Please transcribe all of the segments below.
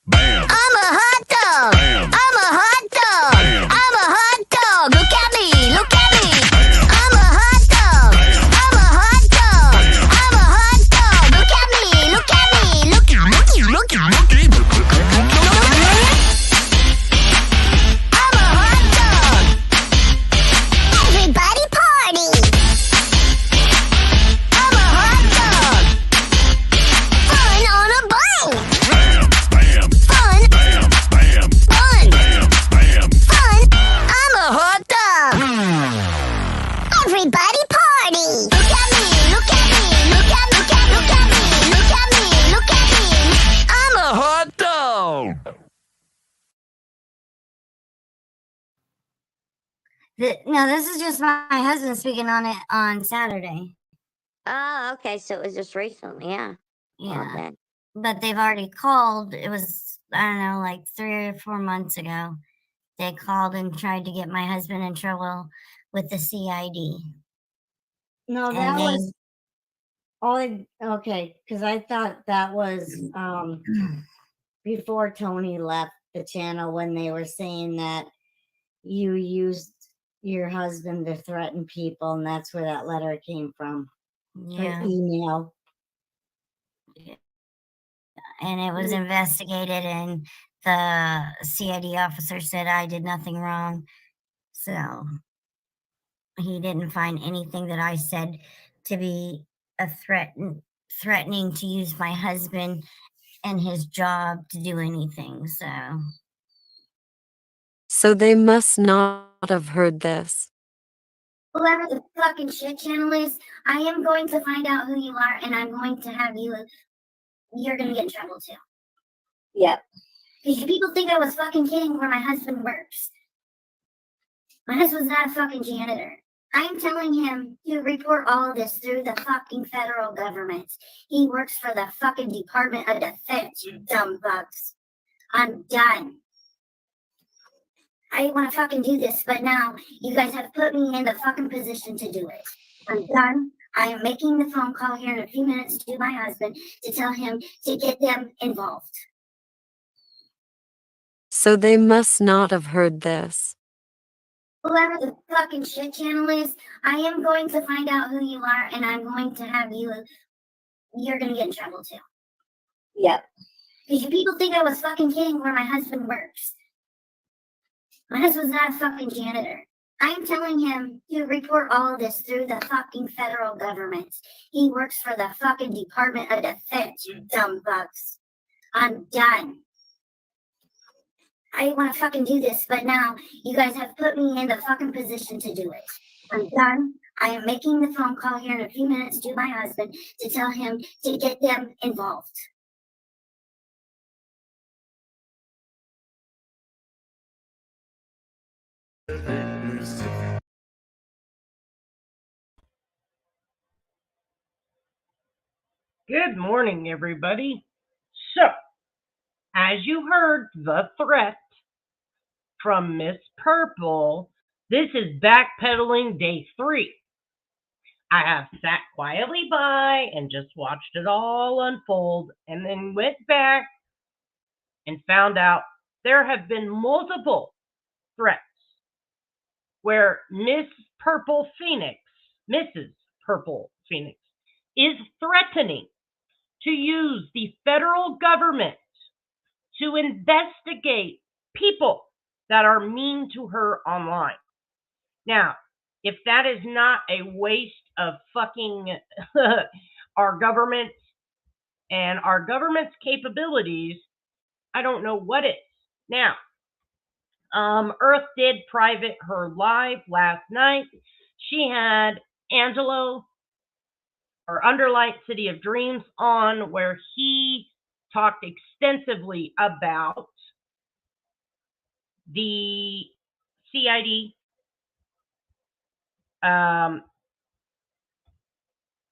Bam. I'm a hot dog. Bam. I'm a hot dog. Bam. I'm a hot dog. Look at me. Look at me. Bam. I'm a hot dog. Bam. I'm a hot dog. Bam. I'm a hot dog. Look at me. Look at me. Look at me. Look at me. I'm a hot dog. Everybody party. I'm a hot dog. Fun on a bike. Bam, bam. Fun. Bam, bam. Fun. Bam, bam. Fun. I'm a hot dog. Everybody party. Look at me. Look at me. Look at me. Look at me. Look at me. Look at me. I'm a hot dog. No, this is just my husband speaking on it on Saturday. Oh, okay. So it was just recently, yeah. Yeah. Okay. But they've already called. It was, I don't know, like 3 or 4 months ago. They called and tried to get my husband in trouble with the CID. No, And that they- was okay, because I thought that was before Tony left the channel when they were saying that you used your husband to threaten people, and that's where that letter came from. Yeah. Or email. And it was investigated, and the CID officer said I did nothing wrong. So he didn't find anything that I said to be a threatening to use my husband and his job to do anything. So they must not have heard this. Whoever the fucking shit channel is, I am going to find out who you are, and I'm going to have you're gonna get in trouble too. Yep. Because people think I was fucking kidding where my husband works. My husband's not a fucking janitor. I'm telling him to report all of this through the fucking federal government. He works for the fucking Department of Defense, you dumb bugs. I'm done. I didn't want to fucking do this, but now you guys have put me in the fucking position to do it. I'm done. I am making the phone call here in a few minutes to my husband to tell him to get them involved. So they must not have heard this. Whoever the fucking shit channel is, I am going to find out who you are, and I'm going to have you're gonna get in trouble too. Yep. Because people think I was fucking kidding where my husband works. My husband's not a fucking janitor. I'm telling him to report all of this through the fucking federal government. He works for the fucking Department of Defense, you dumb bugs. I'm done. I didn't want to fucking do this, but now you guys have put me in the fucking position to do it. I'm done. I am making the phone call here in a few minutes to my husband to tell him to get them involved. Good morning, everybody. So, as you heard the threat from Miss Purple, this is backpedaling day 3. I have sat quietly by and just watched it all unfold, and then went back and found out there have been multiple threats where Mrs. Purple Phoenix is threatening to use the federal government to investigate people that are mean to her online. Now, if that is not a waste of fucking our government and our government's capabilities, I don't know what is. Now, Earth did private her live last night. She had Angelo, or Underlight City of Dreams, on, where he talked extensively about the CID,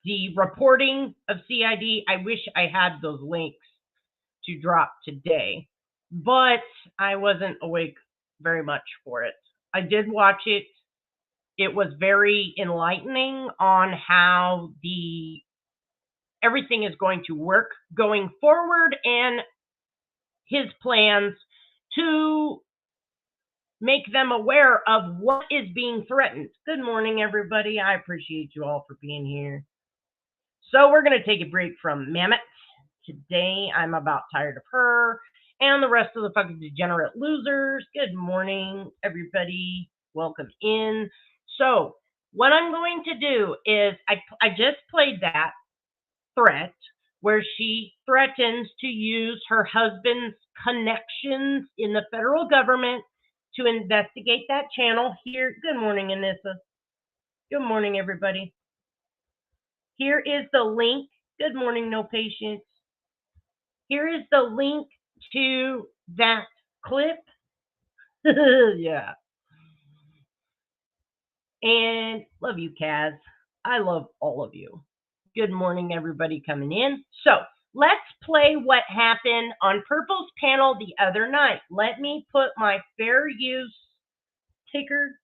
the reporting of CID. I wish I had those links to drop today, but I wasn't awake very much for it. I did watch it. It was very enlightening on how everything is going to work going forward, and his plans to make them aware of what is being threatened. Good morning, everybody. I appreciate you all for being here. So we're going to take a break from Mammoth. Today, I'm about tired of her and the rest of the fucking degenerate losers. Good morning, everybody. Welcome in. So what I'm going to do is I just played that threat where she threatens to use her husband's connections in the federal government to investigate that channel here. Good morning, Anissa. Good morning, everybody. Here is the link. Good morning, No Patience. Here is the link to that clip. Yeah. And love you, Kaz. I love all of you. Good morning, everybody coming in. So let's play what happened on Purple's panel the other night. Let me put my fair use ticker.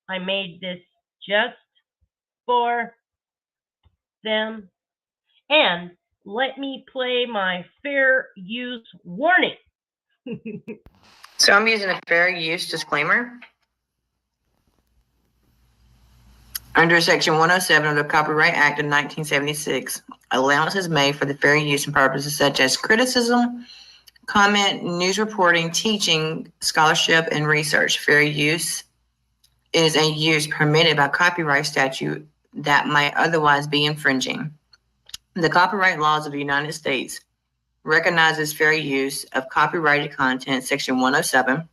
I made this just for them. And let me play my fair use warning. So I'm using a fair use disclaimer. Under Section 107 of the Copyright Act of 1976, allowance is made for the fair use and purposes such as criticism, comment, news reporting, teaching, scholarship, and research. Fair use is a use permitted by copyright statute that might otherwise be infringing. The copyright laws of the United States recognizes fair use of copyrighted content. Section 107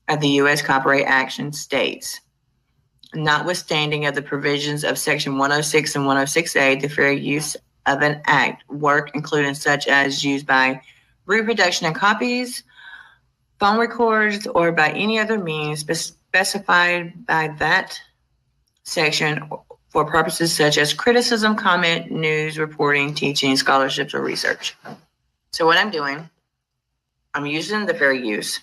of the U.S. Copyright Act states, notwithstanding of the provisions of Section 106 and 106A, the fair use of an act, work including such as used by reproduction and copies, phone records, or by any other means specified by that section for purposes such as criticism, comment, news, reporting, teaching, scholarships, or research. So what I'm doing, I'm using the fair use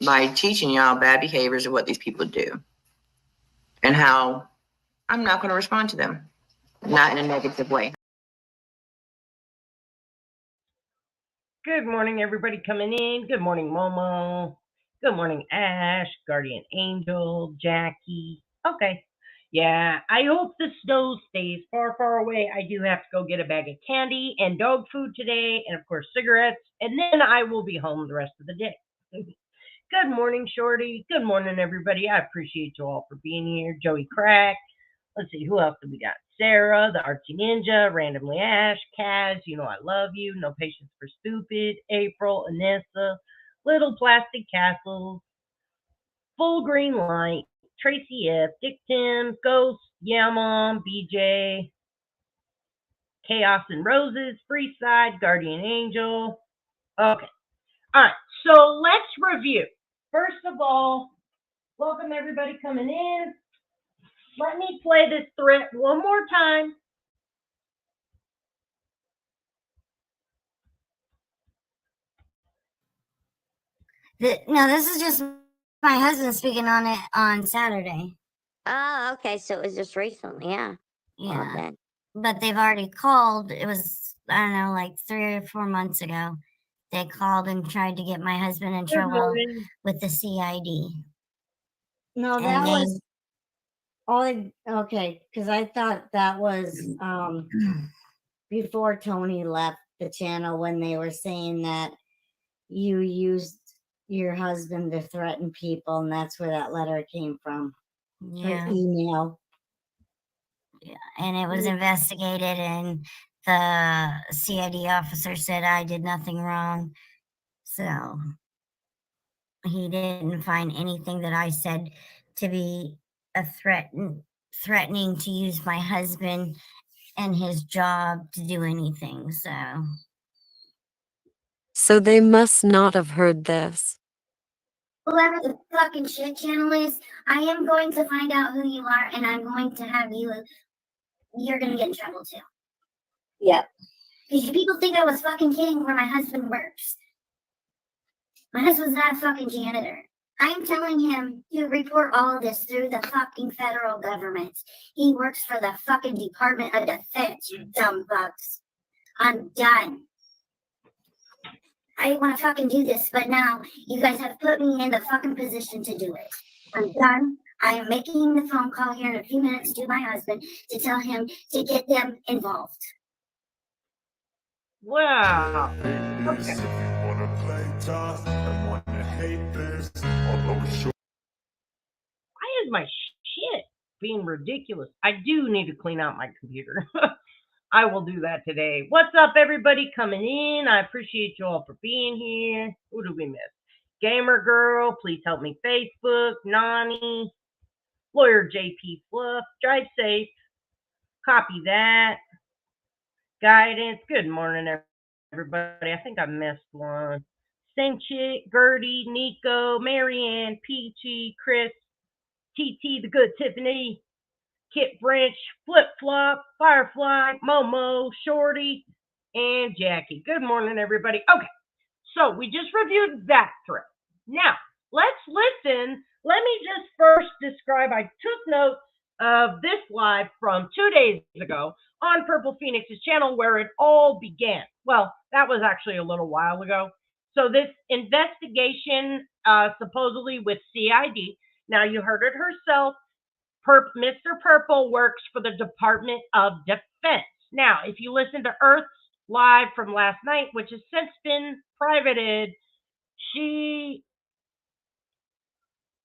by teaching y'all bad behaviors of what these people do and how I'm not going to respond to them, not in a negative way. Good morning, everybody coming in. Good morning, Momo. Good morning, Ash, Guardian Angel, Jackie. Okay. Yeah, I hope the snow stays far, far away. I do have to go get a bag of candy and dog food today, and of course, cigarettes, and then I will be home the rest of the day. Good morning, Shorty. Good morning, everybody. I appreciate you all for being here. Joey Crack. Let's see, who else do we got? Sarah, the Archie Ninja, Randomly Ash, Kaz, you know I love you, No Patience for Stupid, April, Anissa, Little Plastic Castles, Full Green Light, Tracy F, Dick Tim, Ghost, Yeah Mom, BJ, Chaos and Roses, Freeside, Guardian Angel. Okay. All right. So let's review. First of all, welcome everybody coming in. Let me play this threat one more time. No, this is just my husband speaking on it on Saturday. Oh, okay. So it was just recently, yeah. Yeah. Okay. But they've already called. It was, I don't know, like 3 or 4 months ago. They called and tried to get my husband in trouble with the CID. No, that was okay, because I thought that was before Tony left the channel when they were saying that you used your husband to threaten people, and that's where that letter came from. Yeah. Or email. Yeah, and it was investigated, and the CID officer said I did nothing wrong. So he didn't find anything that I said to be a threatening to use my husband and his job to do anything. So they must not have heard this. Whoever the fucking shit channel is, I am going to find out who you are, and I'm going to have you're gonna get in trouble too. Yep. Because people think I was fucking kidding where my husband works. My husband's not a fucking janitor. I'm telling him to report all of this through the fucking federal government. He works for the fucking Department of Defense, you dumb fucks. I'm done. I want to fucking do this, but now you guys have put me in the fucking position to do it. I'm done. I am making the phone call here in a few minutes to my husband to tell him to get them involved. Wow. If you wanna play tough and wanna hate this, although it's short. Why is my shit being ridiculous? I do need to clean out my computer. I will do that today. What's up, everybody coming in? I appreciate you all for being here. Who do we miss? Gamer Girl, please help me. Facebook, Nani, Lawyer JP Fluff, drive safe. Copy that. Guidance. Good morning, everybody. I think I missed one. Same chick, Gertie, Nico, Marianne, Peachy, Chris, TT, the good Tiffany, Kit Branch, Flip Flop, Firefly, Momo, Shorty, and Jackie. Good morning, everybody. Okay, so we just reviewed that thread. Now, let's listen. Let me just first describe, I took notes of this live from 2 days ago on Purple Phoenix's channel where it all began. Well, that was actually a little while ago. So this investigation, supposedly with CID, now you heard it herself, Mr. Purple works for the Department of Defense. Now, if you listen to Earth's live from last night, which has since been privated,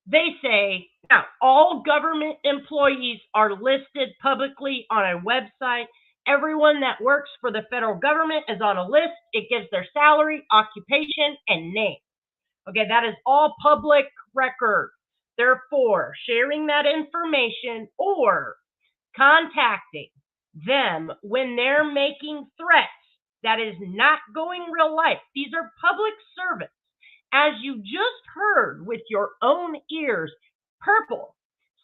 they say, now, all government employees are listed publicly on a website. Everyone that works for the federal government is on a list. It gives their salary, occupation, and name. Okay, that is all public record. Therefore, sharing that information or contacting them when they're making threats that is not going real life. These are public servants. As you just heard with your own ears, Purple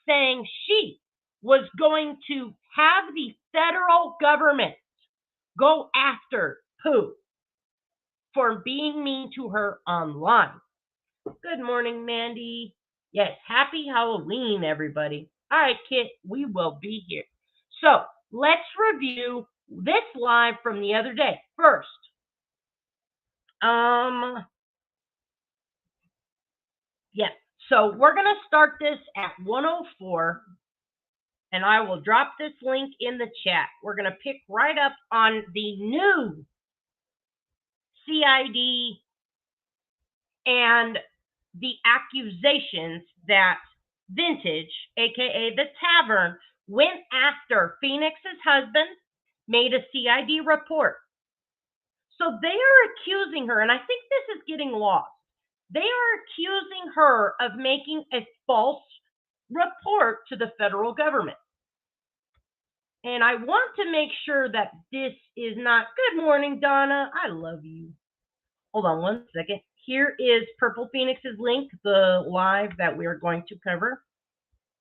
saying she was going to have the federal government go after Pooh for being mean to her online. Good morning, Mandy. Yes, happy Halloween, everybody. All right, Kit, we will be here. So let's review this live from the other day. First, yeah, so we're going to start this at 104, and I will drop this link in the chat. We're going to pick right up on the new CID and the accusations that Vintage, aka the Tavern, went after Phoenix's husband, made a CID report. So they are accusing her, and I think this is getting lost. They are accusing her of making a false report to the federal government. And I want to make sure that this is not, good morning, Donna, I love you. Hold on one second. Here is Purple Phoenix's link, the live that we are going to cover.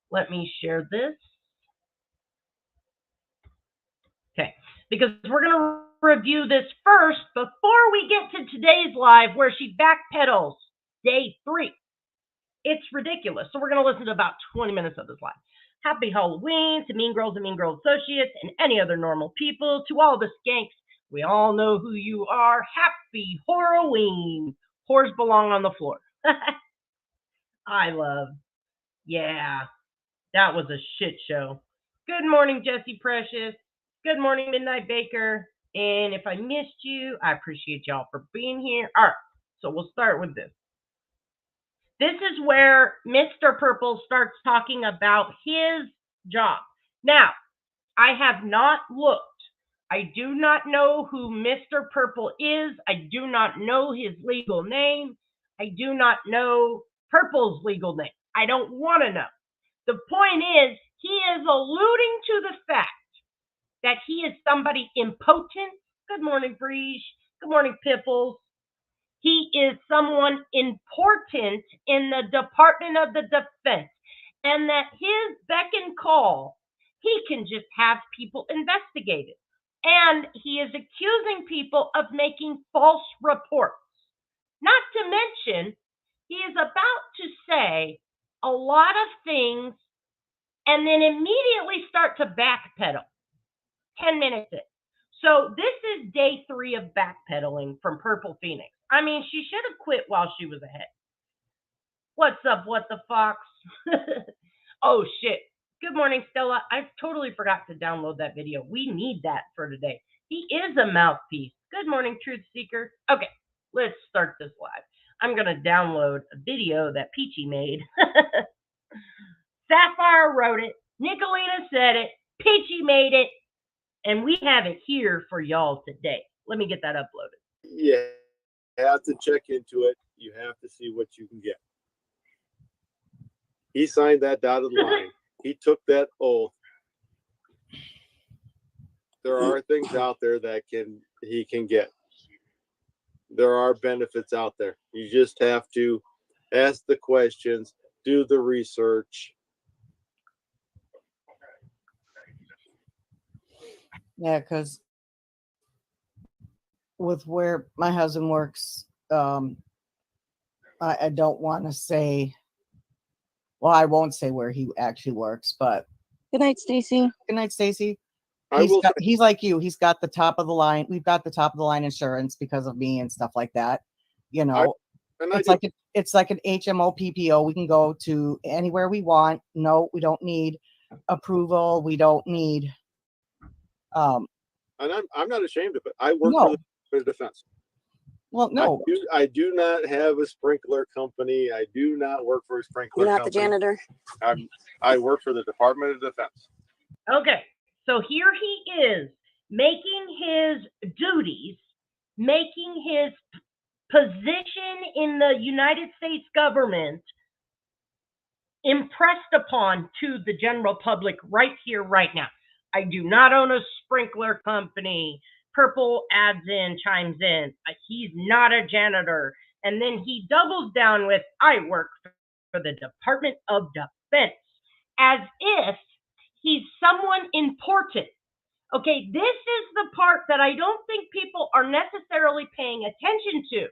Let me share this. Okay, because we're going to review this first before we get to today's live where she backpedals day 3. It's ridiculous. So we're going to listen to about 20 minutes of this live. Happy Halloween to Mean Girls and Mean Girl Associates and any other normal people. To all the skanks, we all know who you are. Happy Horroween. Whores belong on the floor. I love. Yeah, that was a shit show. Good morning, Jesse Precious. Good morning, Midnight Baker. And if I missed you, I appreciate y'all for being here. All right, so we'll start with this. This is where Mr. Purple starts talking about his job. Now, I have not looked. I do not know who Mr. Purple is. I do not know his legal name. I do not know Purple's legal name. I don't want to know. The point is, he is alluding to the fact that he is somebody impotent. Good morning, Breege. Good morning, Pipples. He is someone important in the Department of the Defense, and that his beck and call, he can just have people investigated. And he is accusing people of making false reports. Not to mention, he is about to say a lot of things and then immediately start to backpedal 10 minutes in. So this is day 3 of backpedaling from Purple Phoenix. I mean, she should have quit while she was ahead. What's up, what the fox? Oh, shit. Good morning, Stella. I totally forgot to download that video. We need that for today. He is a mouthpiece. Good morning, Truth Seeker. Okay, let's start this live. I'm going to download a video that Peachy made. Sapphire wrote it. Nicolina said it. Peachy made it. And we have it here for y'all today. Let me get that uploaded. You have to check into it. You have to see what you can get. He signed that dotted line. He took that oath. There are things out there that he can get. There are benefits out there. You just have to ask the questions, do the research. Yeah, because with where my husband works, I don't want to say, well, I won't say where he actually works, but Good night, Stacy. good night, Stacy. I will say, He's like you. He's got the top of the line. We've got the top of the line insurance because of me and stuff like that. You know, it's like an HMO PPO. We can go to anywhere we want. No, we don't need approval. We don't need. and I'm not ashamed of it. I work No. for the defense. Well, no. I do not have a sprinkler company. I do not work for a sprinkler You're not the company. janitor. I work for the Department of Defense. Okay, so here he is making his duties, making his position in the United States government impressed upon to the general public right here, right now. I do not own a sprinkler company. Purple adds in, chimes in. He's not a janitor. And then he doubles down with, I work for the Department of Defense, as if he's someone important. Okay, this is the part that I don't think people are necessarily paying attention to.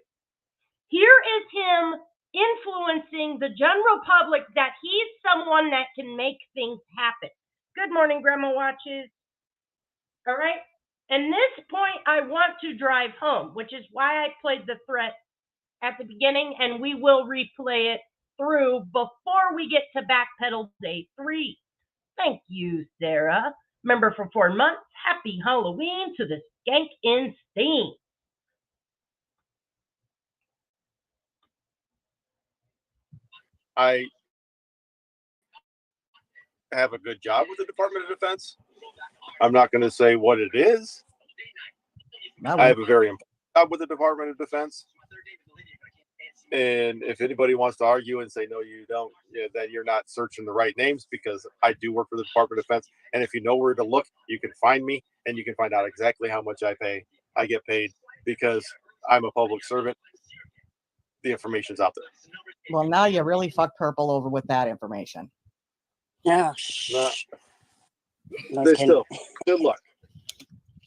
Here is him influencing the general public that he's someone that can make things happen. Good morning, Grandma Watches. All right. And this point I want to drive home, which is why I played the threat at the beginning, and we will replay it through before we get to backpedal day 3. Thank you, Sarah. Member for 4 months. Happy Halloween to the Skank in Steam. I have a good job with the Department of Defense. I'm not going to say what it is. I have a very important job with the Department of Defense. And if anybody wants to argue and say, no, you don't, then you're not searching the right names, because I do work for the Department of Defense. And if you know where to look, you can find me and you can find out exactly how much I get paid, because I'm a public servant. The information's out there. Well, now you really fucked Purple over with that information. Yeah. There's still good luck.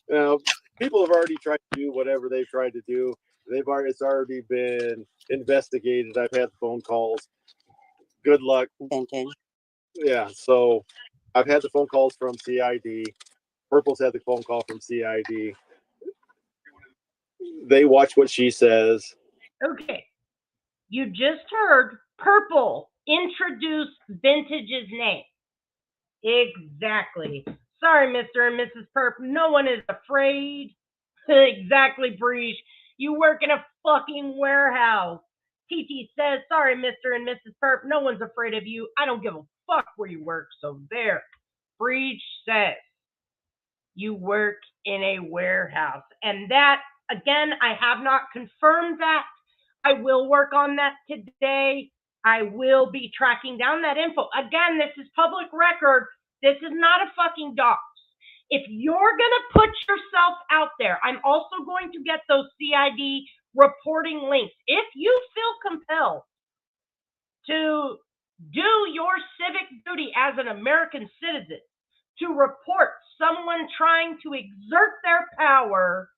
Now, people have already tried to do whatever they've tried to do. It's already been investigated. I've had phone calls. Good luck. Vintage. Yeah, so I've had the phone calls from CID. Purple's had the phone call from CID. They watch what she says. Okay. You just heard Purple introduce Vintage's name. Exactly. Sorry, Mr. and Mrs. Perp. No one is afraid. Exactly, Breach. You work in a fucking warehouse. TT says, sorry, Mr. and Mrs. Perp. No one's afraid of you. I don't give a fuck where you work. So there. Breach says, you work in a warehouse. And that, again, I have not confirmed that. I will work on that today. I will be tracking down that info. Again, this is public record. This is not a fucking dox. If you're going to put yourself out there, I'm also going to get those CID reporting links. If you feel compelled to do your civic duty as an American citizen, to report someone trying to exert their power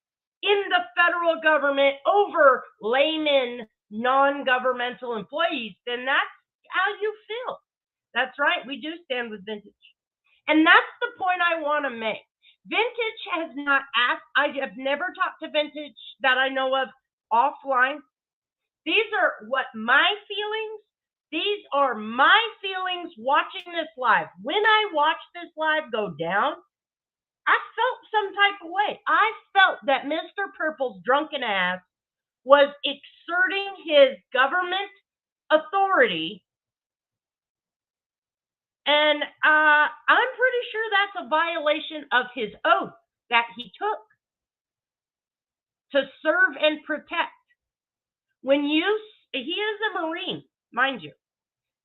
in the federal government over layman non-governmental employees, then that's how you feel. That's right. We do stand with Vintage. And that's the point I want to make. Vintage has not asked, I have never talked to Vintage that I know of offline. These are what my feelings. These are my feelings watching this live. When I watched this live go down, I felt some type of way. I felt that Mr. Purple's drunken ass was exerting his government authority. And I'm pretty sure that's a violation of his oath that he took to serve and protect. He is a Marine, mind you.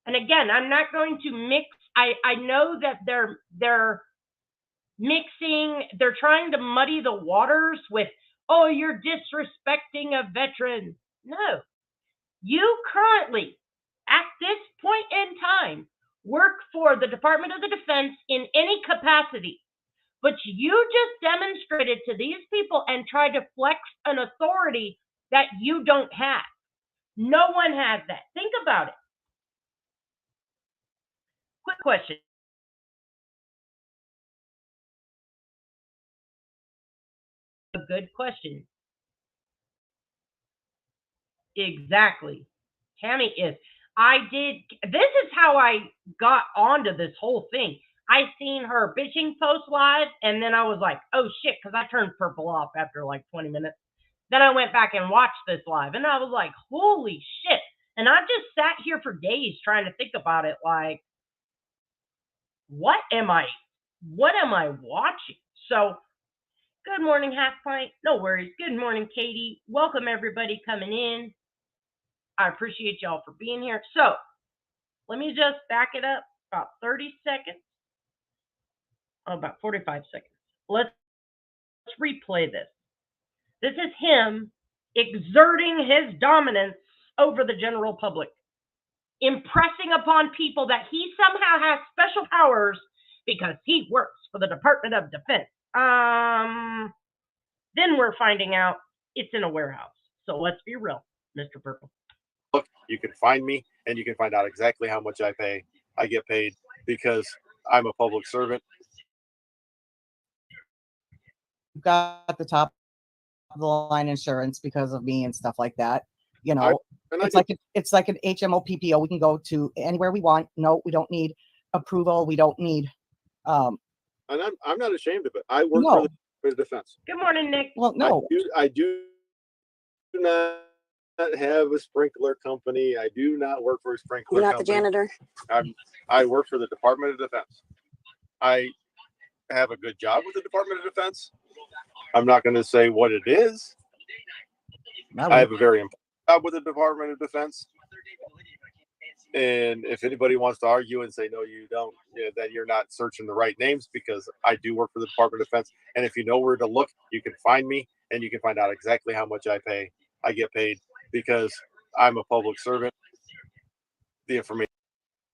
And again, I'm not going to mix. I know that they're mixing, they're trying to muddy the waters with, oh, you're disrespecting a veteran. No. You currently, at this point in time, work for the Department of the Defense in any capacity. But you just demonstrated to these people and tried to flex an authority that you don't have. No one has that. Think about it. Quick question. A good question. Exactly. Tammy is. This is how I got onto this whole thing. I seen her bitching post live, and then I was like, oh shit, because I turned purple off after like 20 minutes. Then I went back and watched this live, and I was like, holy shit. And I just sat here for days trying to think about it, like, what am I watching? So, good morning, Half Pint. No worries. Good morning, Katie. Welcome everybody coming in. I appreciate y'all for being here. So, let me just back it up about 30 seconds. Oh, about 45 seconds. Let's replay this. This is him exerting his dominance over the general public, impressing upon people that he somehow has special powers because he works for the Department of Defense. Then we're finding out it's in a warehouse. So let's be real, Mr. Purple. Look, you can find me and you can find out exactly how much I pay. I get paid because I'm a public servant. You've got the top of the line insurance because of me and stuff like that. You know, it's like an HMO PPO. We can go to anywhere we want. No, we don't need approval. We don't need. And I'm not ashamed of it. I work for the Department of Defense. Good morning, Nick. Well, no, I do not have a sprinkler company. I do not work for a sprinkler You're not company. the janitor. I work for the Department of Defense. I have a good job with the Department of Defense. I'm not going to say what it is. I have a very important job with the Department of Defense. And if anybody wants to argue and say, no, you don't, then you're not searching the right names, because I do work for the Department of Defense. And if you know where to look, you can find me and you can find out exactly how much I get paid because I'm a public servant. The information.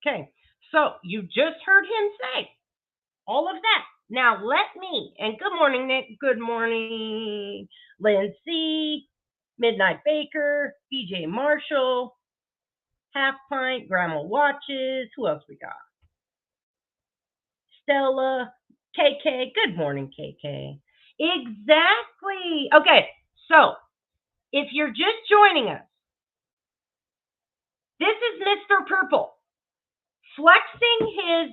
Okay, so you just heard him say all of that. Now let me, and good morning, Nick. Good morning, Lindsay, Midnight Baker, DJ Marshall, Half Pint, Grandma Watches. Who else we got? Stella, KK. Good morning, KK. Exactly. Okay, so if you're just joining us, this is Mr. Purple flexing his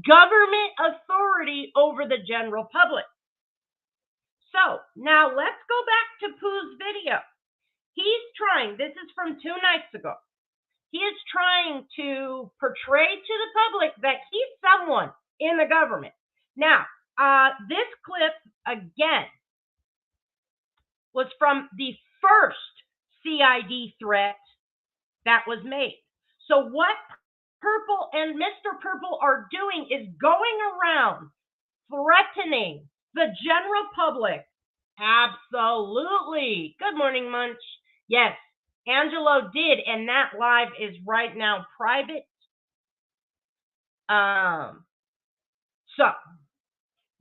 government authority over the general public. So now let's go back to Pooh's video. He's trying, this is from 2 nights ago. He is trying to portray to the public that he's someone in the government. Now, this clip, again, was from the first CID threat that was made. So what Purple and Mr. Purple are doing is going around threatening the general public. Absolutely. Good morning, Munch. Yes, Angelo did, and that live is right now private. So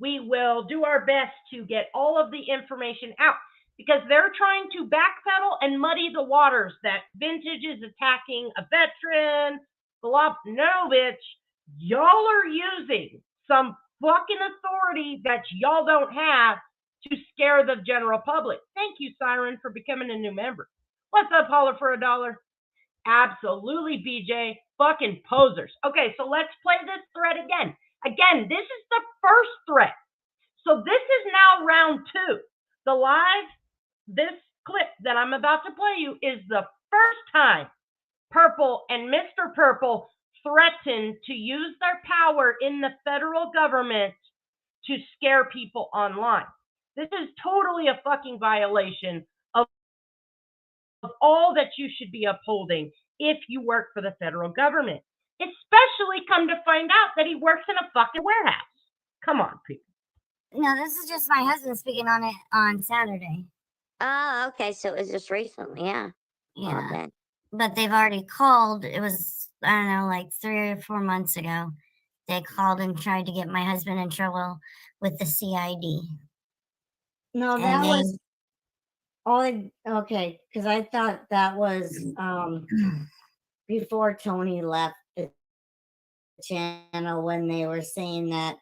we will do our best to get all of the information out, because they're trying to backpedal and muddy the waters that Vintage is attacking a veteran. No, bitch. Y'all are using some fucking authority that y'all don't have to scare the general public. Thank you, Siren, for becoming a new member. What's up, Holler for $1? Absolutely, BJ. Fucking posers. Okay, so let's play this thread again. Again, this is the first thread. So this is now round 2. This clip that I'm about to play you is the first time Purple and Mr. Purple threatened to use their power in the federal government to scare people online. This is totally a fucking violation of all that you should be upholding if you work for the federal government. Especially come to find out that he works in a fucking warehouse. Come on, people. No, this is just my husband speaking on it on Saturday. Oh, okay. So it was just recently. Yeah. Yeah. Okay. But they've already called. It was, I don't know, like 3 or 4 months ago. They called and tried to get my husband in trouble with the CID. No, that was okay, because I thought that was before Tony left the channel when they were saying that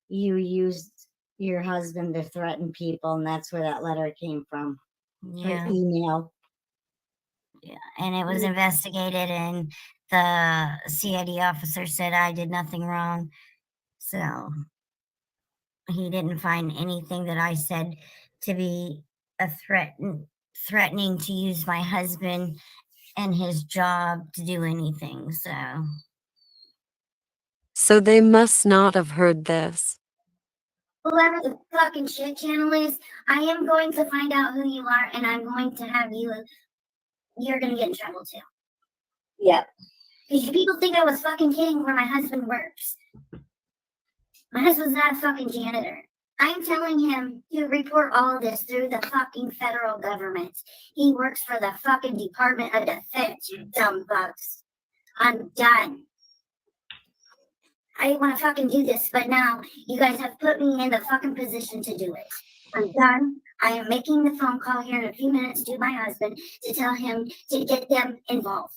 you used your husband to threaten people, and that's where that letter came from. Yeah. Or email. Yeah, and it was investigated, and the CID officer said I did nothing wrong. So he didn't find anything that I said to be a threatening to use my husband and his job to do anything. So they must not have heard this. Whoever the fucking shit channel is, I am going to find out who you are, and I'm going to have you're gonna get in trouble too. Yep. Because people think I was fucking kidding where my husband works. My husband's not a fucking janitor. I'm telling him to report all this through the fucking federal government. He works for the fucking Department of Defense, you dumb fucks. I'm done. I didn't want to fucking do this, but now you guys have put me in the fucking position to do it. I'm done. I am making the phone call here in a few minutes to my husband to tell him to get them involved.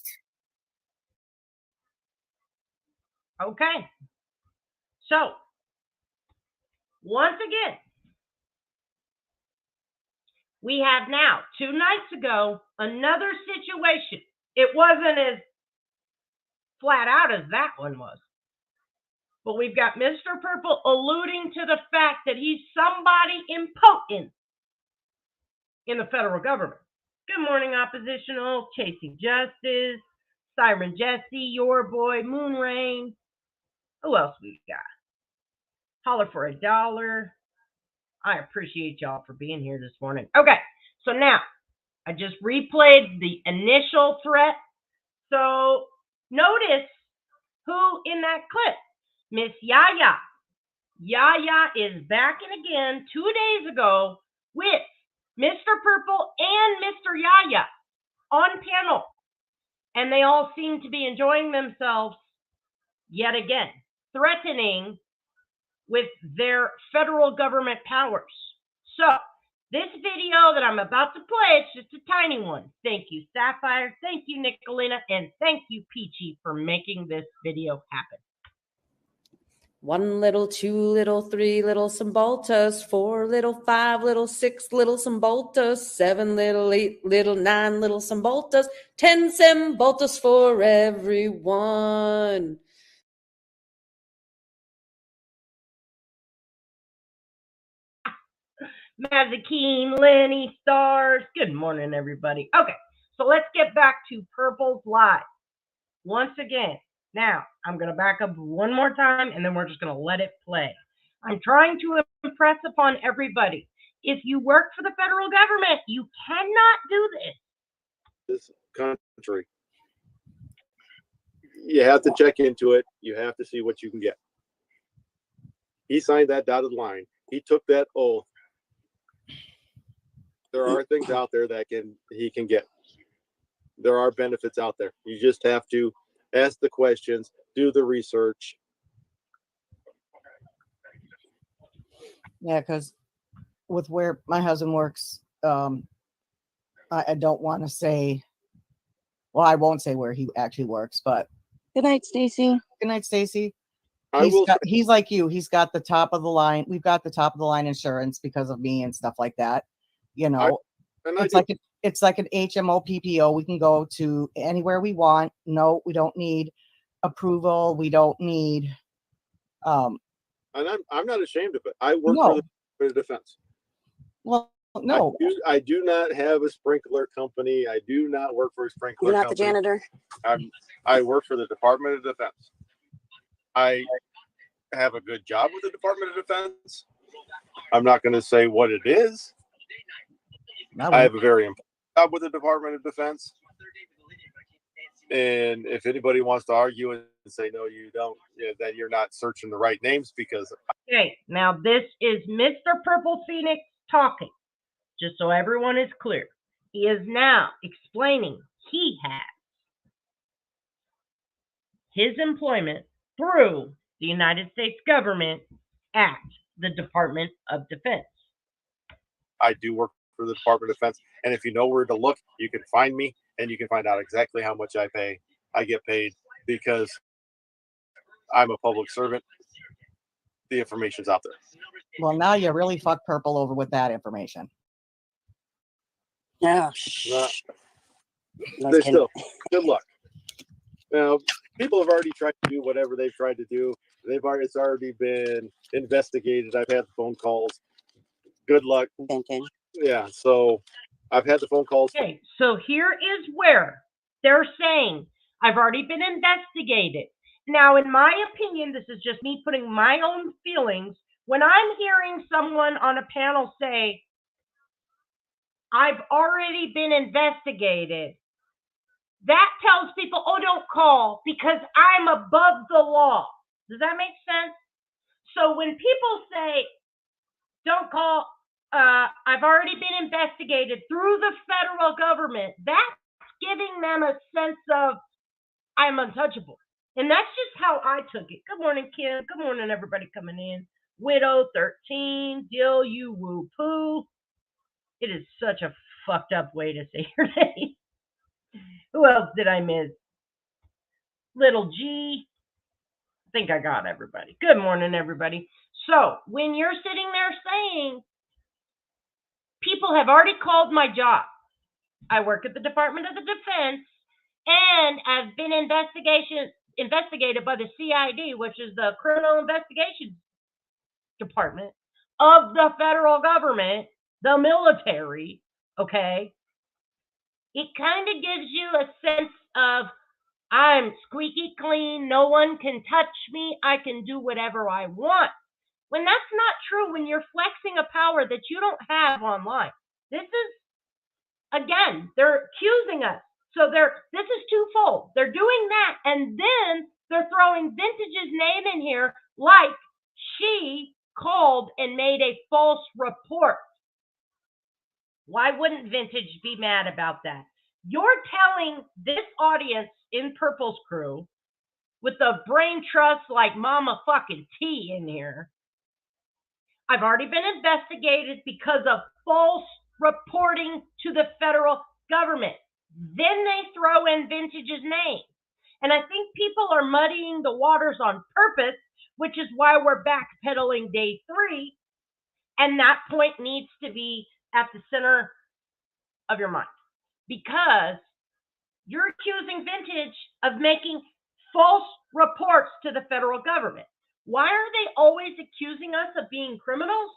Okay. So, once again, we have now, 2 nights ago, another situation. It wasn't as flat out as that one was. But we've got Mr. Purple alluding to the fact that he's somebody impotent in the federal government. Good morning, oppositional, Chasing Justice, Siren Jesse, Your Boy, Moonrain. Who else we got? Holler for $1. I appreciate y'all for being here this morning. Okay, so now I just replayed the initial threat. So notice who in that clip. Miss Yaya. Yaya is back in again 2 days ago with Mr. Purple and Mr. Yaya on panel. And they all seem to be enjoying themselves yet again, threatening with their federal government powers. So this video that I'm about to play, it's just a tiny one. Thank you, Sapphire. Thank you, Nicolina. And thank you, Peachy, for making this video happen. 1 little, 2 little, 3 little, some boltas, 4 little, 5 little, 6 little, some boltas, 7 little, 8 little, 9 little, some boltas, 10 some boltas for everyone. Mazikeen, Lenny, Stars. Good morning, everybody. Okay, so let's get back to Purple's Live. Once again, now I'm going to back up one more time and then we're just going to let it play. I'm trying to impress upon everybody. If you work for the federal government, you cannot do this. This country. You have to check into it. You have to see what you can get. He signed that dotted line. He took that oath. There are things out there that he can get. There are benefits out there. You just have to ask the questions, do the research. Yeah, because with where my husband works, I don't want to say, well, I won't say where he actually works, but Good night, Stacy. good night, Stacy. He's like you. He's got the top of the line. We've got the top of the line insurance because of me and stuff like that. You know, it's like an HMO PPO. We can go to anywhere we want. No, we don't need approval. We don't need. And I'm not ashamed of it. I work for the Department of Defense. Well, no, I do not have a sprinkler company. I do not work for a sprinkler You're not company. the janitor. I work for the Department of Defense. I have a good job with the Department of Defense. I'm not going to say what it is. I have a very important job with the Department of Defense. And if anybody wants to argue and say, no, you don't, then you're not searching the right names because. Okay, now this is Mr. Purple Phoenix talking, just so everyone is clear. He is now explaining he has his employment through the United States government at the Department of Defense. I do work for the Department of Defense. And if you know where to look, you can find me and you can find out exactly how much I pay. I get paid because I'm a public servant. The information's out there. Well, now you really fuck Purple over with that information. Yeah. They're still good luck. Now, people have already tried to do whatever they've tried to do. It's already been investigated. I've had phone calls. Good luck. Vintage. Yeah, so I've had the phone calls. Okay, so here is where they're saying I've already been investigated. Now, in my opinion, this is just me putting my own feelings. When I'm hearing someone on a panel say, I've already been investigated, that tells people, oh, don't call because I'm above the law. Does that make sense? So when people say, don't call, I've already been investigated through the federal government, that's giving them a sense of I'm untouchable. And that's just how I took it. Good morning, Kim. Good morning, everybody coming in. Widow 13, Dill, you woo poo. It is such a fucked up way to say your name. Who else did I miss? Little G. I think I got everybody. Good morning, everybody. So when you're sitting there saying, people have already called my job. I work at the Department of the Defense, and I've been investigated by the CID, which is the Criminal Investigation Department of the federal government, the military, okay? It kind of gives you a sense of, I'm squeaky clean, no one can touch me, I can do whatever I want. When that's not true, when you're flexing a power that you don't have online. This is, again, they're accusing us. So this is twofold. They're doing that, and then they're throwing Vintage's name in here like she called and made a false report. Why wouldn't Vintage be mad about that? You're telling this audience in Purple's crew with the brain trust like Mama fucking T in here, I've already been investigated because of false reporting to the federal government. Then they throw in Vintage's name. And I think people are muddying the waters on purpose, which is why we're backpedaling day 3. And that point needs to be at the center of your mind. Because you're accusing Vintage of making false reports to the federal government. Why are they always accusing us of being criminals?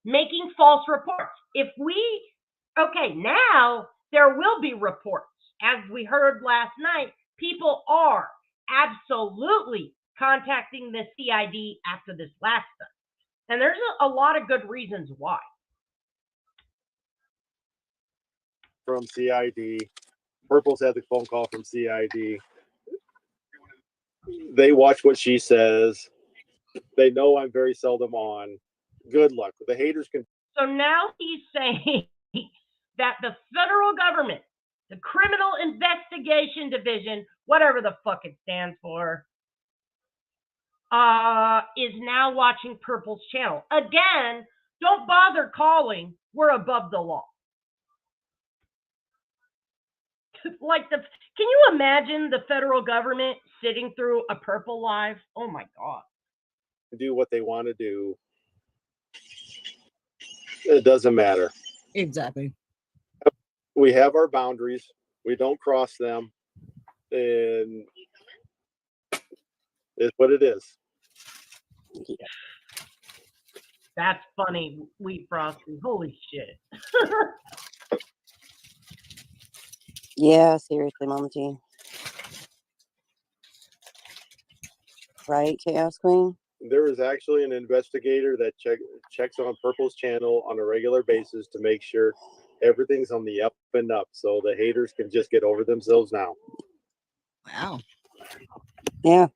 Making false reports. Okay, now there will be reports. As we heard last night, people are absolutely contacting the CID after this last stuff. And there's a lot of good reasons why. From CID. Purple's had the phone call from CID. They watch what she says. They know I'm very seldom on. Good luck. The haters can. So now he's saying that the federal government, the Criminal Investigation Division, whatever the fuck it stands for, is now watching Purple's channel. Again, don't bother calling. We're above the law. Like can you imagine the federal government sitting through a Purple Live? Oh my God. Do what they want to do. It doesn't matter. Exactly. We have our boundaries. We don't cross them. And it's what it is. That's funny, Wheat Frosty. Holy shit. Yeah, seriously, Mama T. Right, Chaos Queen? There is actually an investigator that checks on Purple's channel on a regular basis to make sure everything's on the up and up, so the haters can just get over themselves now. Wow. Yeah.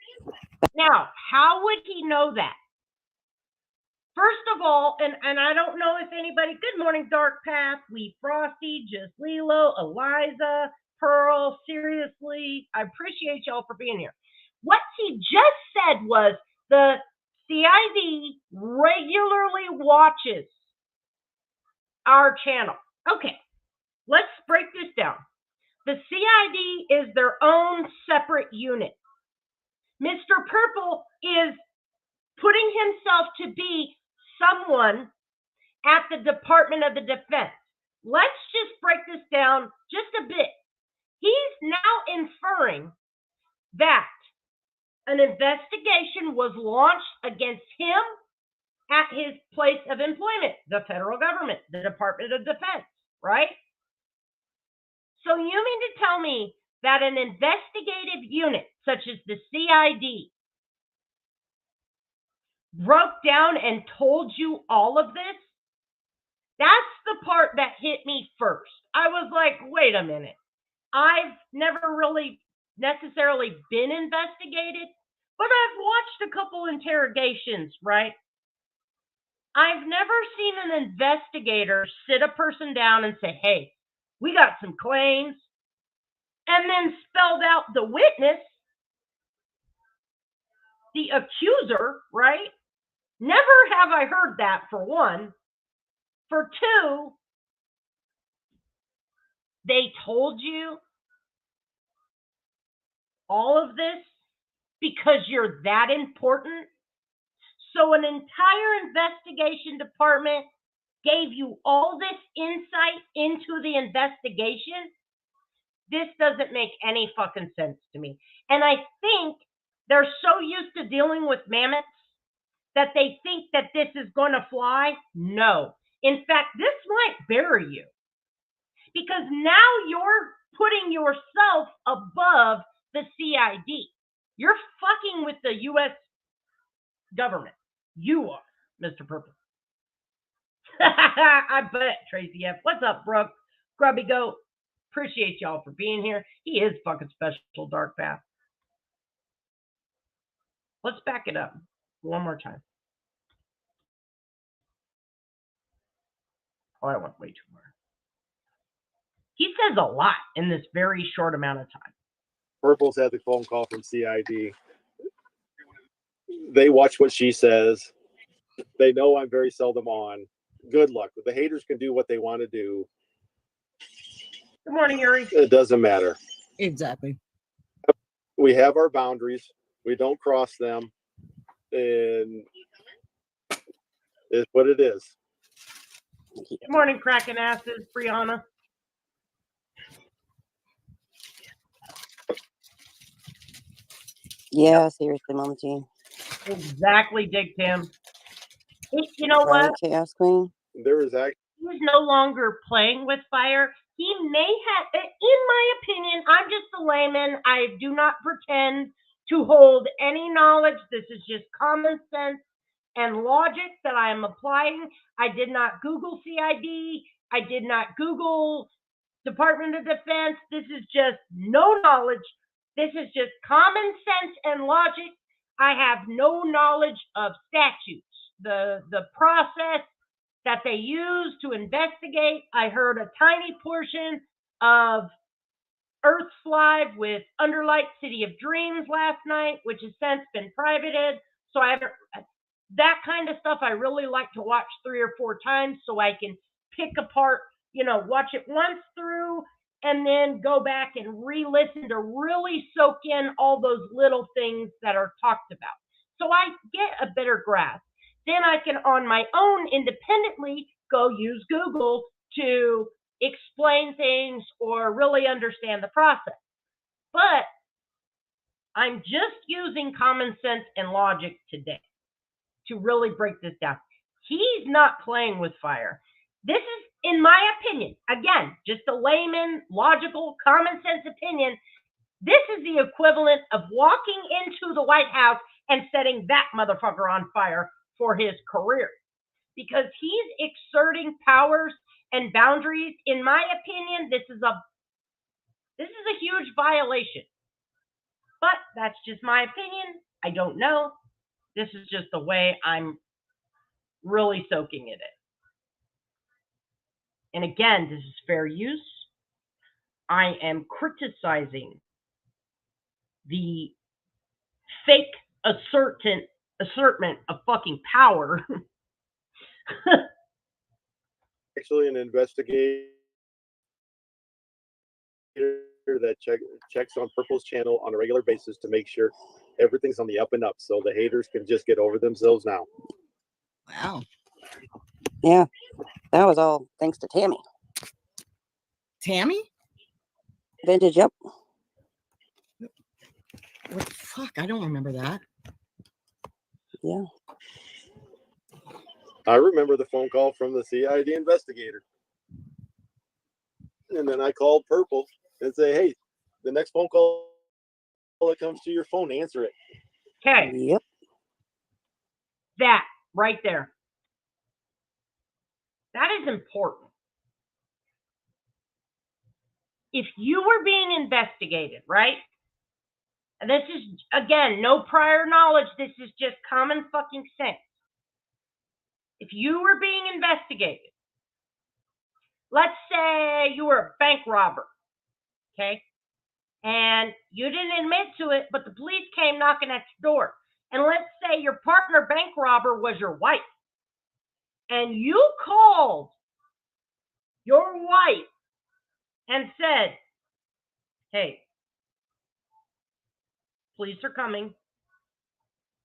Now, how would he know that? First of all, and I don't know if anybody, good morning, Dark Path, Wheat Frosty, Just Lilo, Eliza, Pearl, seriously, I appreciate y'all for being here. What he just said was the CID regularly watches our channel. Okay, let's break this down. The CID is their own separate unit. Mr. Purple is putting himself to be someone at the Department of the Defense. Let's just break this down just a bit. He's now inferring that an investigation was launched against him at his place of employment, the federal government, the Department of Defense, right? So you mean to tell me that an investigative unit such as the CID broke down and told you all of this? That's the part that hit me first. I was like, wait a minute. I've never really necessarily been investigated, but I've watched a couple interrogations, right? I've never seen an investigator sit a person down and say, hey, we got some claims, and then spelled out the witness, the accuser, right? Never have I heard that, for one. For two, they told you all of this because you're that important. So an entire investigation department gave you all this insight into the investigation. This doesn't make any fucking sense to me. And I think they're so used to dealing with mammoths that they think that this is going to fly. No. In fact, this might bury you. Because now you're putting yourself above the CID. You're fucking with the U.S. government. You are, Mr. Purple. I bet, Tracy F. What's up, Brooke? Grubby Goat. Appreciate y'all for being here. He is fucking special, Dark Path. Let's back it up one more time. Oh, I went way too far. He says a lot in this very short amount of time. Purple's had the phone call from CID. They watch what she says. They know I'm very seldom on. Good luck. The haters can do what they want to do. Good morning, Yuri. It doesn't matter. Exactly. We have our boundaries. We don't cross them. And it's what it is. Good morning, cracking asses, Brianna. Yeah, seriously, Mama T. Exactly, Dick Tim. You know Right, what? Chaos Queen? There is actually. He's no longer playing with fire. He may have, in my opinion, I'm just a layman. I do not pretend to hold any knowledge. This is just common sense and logic that I am applying. I did not Google CID. I did not Google Department of Defense. This is just no knowledge. This is just common sense and logic. I have no knowledge of statutes, the process that they use to investigate. I heard a tiny portion of Earth's Live with Underlight City of Dreams last night, which has since been privated. So I haven't, that kind of stuff I really like to watch 3 or 4 times so I can pick apart, watch it once through and then go back and re-listen to really soak in all those little things that are talked about. So I get a better grasp. Then I can, on my own, independently, go use Google to explain things or really understand the process. But I'm just using common sense and logic today to really break this down. He's not playing with fire. This is, in my opinion, again, just a layman, logical, common sense opinion. This is the equivalent of walking into the White House and setting that motherfucker on fire for his career, because he's exerting powers and boundaries. In my opinion, this is a huge violation. But that's just my opinion. I don't know. This is just the way I'm really soaking in it. And again, this is fair use. I am criticizing the fake assertment of fucking power. Actually, an investigator that checks on Purple's channel on a regular basis to make sure everything's on the up and up, so the haters can just get over themselves now. Wow. Yeah, that was all thanks to Tammy. Tammy? Vintage, yep. What the fuck? I don't remember that. Yeah. I remember the phone call from the CID investigator. And then I called Purple and say, hey, the next phone call that comes to your phone, answer it. Okay. Yep. That right there. That is important. If you were being investigated, right? And this is, again, no prior knowledge. This is just common fucking sense. If you were being investigated, let's say you were a bank robber, okay? And you didn't admit to it, but the police came knocking at your door. And let's say your partner bank robber was your wife. And you called your wife and said, hey, police are coming.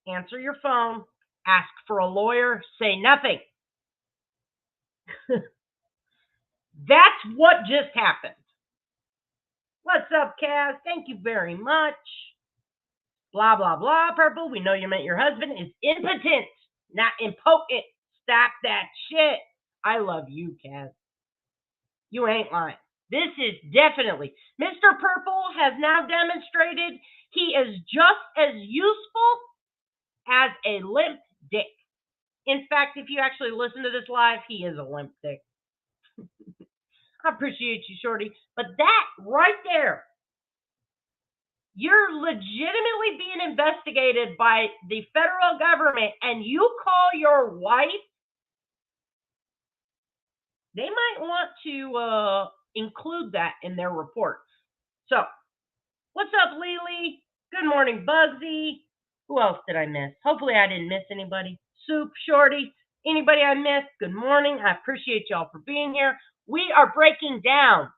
Answer your phone. Ask for a lawyer. Say nothing. That's what just happened. What's up, Kaz? Thank you very much. Blah, blah, blah, Purple. We know you meant your husband is impotent, not impotent. Stop that shit. I love you, Kaz. You ain't lying. This is definitely, Mr. Purple has now demonstrated he is just as useful as a limp dick. In fact, if you actually listen to this live, he is a limp dick. I appreciate you, Shorty. But that right there, you're legitimately being investigated by the federal government, and you call your wife, they might want to include that in their report. So, what's up, Lily? Good morning, Bugsy. Who else did I miss? Hopefully I didn't miss anybody. Soup, Shorty, anybody I missed? Good morning. I appreciate y'all for being here. We are breaking down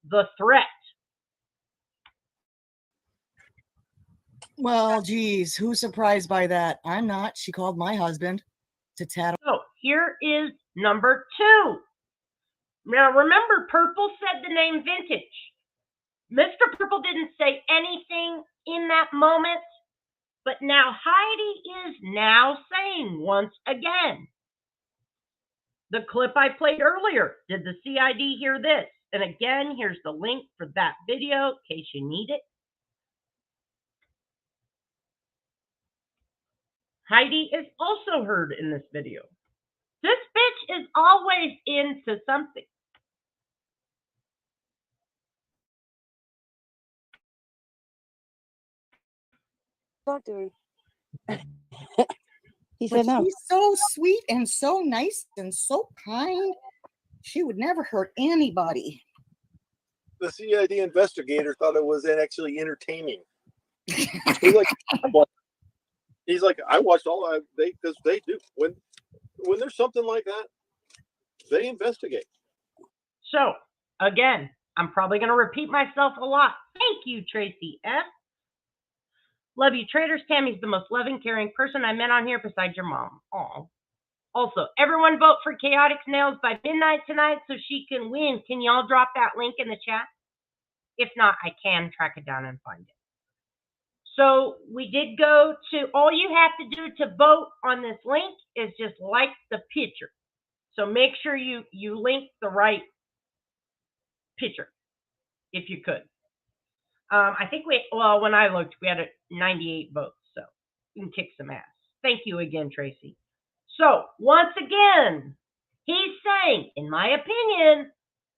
the threat. Well, geez, who's surprised by that? I'm not. She called my husband to tattle. So here is number 2. Now remember, Purple said the name Vintage. Mr. Purple didn't say anything in that moment, but now Heidi is now saying once again. The clip I played earlier, did the CID hear this? And again, here's the link for that video in case you need it. Heidi is also heard in this video. This bitch is always into something. Talk to her. He But said no. she's so sweet and so nice and so kind. She would never hurt anybody. The CID investigator thought it was actually entertaining. He's like, I watched all because they do when there's something like that, they investigate. So again, I'm probably going to repeat myself a lot. Thank you, Tracy F. Love you, traders. Tammy's the most loving, caring person I met on here besides your mom. Aw. Also, everyone vote for Chaotic Snails by midnight tonight so she can win. Can y'all drop that link in the chat? If not, I can track it down and find it. So we did go to, all you have to do to vote on this link is just like the picture. So make sure you link the right picture, if you could. I think when I looked, we had 98 votes, so we can kick some ass. Thank you again, Tracy. So once again, he's saying, in my opinion,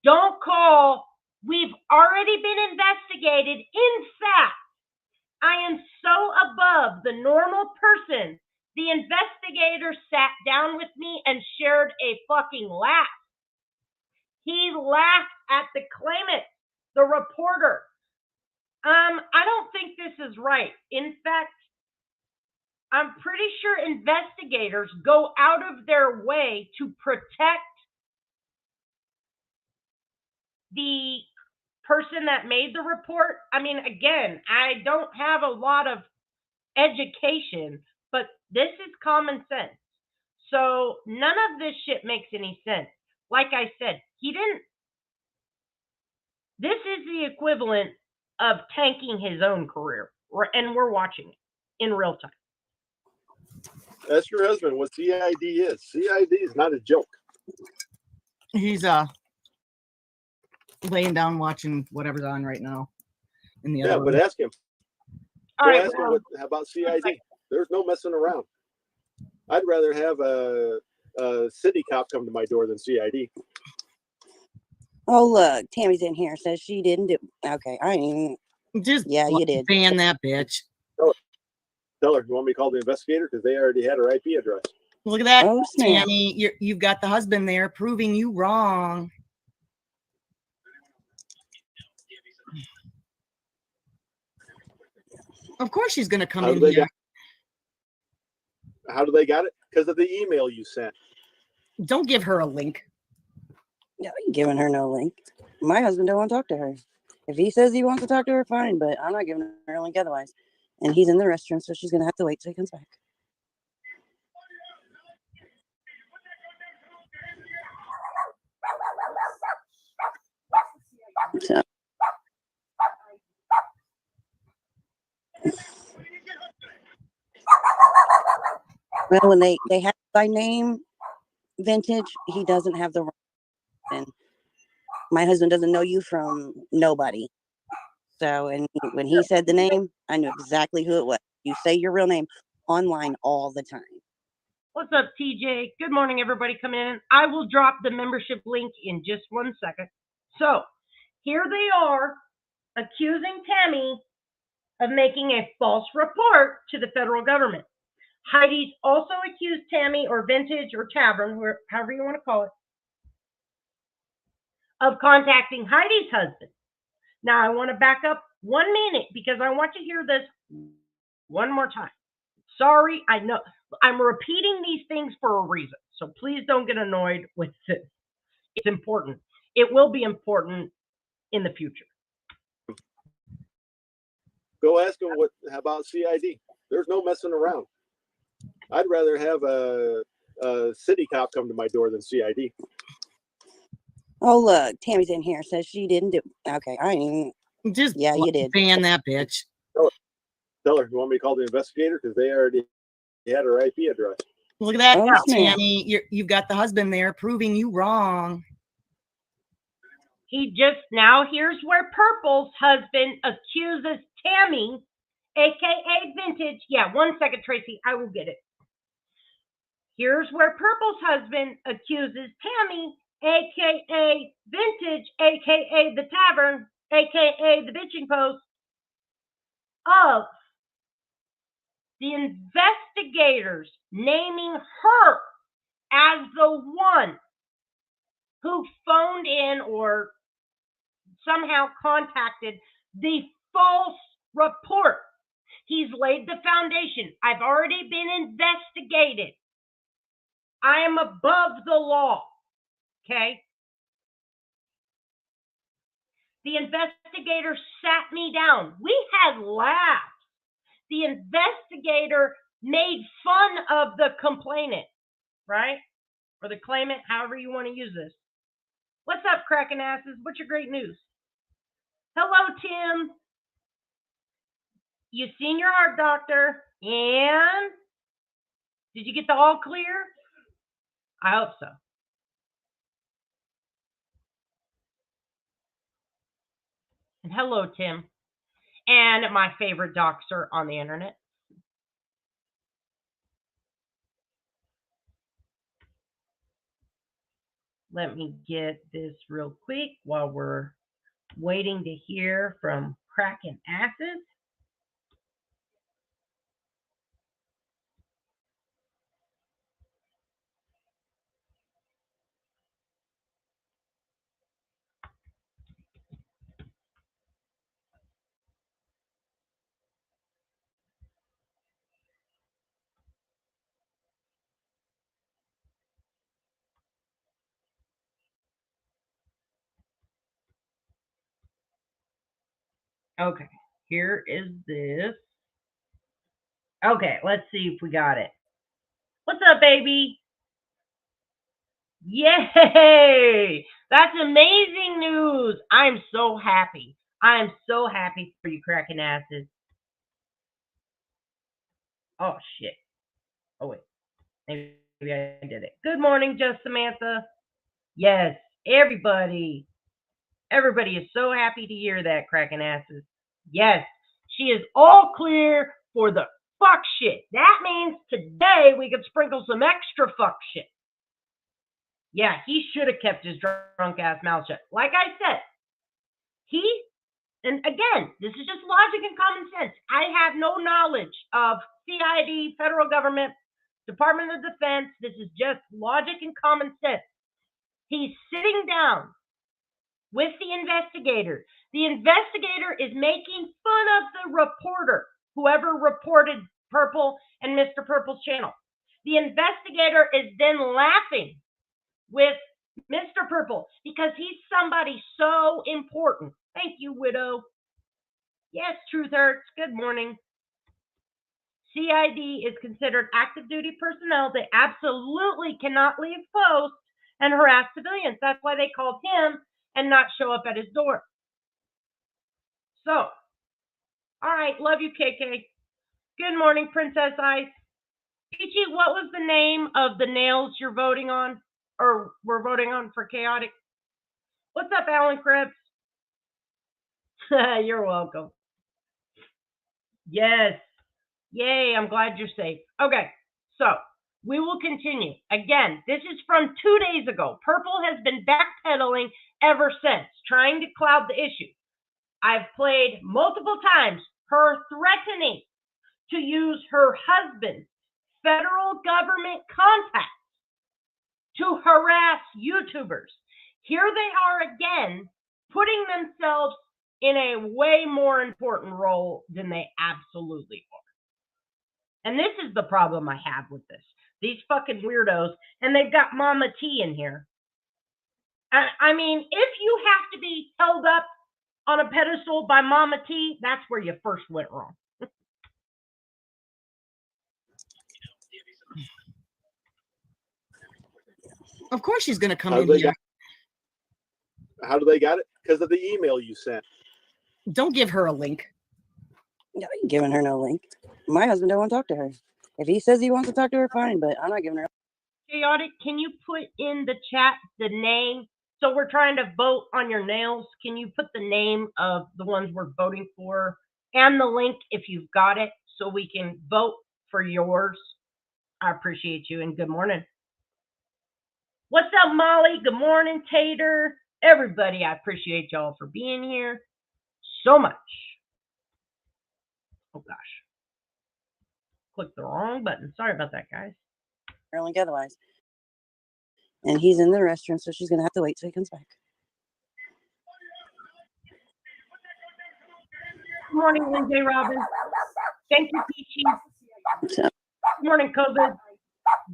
don't call. We've already been investigated. In fact, I am so above the normal person. The investigator sat down with me and shared a fucking laugh. He laughed at the claimant, the reporter. I don't think this is right. In fact, I'm pretty sure investigators go out of their way to protect the person that made the report. I mean, again, I don't have a lot of education, but this is common sense. So none of this shit makes any sense. Like I said, this is the equivalent of tanking his own career, and we're watching it in real time. Ask your husband what CID is. CID is not a joke. He's laying down watching whatever's on right now. In the other But room. ask him. All right, ask him about CID. There's no messing around. I'd rather have a city cop come to my door than CID. Oh, look, Tammy's in here. Says she didn't do. Okay, I ain't. Just Yeah, you did. ban that bitch. Tell her, you want me to call the investigator? Because they already had her IP address. Look at that, Oh, snap. Tammy. You've got the husband there proving you wrong. Of course she's going to come in here. How do they got it? Because of the email you sent. Don't give her a link. No, I ain't giving her no link. My husband don't want to talk to her. If he says he wants to talk to her, fine, but I'm not giving her a link otherwise. And he's in the restroom, so she's going to have to wait till he comes back. So. Well, when they have by name vintage, he doesn't have the right. And my husband doesn't know you from nobody. So, and when he said the name, I knew exactly who it was. You say your real name online all the time. What's up, TJ? Good morning, everybody coming in. I will drop the membership link in just 1 second. So here they are accusing Tammy of making a false report to the federal government. Heidi's also accused Tammy, or Vintage, or Tavern, however you want to call it, of contacting Heidi's husband. Now, I want to back up 1 minute because I want to hear this one more time. Sorry, I know I'm repeating these things for a reason, so please don't get annoyed with this. It's important. It will be important in the future. Go ask him about CID. There's no messing around. I'd rather have a city cop come to my door than CID. Oh, look, Tammy's in here. Says she didn't do. Okay, I ain't. Just yeah, you did. Ban that bitch. Tell her, you want me to call the investigator? Because they already had her IP address. Look at that, Oh, Tammy. You've got the husband there proving you wrong. Now here's where Purple's husband accuses Tammy, aka Vintage. Yeah, 1 second, Tracy, I will get it. Here's where Purple's husband accuses Tammy, aka Vintage, aka the Tavern, aka the Bitching Post, of the investigators naming her as the one who phoned in or somehow contacted the false report. He's laid the foundation. I've already been investigated. I am above the law. Okay? The investigator sat me down. We had laughs. The investigator made fun of the complainant, right? Or the claimant, however you want to use this. What's up, cracking asses? What's your great news? Hello, Tim. You seen your heart doctor, and did you get the all clear? I hope so. And hello, Tim. And my favorite doctor on the internet. Let me get this real quick while we're waiting to hear from cracking asses. Okay, here is this. Okay, let's see if we got it. What's up, baby? Yay! That's amazing news. I'm so happy. I'm so happy for you, cracking asses. Oh, shit. Oh, wait. Maybe I did it. Good morning, Just Samantha. Yes, everybody. Everybody is so happy to hear that, cracking asses. Yes, she is all clear for the fuck shit. That means today we could sprinkle some extra fuck shit. Yeah, he should have kept his drunk ass mouth shut. Like I said, and again, this is just logic and common sense. I have no knowledge of CID, federal government, Department of Defense. This is just logic and common sense. He's sitting down with the investigator. The investigator is making fun of the reporter, whoever reported Purple and Mr. Purple's channel. The investigator is then laughing with Mr. Purple because he's somebody so important. Thank you, widow. Yes, Truth Hurts. Good morning. CID is considered active duty personnel. They absolutely cannot leave post and harass civilians. That's why they called him and not show up at his door. So, all right, love you, KK. Good morning, Princess Ice. Peachy, what was the name of the nails you're voting on, or we're voting on for chaotic? What's up, Alan Krebs? You're welcome. Yes. Yay, I'm glad you're safe. Okay, so we will continue. Again, this is from 2 days ago. Purple has been backpedaling ever since, trying to cloud the issue. I've played multiple times her threatening to use her husband's federal government contacts to harass YouTubers. Here they are again, putting themselves in a way more important role than they absolutely are. And this is the problem I have with this. These fucking weirdos, and they've got Mama T in here. I mean, if you have to be held up on a pedestal by Mama T, that's where you first went wrong. Of course she's going to come in here. How do they got it? Because of the email you sent. Don't give her a link. No, I ain't giving her no link. My husband don't want to talk to her. If he says he wants to talk to her, fine, but I'm not giving her. Chaotic, can you put in the chat the name? So we're trying to vote on your nails. Can you put the name of the ones we're voting for and the link if you've got it so we can vote for yours? I appreciate you and good morning. What's up, Molly? Good morning, Tater. Everybody, I appreciate y'all for being here so much. Oh, gosh. Clicked the wrong button. Sorry about that, guys. Link otherwise. And he's in the restroom, so she's going to have to wait till he comes back. Good morning, Lindsay Robin. Thank you, Peachy. Good morning, COVID.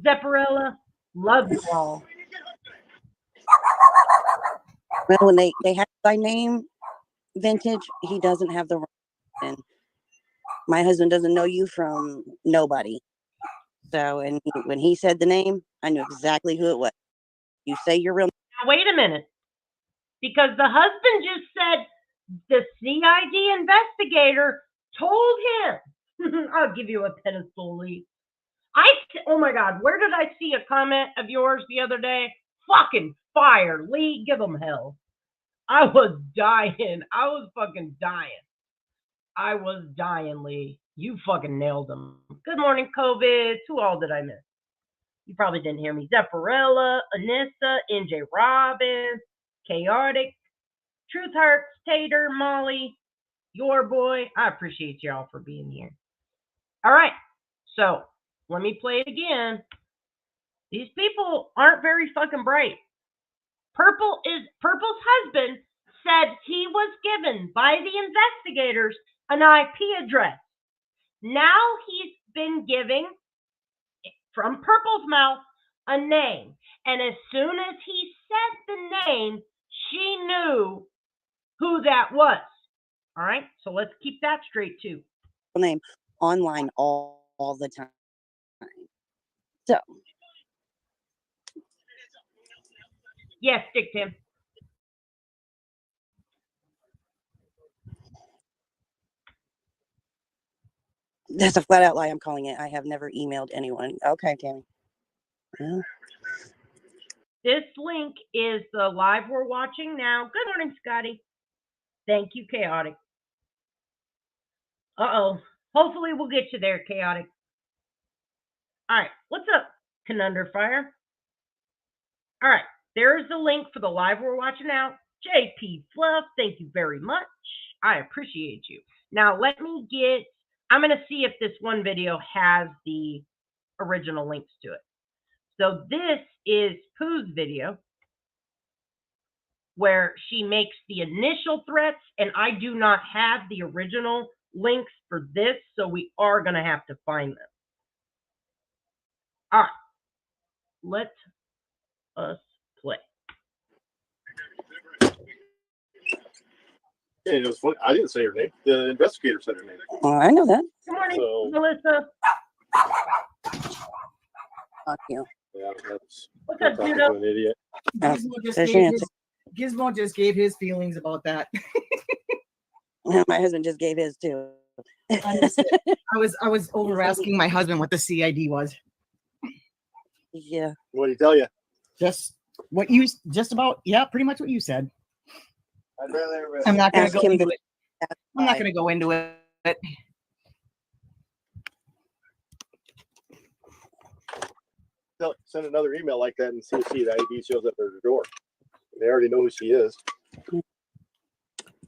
Zepparella. Love you all. Well, when they have by name Vintage, he doesn't have the right name. My husband doesn't know you from nobody. So, and when he said the name, I knew exactly who it was. You say your real Now, wait a minute. Because the husband just said the CID investigator told him. I'll give you a pedestal, Lee. Oh my God, where did I see a comment of yours the other day? Fucking fire, Lee, give them hell. I was dying. I was fucking dying. I was dying, Lee. You fucking nailed them. Good morning, COVID. Who all did I miss? You probably didn't hear me. Zephyrella, Anissa, NJ Robbins, Chaotic, Truth Hearts, Tater, Molly, your boy. I appreciate y'all for being here. All right. So let me play it again. These people aren't very fucking bright. Purple's husband said he was given by the investigators an IP address. Now he's been giving, from Purple's mouth, a name. And as soon as he said the name, she knew who that was. All right, so let's keep that straight too. name online all the time. So, yes, Dick Tim. That's a flat out lie. I'm calling it. I have never emailed anyone. Okay, Tammy. Yeah. This link is the live we're watching now. Good morning, Scotty. Thank you, Chaotic. Uh-oh. Hopefully we'll get you there, Chaotic. All right. What's up, Conundrum Fire? All right. There's the link for the live we're watching now. JP Fluff, thank you very much. I appreciate you. Now, I'm going to see if this one video has the original links to it. So this is Pooh's video where she makes the initial threats, and I do not have the original links for this, so we are going to have to find them. All right, let us play. Yeah, it was funny. I didn't say her name. The investigator said her name. Oh, I know that. Good morning, So- Melissa. Fuck you. Yeah, that's What's I'm up, talking Judo? to an idiot. Gizmo just gave his feelings about that. My husband just gave his too. I was over asking my husband what the CID was. Yeah. What did he tell you? Just about, yeah, pretty much what you said. I'd rather I'm not gonna Ask go him into the- it. I'm not gonna go into it. send another email like that and see if the ID shows up at her door. They already know who she is.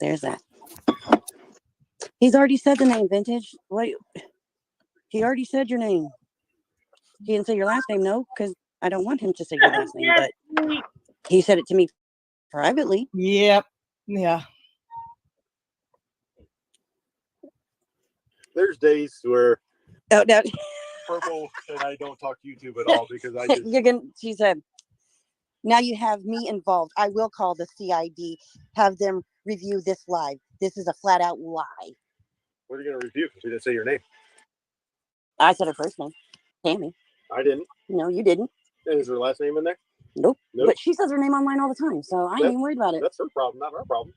There's that. He's already said the name, Vintage. He already said your name. He didn't say your last name, no, because I don't want him to say your last name, but he said it to me privately. Yep. Yeah. There's days where Oh, no. Purple and I don't talk YouTube at all because I just She said, now you have me involved. I will call the CID, have them review this live. This is a flat out lie. what are you gonna review? She didn't say your name. I said her first name, Tammy. I didn't. No, you didn't. Is her last name in there? Nope. Nope. But she says her name online all the time, so I ain't even worried about it. That's her problem, not our problem.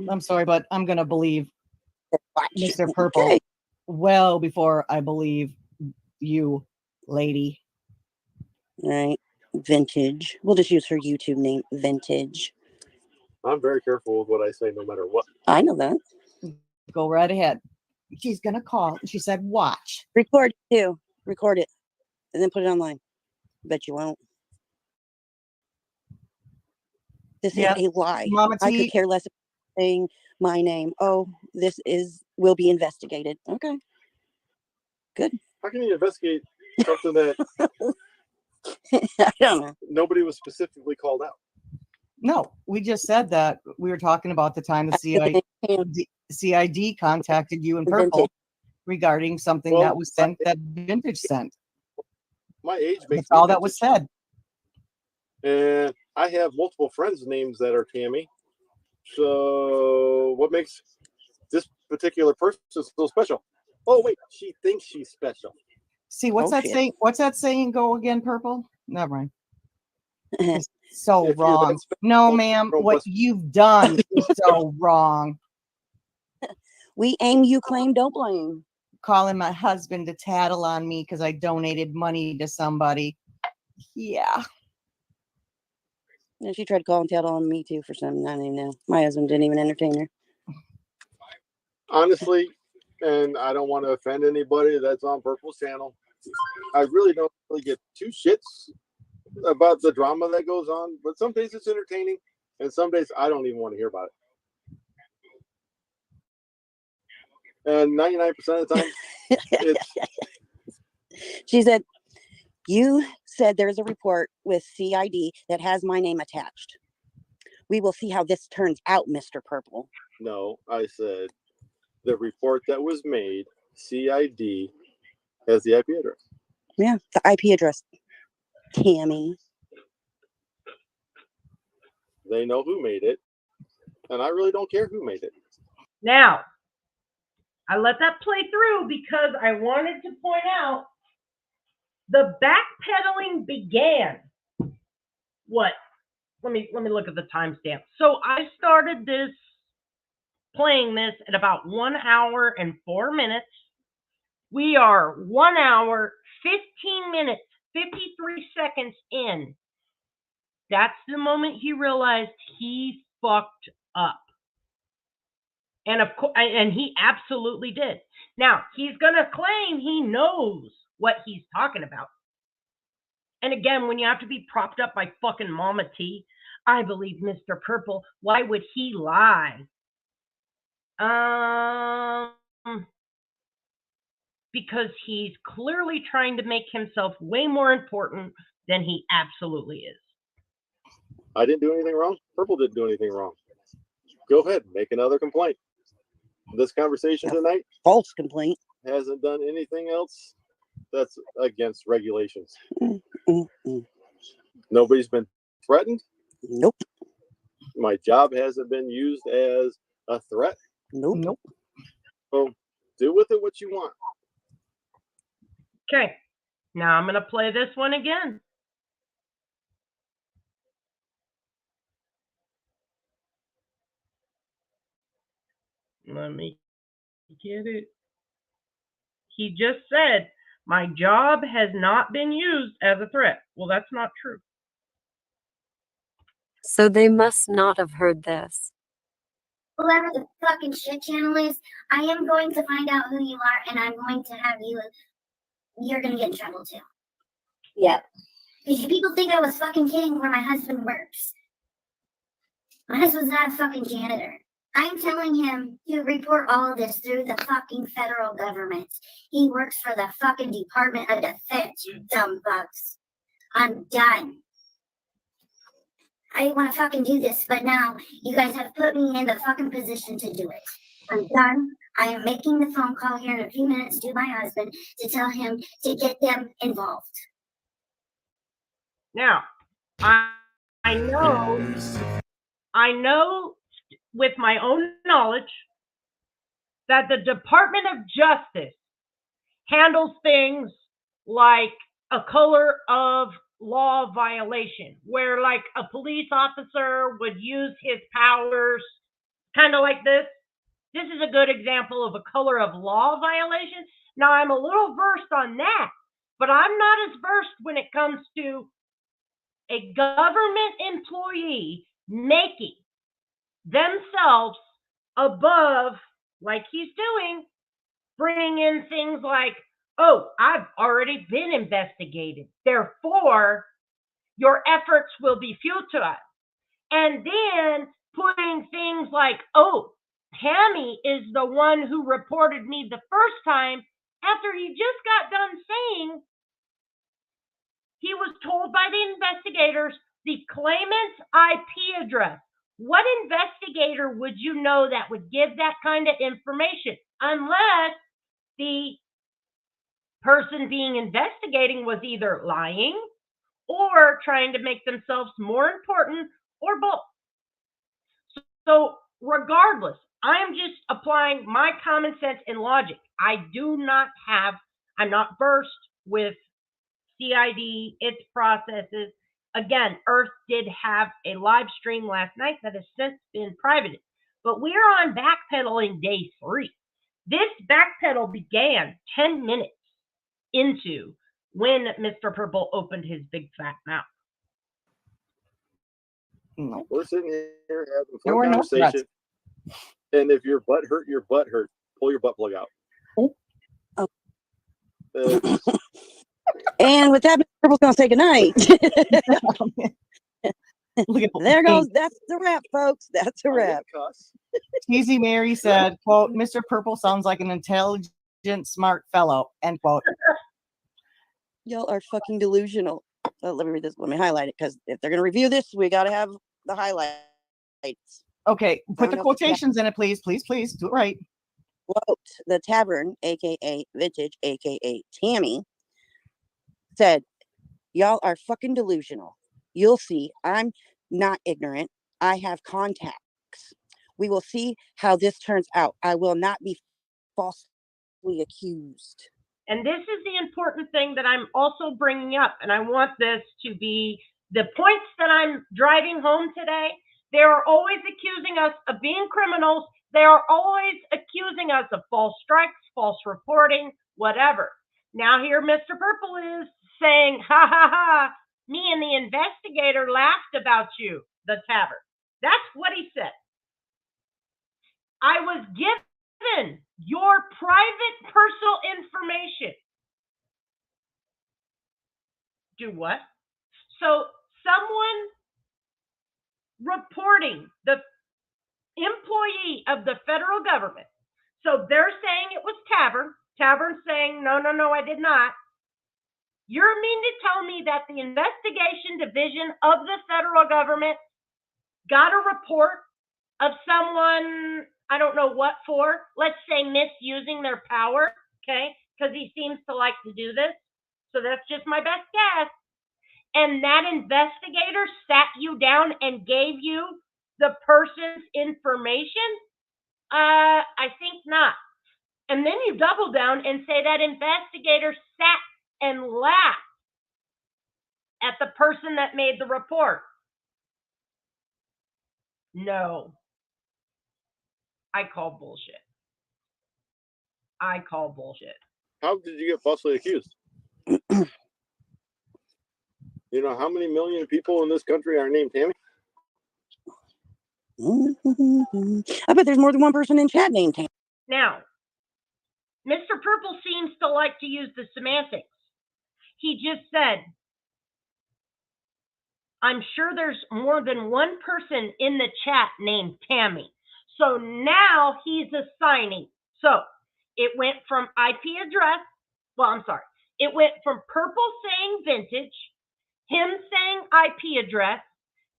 I'm sorry, but I'm gonna believe Mr. Purple Okay. well before I believe you, lady. All right. Vintage. We'll just use her YouTube name, Vintage. I'm very careful with what I say, no matter what. I know that. Go right ahead. She's gonna call. She said, "Watch." Record it too. Record it, and then put it online. Bet you won't. This is a lie. Mama I T. could care less about saying my name. Oh, will be investigated. Okay. Good. How can you investigate something that I don't know. nobody was specifically called out? No, we just said that we were talking about the time the CID contacted you in Purple Vintage. regarding something Well, that was sent that Vintage sent. My age makes That's all me that was said. And I have multiple friends' names that are Tammy. So what makes this particular person so special? Oh wait, she thinks she's special. See, what's Oh, that shit. saying? What's that saying? Go again, Purple? Never mind. It's so If you're that wrong. special, No, ma'am. don't What bust- you've done is so wrong. We aim, you claim, don't blame. Calling my husband to tattle on me because I donated money to somebody. Yeah. And she tried to call and tattle on me too for something. I don't even know. My husband didn't even entertain her. Honestly, and I don't want to offend anybody that's on Purple's channel. I really don't really get two shits about the drama that goes on, but some days it's entertaining, and some days I don't even want to hear about it. And 99% of the time, it's She said, you said there's a report with CID that has my name attached. We will see how this turns out, Mr. Purple. no. I said the report that was made, CID, has the IP address. Yeah, the IP address. Tammy. They know who made it, and I really don't care who made it. Now, I let that play through because I wanted to point out the backpedaling began. What? Let me look at the timestamp. So I started playing this at about 1 hour and 4 minutes. We are 1 hour, 15 minutes, 53 seconds in. That's the moment he realized he fucked up. And of course, and he absolutely did. Now, he's going to claim he knows what he's talking about. And again, when you have to be propped up by fucking Mama T, I believe Mr. Purple, why would he lie? Because he's clearly trying to make himself way more important than he absolutely is. I didn't do anything wrong. Purple didn't do anything wrong. Go ahead, make another complaint. This conversation tonight, false complaint, hasn't done anything else that's against regulations. Nobody's been threatened. Nope. My job hasn't been used as a threat. Nope. Nope. So do with it what you want. Okay, now I'm going to play this one again. Let me get it. He just said, my job has not been used as a threat. Well, that's not true. So they must not have heard this. Whoever the fucking shit channel is, I am going to find out who you are, and I'm going to have you're gonna get in trouble too. Yep. Because people think I was fucking kidding where my husband works. My husband's not a fucking janitor. I'm telling him to report all of this through the fucking federal government. He works for the fucking Department of Defense, you dumb fucks. I'm done. I didn't want to fucking do this, but now you guys have put me in the fucking position to do it. I'm done. I am making the phone call here in a few minutes to my husband to tell him to get them involved. Now, I know with my own knowledge that the Department of Justice handles things like a color of law violation, where like a police officer would use his powers kind of like this. This is a good example of a color of law violation. Now, I'm a little versed on that, but I'm not as versed when it comes to a government employee making themselves above, like he's doing, bringing in things like, oh, I've already been investigated, therefore your efforts will be futile. And then putting things like, oh, Tammy is the one who reported me the first time, after he just got done saying he was told by the investigators the claimant's IP address. What investigator would you know that would give that kind of information? Unless the person being investigating was either lying or trying to make themselves more important, or both. So regardless, I am just applying my common sense and logic. I'm not versed with CID, its processes. Again, Earth did have a live stream last night that has since been privated. But we are on backpedaling day 3. This backpedal began 10 minutes into when Mr. Purple opened his big fat mouth. No. We're sitting here having a There full were no conversation. threats. And if your butt hurt, your butt hurt. Pull your butt plug out. Oh. Uh, And with that, Mr. Purple's gonna say goodnight. Look at There goes. That's the wrap, folks. That's a I wrap. didn't cuss. Cheesy Mary said, quote, Mr. Purple sounds like an intelligent, smart fellow, end quote. Y'all are fucking delusional. Let me read this. Let me highlight it, because if they're gonna review this, we gotta have the highlights. Okay, put the don't know if the quotations in it, please. Please, please. Do it right. Quote, the tavern, aka Vintage, aka Tammy, said, y'all are fucking delusional. You'll see. I'm not ignorant. I have contacts. We will see how this turns out. I will not be falsely accused. And this is the important thing that I'm also bringing up, and I want this to be the points that I'm driving home today. They are always accusing us of being criminals. They are always accusing us of false strikes, false reporting, whatever. Now here Mr. Purple is saying, ha ha ha, me and the investigator laughed about you, the tavern. That's what he said. I was given your private personal information. Do what? So someone reporting the employee of the federal government. So they're saying it was Tavern. Tavern saying, no, I did not. You're mean to tell me that the investigation division of the federal government got a report of someone, I don't know what for, let's say misusing their power, okay? Because he seems to like to do this. So that's just my best guess. And that investigator sat you down and gave you the person's information? I think not. And then you double down and say that investigator sat and laughed at the person that made the report. No. I call bullshit. I call bullshit. How did you get falsely accused? You know how many million people in this country are named Tammy? I bet there's more than one person in chat named Tammy. Now, Mr. Purple seems to like to use the semantics. He just said, I'm sure there's more than one person in the chat named Tammy. So now he's assigning. So it went from IP address. Well, I'm sorry. It went from Purple saying vintage, him saying IP address,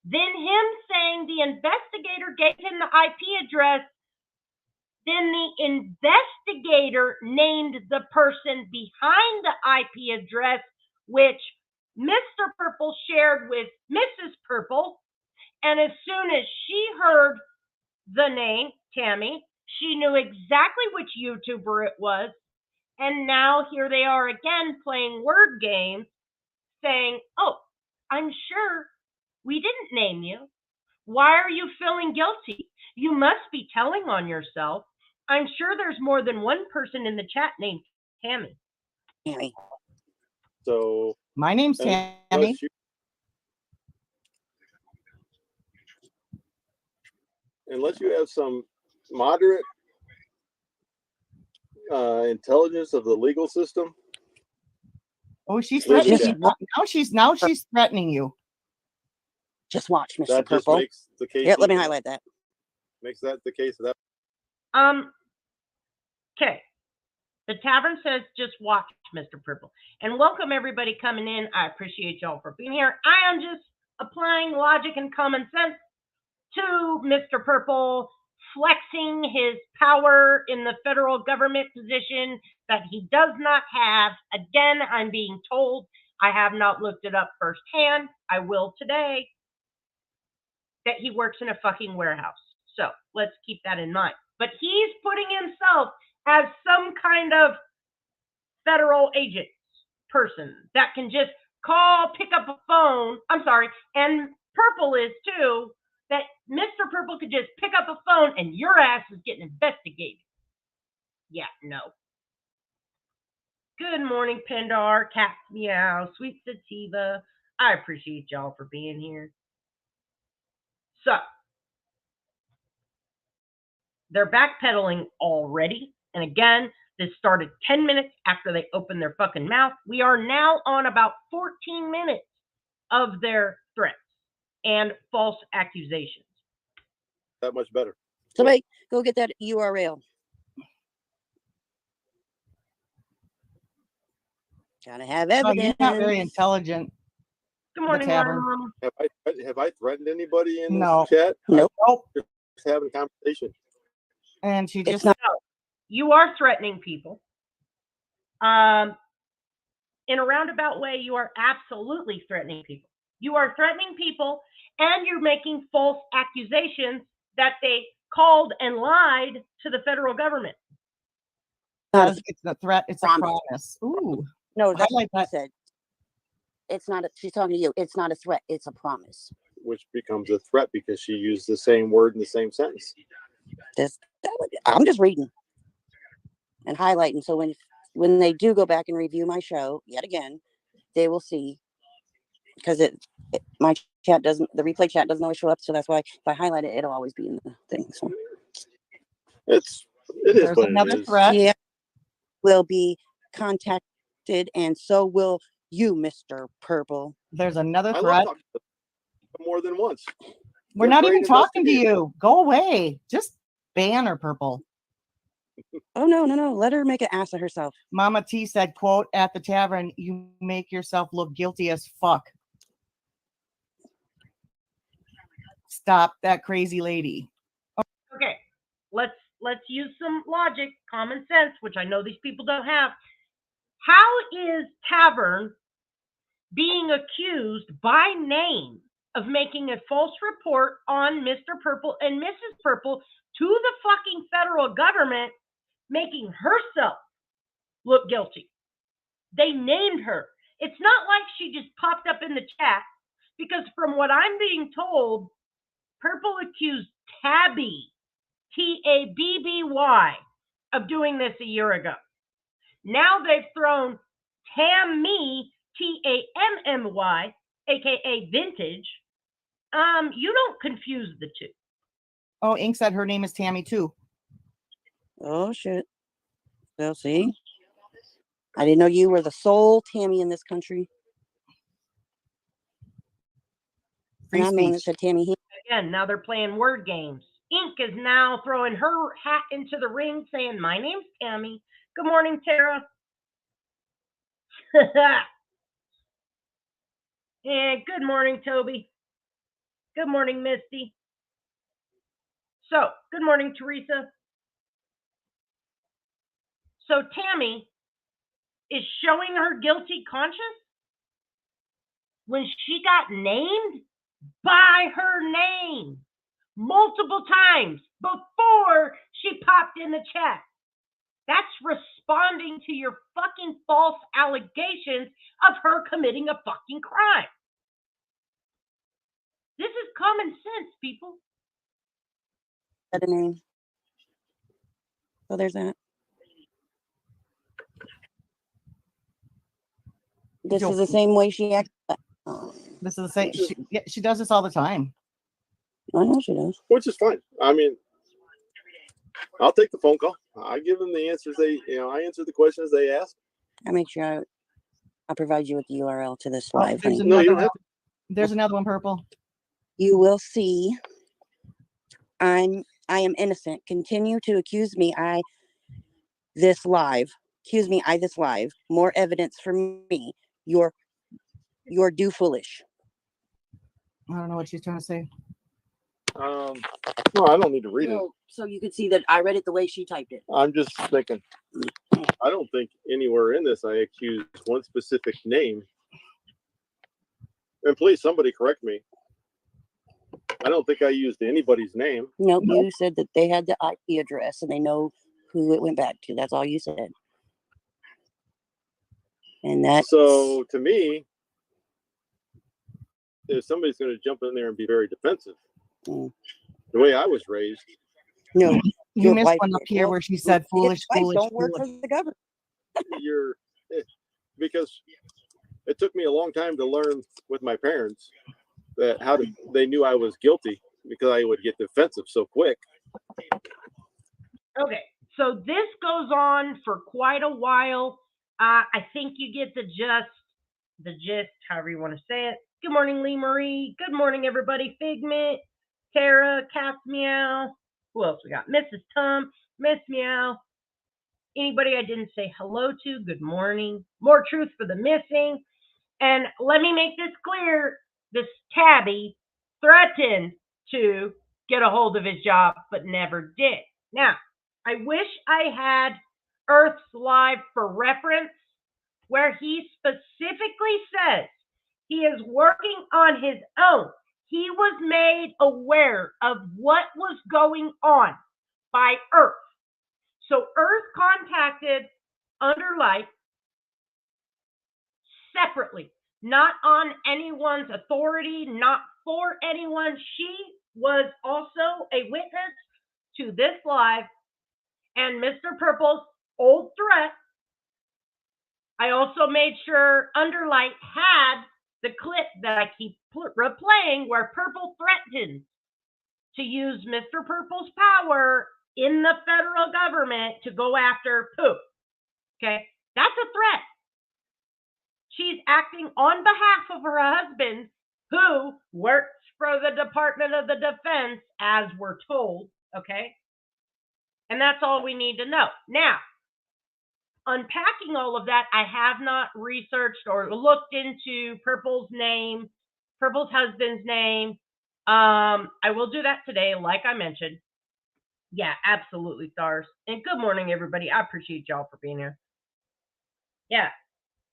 then him saying the investigator gave him the IP address, then the investigator named the person behind the IP address, which Mr. Purple shared with Mrs. Purple. And as soon as she heard the name, Tammy, she knew exactly which YouTuber it was. And now here they are again playing word games, saying, oh, I'm sure we didn't name you. Why are you feeling guilty? You must be telling on yourself. I'm sure there's more than one person in the chat named Tammy. Tammy. So my name's Tammy. Unless you have some moderate intelligence of the legal system. Oh, she's threatening you. Now she's threatening you. Just watch, Mr. That Purple. just makes the case. Yeah, let me highlight that. Makes that the case of that. Okay. The tavern says, just watch, Mr. Purple. And welcome everybody coming in. I appreciate y'all for being here. I am just applying logic and common sense to Mr. Purple flexing his power in the federal government position that he does not have. Again, I'm being told I have not looked it up firsthand. I will today. That he works in a fucking warehouse. So let's keep that in mind. But he's putting himself as some kind of federal agent person that can just call, pick up a phone. I'm sorry, and Purple is too, that Mr. Purple could just pick up a phone and your ass is getting investigated. Yeah, no. Good morning, Pendar, Cat Meow, Sweet Sativa. I appreciate y'all for being here. So, they're backpedaling already. And again, this started 10 minutes after they opened their fucking mouth. We are now on about 14 minutes of their threats and false accusations. That much better. Somebody go get that URL. Gotta have Oh, evidence. you're not very intelligent. Good morning, tavern. Mom. Have I threatened anybody in No. this chat? Nope. Just having a conversation. And she It's just not. You are threatening people. In a roundabout way, you are absolutely threatening people. You are threatening people, and you're making false accusations that they called and lied to the federal government. it's a threat, it's a Promise. promise. Ooh. No, that's like what that. she said. It's not. She's talking to you. It's not a threat. It's a promise. Which becomes a threat because she used the same word in the same sentence. I'm just reading and highlighting. So when they do go back and review my show yet again, they will see, because my chat doesn't, the replay chat doesn't always show up. So that's why if I highlight it, it'll always be in the thing. So It is There's what another it is. threat. yeah, will be contacted, and so will you, Mr. Purple. There's another I love threat. talking to them more than once. We're They're not great even talking to investigators. you. Go away. Just ban her, Purple. Oh no. Let her make an ass of herself. Mama T said, quote, at the tavern, you make yourself look guilty as fuck. Stop that crazy lady. Okay, let's use some logic, common sense, which I know these people don't have. How is Tavern being accused by name of making a false report on Mr. Purple and Mrs. Purple to the fucking federal government, making herself look guilty? They named her. It's not like she just popped up in the chat, because from what I'm being told, Purple accused Tabby, Tabby, of doing this a year ago. Now they've thrown Tammy, Tammy, aka Vintage. You don't confuse the two. Oh, Ink said her name is Tammy too. Oh shit. Well, see, I didn't know you were the sole Tammy in this country. Free And I'm the one that speech. said Tammy here. Again, now they're playing word games. Ink is now throwing her hat into the ring, saying, "My name's Tammy." Good morning, Tara. And good morning, Toby. Good morning, Misty. So, good morning, Teresa. So, Tammy is showing her guilty conscience when she got named by her name multiple times before she popped in the chat. That's responding to your fucking false allegations of her committing a fucking crime. This is common sense, people. Said a name. So there's that. This is the same way she acts. This is the same. She does this all the time. I know she does. Which is fine. I mean, I'll take the phone call. I give them the answers I answer the questions they ask. I make sure I'll provide you with the URL to this Oh, live. there's honey. No, you another don't one. have to. There's another one, Purple. You will see. I am innocent. Continue to accuse me. This live. More evidence for me. You're do foolish. I don't know what she's trying to say. No, I don't need to read it. So you can see that I read it the way she typed it. I'm just thinking. I don't think anywhere in this I accused one specific name And please, somebody correct me. I don't think I used anybody's name. Nope, you said that they had the IP address and they know who it went back to. That's all you said. And that's So to me, if somebody's going to jump in there and be very defensive, Mm. the way I was raised, no. You your missed wife one up did. here Well, where she said his foolish, wife foolish, don't work foolish. for the government. because it took me a long time to learn with my parents that they knew I was guilty because I would get defensive so quick. Okay, so this goes on for quite a while. I think you get the gist, however you want to say it. Good morning, Lee Marie. Good morning, everybody. Figment, Tara, Cat's Meow. Who else we got? Mrs. Tum, Miss Meow. Anybody I didn't say hello to, good morning. More truth for the missing. And let me make this clear. This Tabby threatened to get a hold of his job, but never did. Now, I wish I had Earth's Live for reference, where he specifically says he is working on his own. He was made aware of what was going on by Earth. So Earth contacted Underlight separately, not on anyone's authority, not for anyone. She was also a witness to this live and Mr. Purple's old threat. I also made sure Underlight had the clip that I keep replaying where Purple threatened to use Mr. Purple's power in the federal government to go after Poop. Okay, that's a threat. She's acting on behalf of her husband, who works for the Department of the Defense, as we're told. Okay, and that's all we need to know. Now, unpacking all of that, I have not researched or looked into Purple's name, Purple's husband's name. I will do that today, like I mentioned. Yeah, absolutely, stars. And good morning, everybody. I appreciate y'all for being here. Yeah.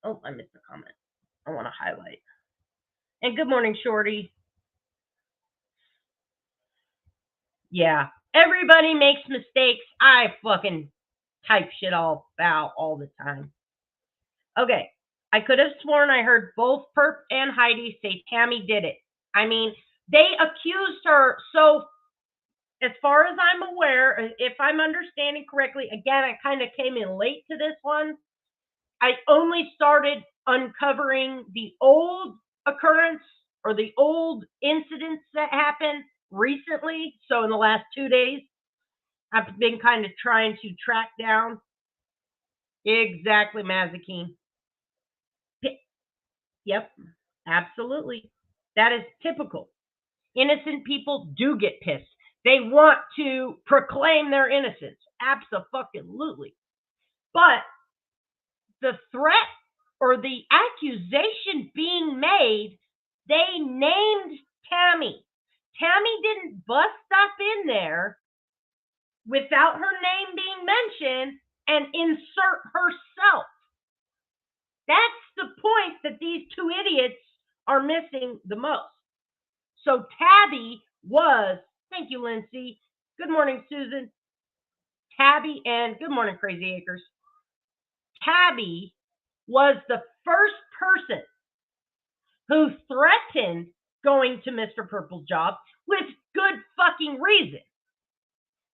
Oh, I missed a comment. I want to highlight. And good morning, Shorty. Yeah. Everybody makes mistakes. I fucking type shit all about all the time. Okay. I could have sworn I heard both Perp and Heidi say Tammy did it. I mean, they accused her. So as far as I'm aware, if I'm understanding correctly, again, I kind of came in late to this one. I only started uncovering the old occurrence or the old incidents that happened recently. So in the last 2 days, I've been kind of trying to track down. Exactly, Mazakine. Yep, absolutely. That is typical. Innocent people do get pissed. They want to proclaim their innocence. Abso-fucking-lutely. But the threat or the accusation being made, they named Tammy. Tammy didn't bust up in there without her name being mentioned and insert herself. That's the point that these two idiots are missing the most. So Tabby was, thank you, Lindsay. Good morning, Susan. Tabby, and good morning, Crazy Acres. Tabby was the first person who threatened going to Mr. Purple's job with good fucking reason.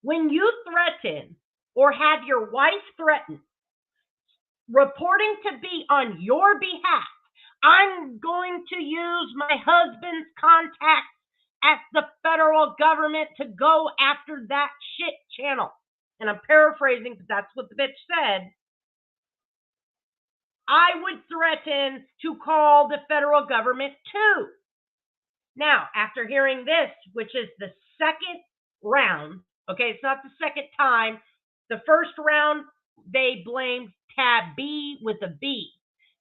When you threaten or have your wife threatened, reporting to be on your behalf, I'm going to use my husband's contacts at the federal government to go after that shit channel. And I'm paraphrasing because that's what the bitch said. I would threaten to call the federal government too. Now, after hearing this, which is the second round, okay, it's not the second time. The first round, they blamed Tab B with a B.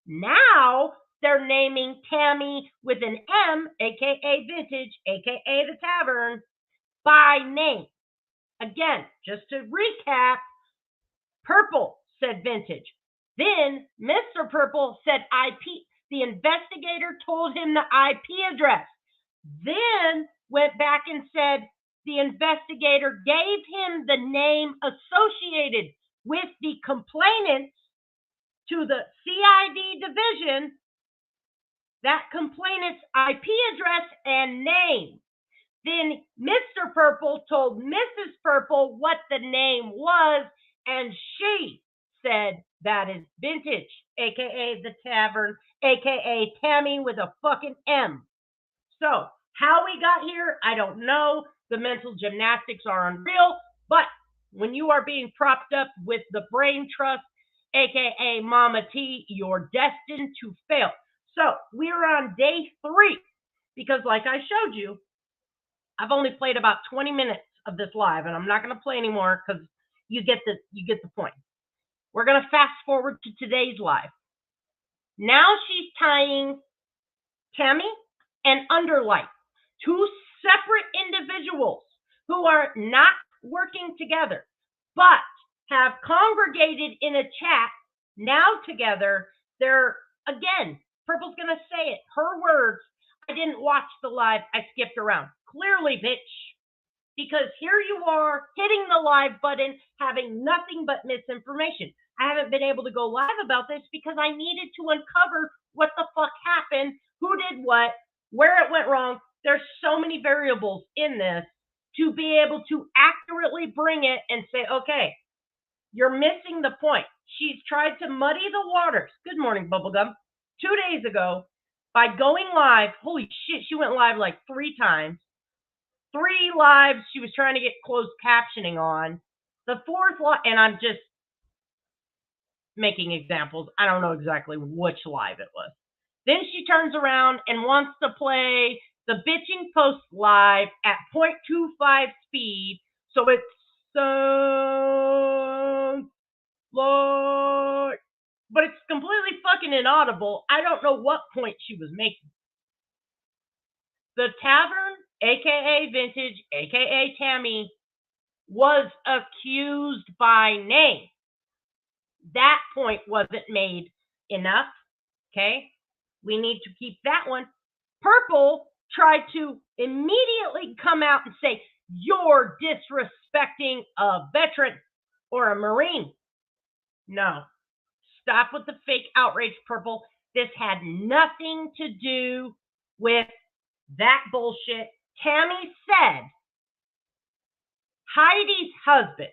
Now, they're naming Tammy with an M, aka Vintage, aka the Tavern, by name. Again, just to recap, Purple said Vintage. Then Mr. Purple said IP. The investigator told him the IP address, then went back and said the investigator gave him the name associated with the complainants to the CID division, that complainant's IP address and name. Then Mr. Purple told Mrs. Purple what the name was, and she said that is Vintage, aka the tavern, aka Tammy with a fucking M. So how we got here, I don't know. The mental gymnastics are unreal, but when you are being propped up with the brain trust, aka Mama T, you're destined to fail. So we're on day 3 because, like I showed you, I've only played about 20 minutes of this live, and I'm not going to play anymore because you get the point. We're going to fast forward to today's live. Now she's tying Tammy and Underlight, 2 separate individuals who are not working together, but have congregated in a chat now together. They're, again, Purple's going to say it, her words. I didn't watch the live. I skipped around. Clearly, bitch. Because here you are hitting the live button, having nothing but misinformation. I haven't been able to go live about this because I needed to uncover what the fuck happened, who did what, where it went wrong. There's so many variables in this to be able to accurately bring it and say, okay, you're missing the point. She's tried to muddy the waters. Good morning, Bubblegum. 2 days ago, by going live, holy shit, she went live like 3 times. 3 lives she was trying to get closed captioning on. The 4th live, and I'm just making examples. I don't know exactly which live it was. Then she turns around and wants to play the bitching post live at 0.25 speed. So it's so like, but it's completely fucking inaudible. I don't know what point she was making. The tavern, aka Vintage, aka Tammy, was accused by name. That point wasn't made enough. Okay, we need to keep that one. Purple tried to immediately come out and say, you're disrespecting a veteran or a Marine. No, stop with the fake outrage, Purple. This had nothing to do with that bullshit. Tammy said Heidi's husband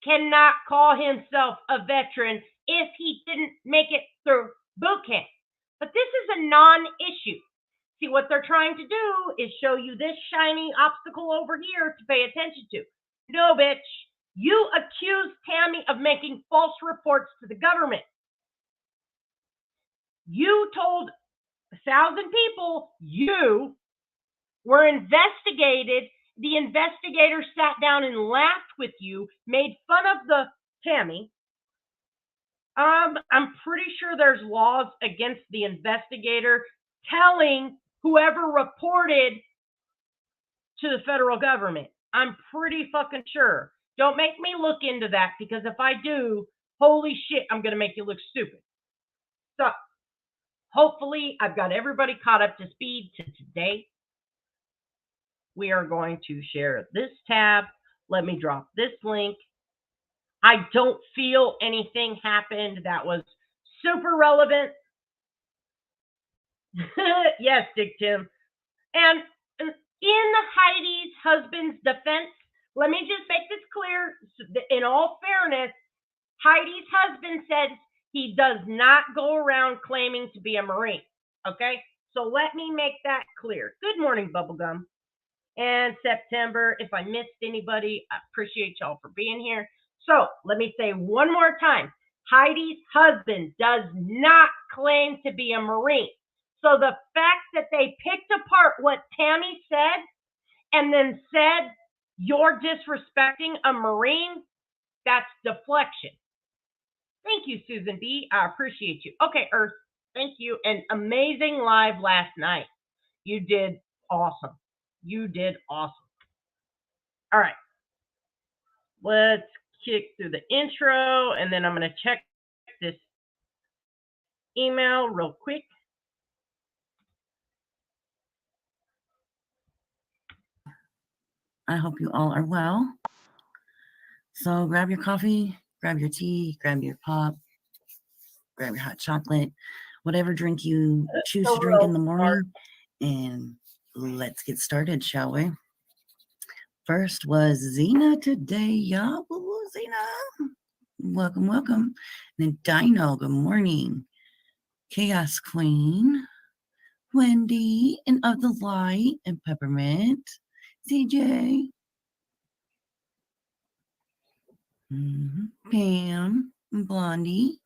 cannot call himself a veteran if he didn't make it through boot camp. But this is a non-issue. See, what they're trying to do is show you this shiny obstacle over here to pay attention to. No, bitch. You accused Tammy of making false reports to the government. You told 1,000 people you were investigated. The investigator sat down and laughed with you, made fun of the Tammy. I'm pretty sure there's laws against the investigator telling whoever reported to the federal government. I'm pretty fucking sure. Don't make me look into that, because if I do, holy shit, I'm going to make you look stupid. So hopefully I've got everybody caught up to speed to today. We are going to share this tab. Let me drop this link. I don't feel anything happened that was super relevant. Yes, Dick Tim. And in Heidi's husband's defense, let me just make this clear. In all fairness, Heidi's husband says he does not go around claiming to be a Marine. Okay? So let me make that clear. Good morning, Bubblegum. And September, if I missed anybody, I appreciate y'all for being here. So let me say one more time. Heidi's husband does not claim to be a Marine. So the fact that they picked apart what Tammy said and then said, you're disrespecting a Marine, that's deflection. Thank you, Susan B. I appreciate you. Okay, Earth, thank you. An amazing live last night. You did awesome. You did awesome. All right. Let's kick through the intro, and then I'm going to check this email real quick. I hope you all are well. So grab your coffee, grab your tea, grab your pop, grab your hot chocolate, whatever drink you choose to drink in the morning, and let's get started, shall we? First was Zena today, y'all. Woo, Zena. Welcome, welcome. And then Dino, good morning. Chaos Queen, Wendy, and Of the Light, and Peppermint, CJ, Pam, and Blondie,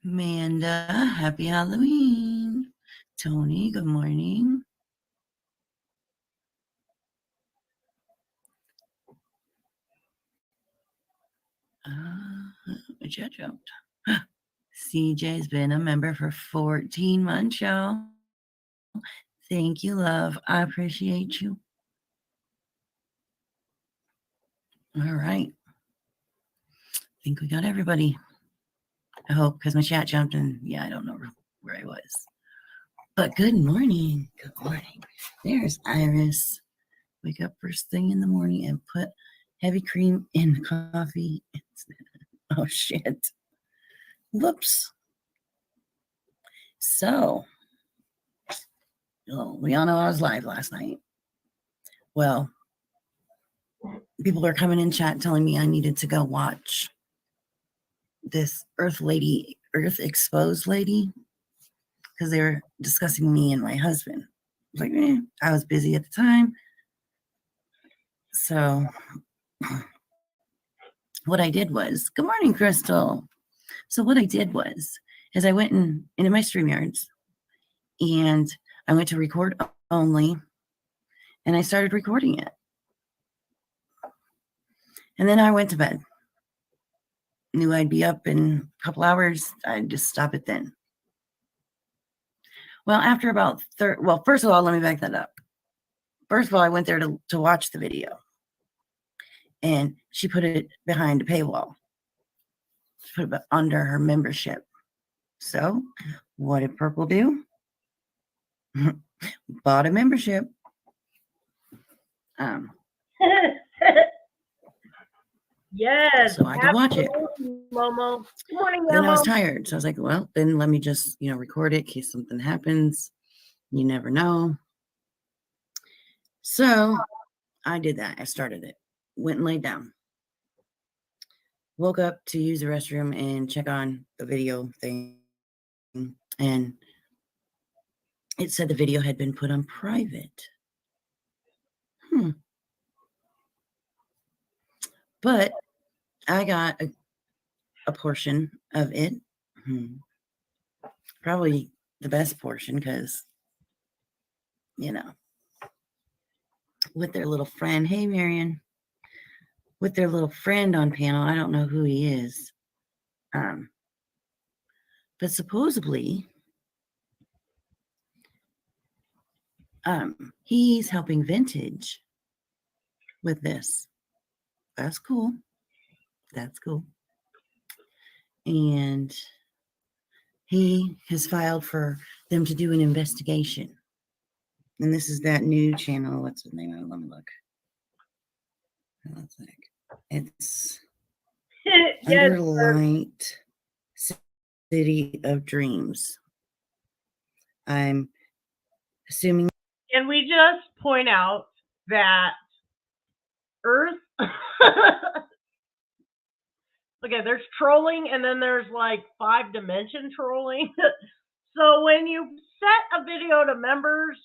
Amanda, happy Halloween. Tony, good morning. My chat jumped. CJ's been a member for 14 months, y'all. Thank you, love. I appreciate you. All right. I think we got everybody. I hope, because my chat jumped and yeah, I don't know where I was. But good morning. Good morning. There's Iris. Wake up first thing in the morning and put heavy cream in the coffee. Oh, shit. Whoops. So, we all know I was live last night. Well, people are coming in chat telling me I needed to go watch this Earth Exposed lady, because they were discussing me and my husband. I was like, I was busy at the time. So what I did was, good morning, Crystal. So what I did was, is I went into my StreamYards and I went to record only and I started recording it. And then I went to bed. Knew I'd be up in a couple hours. I'd just stop it then. Well, after about first of all, let me back that up. First of all, I went there to watch the video. And she put it behind a paywall. She put it under her membership. So what did Purple do? Bought a membership. Yes. So I could watch it. Momo. Good morning, Momo. Then I was tired. So I was like, well, then let me just, record it in case something happens. You never know. So I did that. I started it. Went and laid down. Woke up to use the restroom and check on the video thing. And it said the video had been put on private. But I got a portion of it. Probably the best portion because, with their little friend. Hey, Marion. With their little friend on panel. I don't know who he is. But supposedly, he's helping Vintage with this. That's cool. That's cool. And he has filed for them to do an investigation. And this is that new channel. What's the name of it? Let me look. It's Under Light City of Dreams. I'm assuming. And we just point out that Earth. Okay, there's trolling and then there's like 5-dimension trolling. So when you set a video to members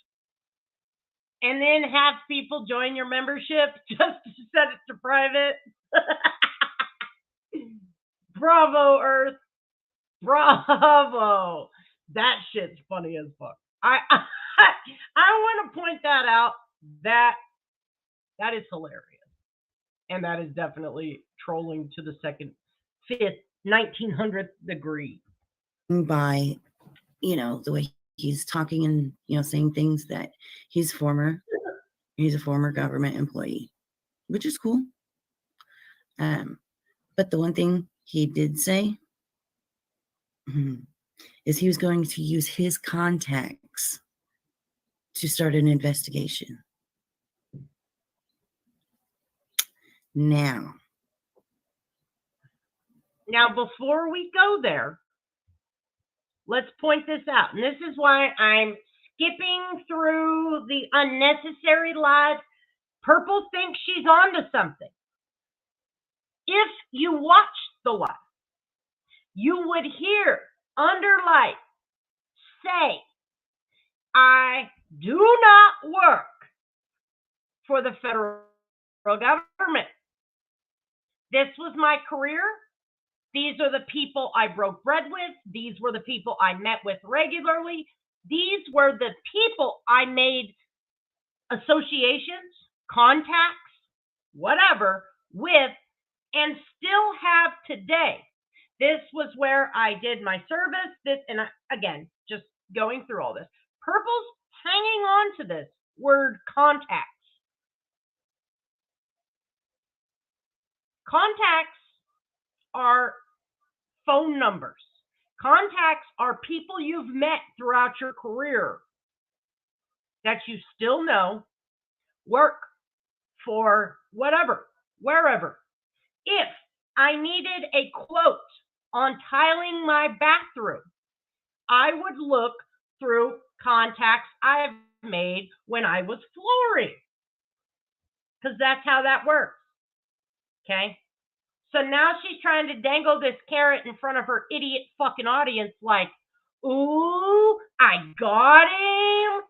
and then have people join your membership just to set it to private. Bravo, Earth. Bravo. That shit's funny as fuck. I want to point that out. That is hilarious. And that is definitely trolling to the 5th, 1900th degree. By, the way he's talking and, saying things that he's a former government employee, which is cool. But the one thing he did say is he was going to use his contacts to start an investigation. Now, before we go there, let's point this out. And this is why I'm skipping through the unnecessary lies. Purple thinks she's onto something. If you watched the live, you would hear Underlight say, I do not work for the federal government. This was my career. These are the people I broke bread with. These were the people I met with regularly. These were the people I made associations, contacts, whatever, with, and still have today. This was where I did my service. Again, just going through all this. Purple's hanging on to this word contacts. Contacts are phone numbers. Contacts are people you've met throughout your career that you still know, work for whatever, wherever. If I needed a quote on tiling my bathroom, I would look through contacts I've made when I was flooring, because that's how that works. Okay? So now she's trying to dangle this carrot in front of her idiot fucking audience like, ooh, I got him.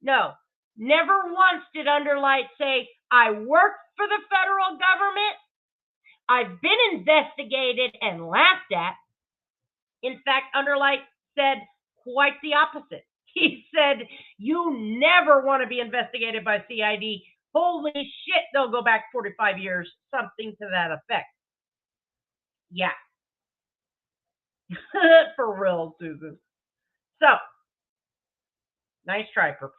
No, never once did Underlight say, I work for the federal government. I've been investigated and laughed at. In fact, Underlight said quite the opposite. He said, you never want to be investigated by CID. Holy shit, they'll go back 45 years, something to that effect. Yeah. For real, Susan. So, nice try, Purple.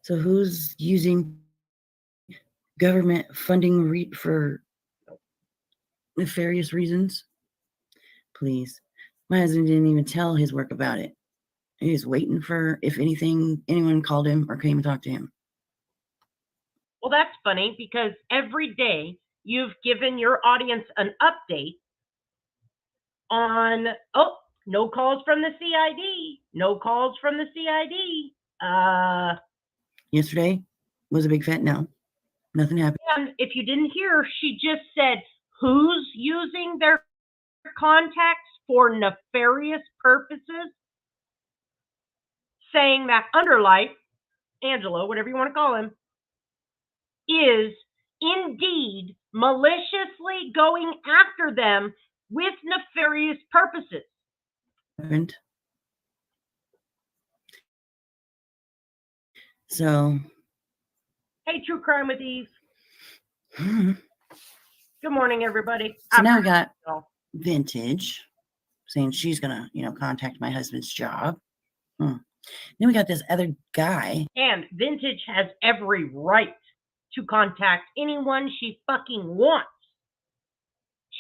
so who's using government funding for nefarious reasons? Please. My husband didn't even tell his work about it. He was waiting for, if anything, anyone called him or came and talked to him. Well, that's funny because every day you've given your audience an update on, oh, no calls from the CID. No calls from the CID. Yesterday was a big fat no. Nothing happened. And if you didn't hear, she just said, who's using their contacts for nefarious purposes? Saying that Underlight, Angelo, whatever you want to call him, is indeed maliciously going after them with nefarious purposes. So, hey, True Crime with Eve. Good morning, everybody. So now we got Vintage saying she's gonna, contact my husband's job. Then we got this other guy. And Vintage has every right to contact anyone she fucking wants.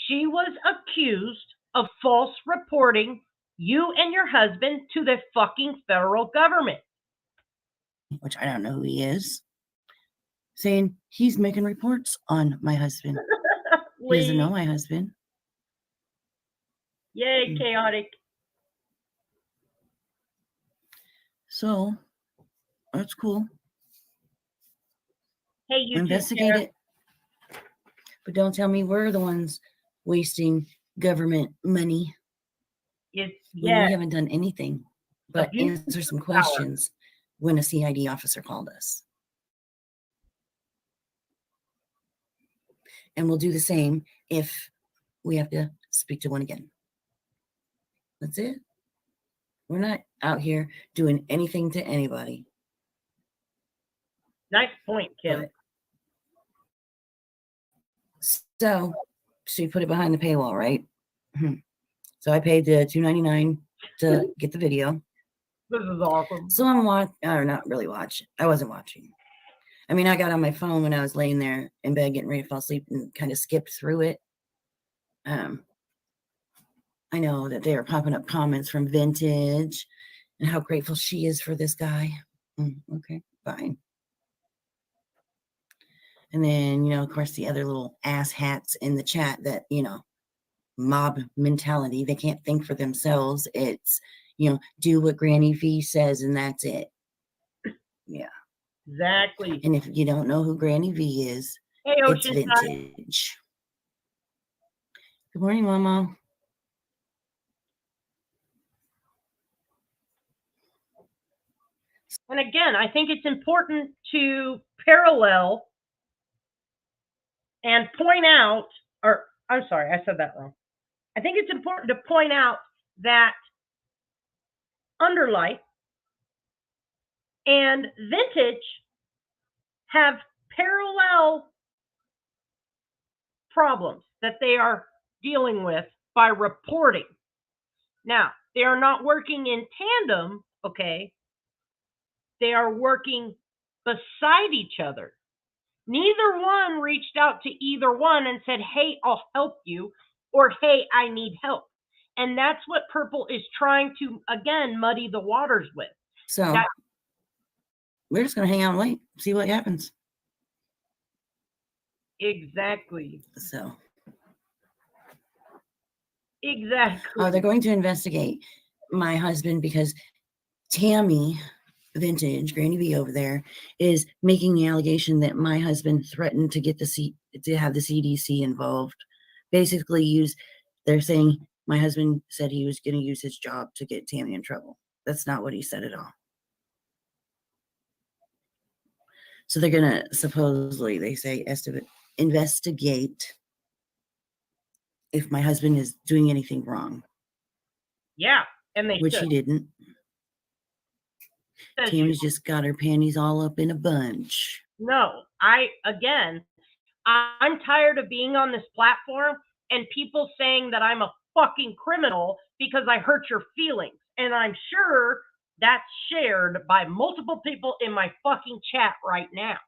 She was accused of false reporting you and your husband to the fucking federal government. Which I don't know who he is. Saying he's making reports on my husband. He doesn't know my husband. Yay, chaotic. So, that's cool. Hey, you investigate it. But don't tell me we're the ones wasting government money. We haven't done anything but answer some questions when a CID officer called us. And we'll do the same if we have to speak to one again. That's it. We're not out here doing anything to anybody. Nice point, Kim. So you put it behind the paywall, right? So I paid the $2.99 to get the video. This is awesome. So I'm not really watching. I wasn't watching. I mean, I got on my phone when I was laying there in bed getting ready to fall asleep and kind of skipped through it. I know that they are popping up comments from Vintage and how grateful she is for this guy. Okay, fine. And then, you know, of course, the other little ass hats in the chat that, you know, mob mentality. They can't think for themselves. It's, you know, do what Granny V says and that's it. Yeah. Exactly. And if you don't know who Granny V is, Hey, it's Oceanside. Vintage. Good morning, Mama. And again, I think it's important to parallel and point out, or I'm sorry, I said that wrong. I think it's important to point out that Underlight and Vintage have parallel problems that they are dealing with by reporting. Now, they are not working in tandem, okay? They are working beside each other. Neither one reached out to either one and said, hey, I'll help you, or hey, I need help. And that's what Purple is trying to, again, muddy the waters with. So we're just going to hang out late, see what happens. Exactly. So. Exactly. They're going to investigate my husband because Tammy Vintage, Granny B over there, is making the allegation that my husband threatened to get to have the CDC involved. Basically, they're saying my husband said he was going to use his job to get Tammy in trouble. That's not what he said at all. So they're going to supposedly, they say, investigate if my husband is doing anything wrong. Yeah, and which he didn't. Tammy's just got her panties all up in a bunch. No, I'm tired of being on this platform and people saying that I'm a fucking criminal because I hurt your feelings. And I'm sure that's shared by multiple people in my fucking chat right now.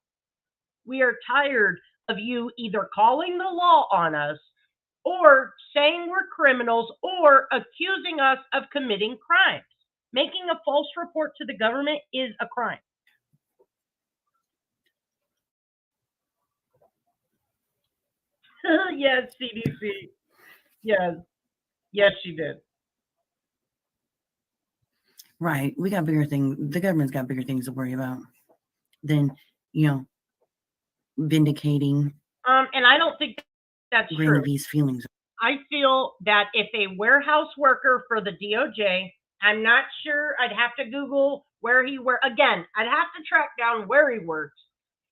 We are tired of you either calling the law on us or saying we're criminals or accusing us of committing crimes. Making a false report to the government is a crime. Yes, CDC. Yes. Yes, she did. Right. We got bigger things. The government's got bigger things to worry about than, vindicating. And I don't think that's true. These feelings. I feel that if a warehouse worker for the DOJ, I'm not sure, I'd have to Google where he works. Again, I'd have to track down where he works,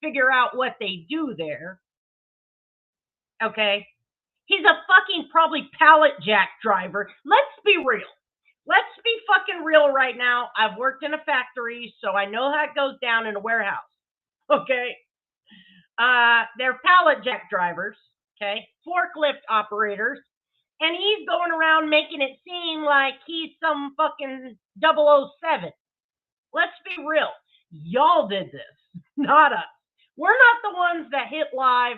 figure out what they do there. Okay? He's a fucking probably pallet jack driver. Let's be real. Let's be fucking real right now. I've worked in a factory, so I know how it goes down in a warehouse. Okay? They're pallet jack drivers. Okay? Forklift operators. And he's going around making it seem like he's some fucking 007. Let's be real. Y'all did this, not us. We're not the ones that hit live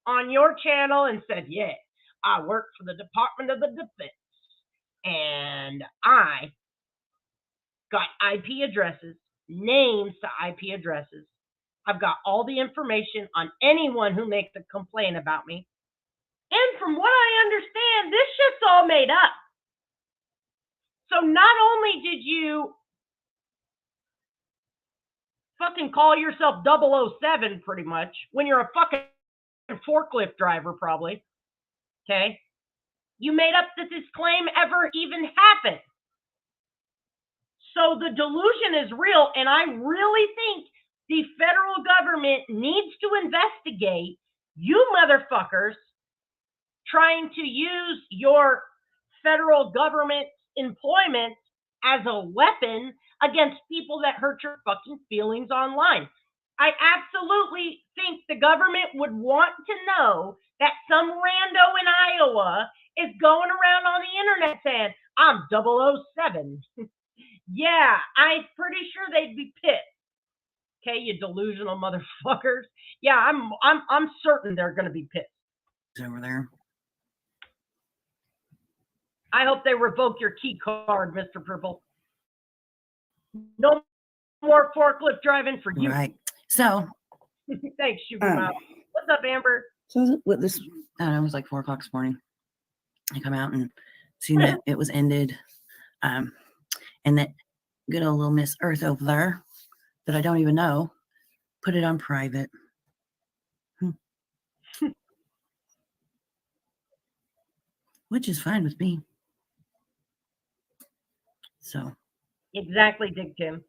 on your channel and said, yeah, I work for the Department of the Defense. And I got IP addresses, names to IP addresses. I've got all the information on anyone who makes a complaint about me. And from what I understand, this shit's all made up. So not only did you fucking call yourself 007 pretty much, when you're a fucking forklift driver probably, okay, you made up that this claim ever even happened. So the delusion is real, and I really think the federal government needs to investigate you motherfuckers trying to use your federal government employment as a weapon against people that hurt your fucking feelings online. I absolutely think the government would want to know that some rando in Iowa is going around on the internet saying, I'm 007. Yeah, I'm pretty sure they'd be pissed. Okay, you delusional motherfuckers. Yeah, I'm certain they're going to be pissed. Over there. I hope they revoke your key card, Mr. Purple. No more forklift driving for you. Right. So, Thanks, Sugar Mouth. What's up, Amber? so with this, I don't know, it was like 4 o'clock this morning. I come out and seen that it was ended. And that good old little Miss Earth over there that I don't even know put it on private. Which is fine with me. So. Exactly, Dick Tim.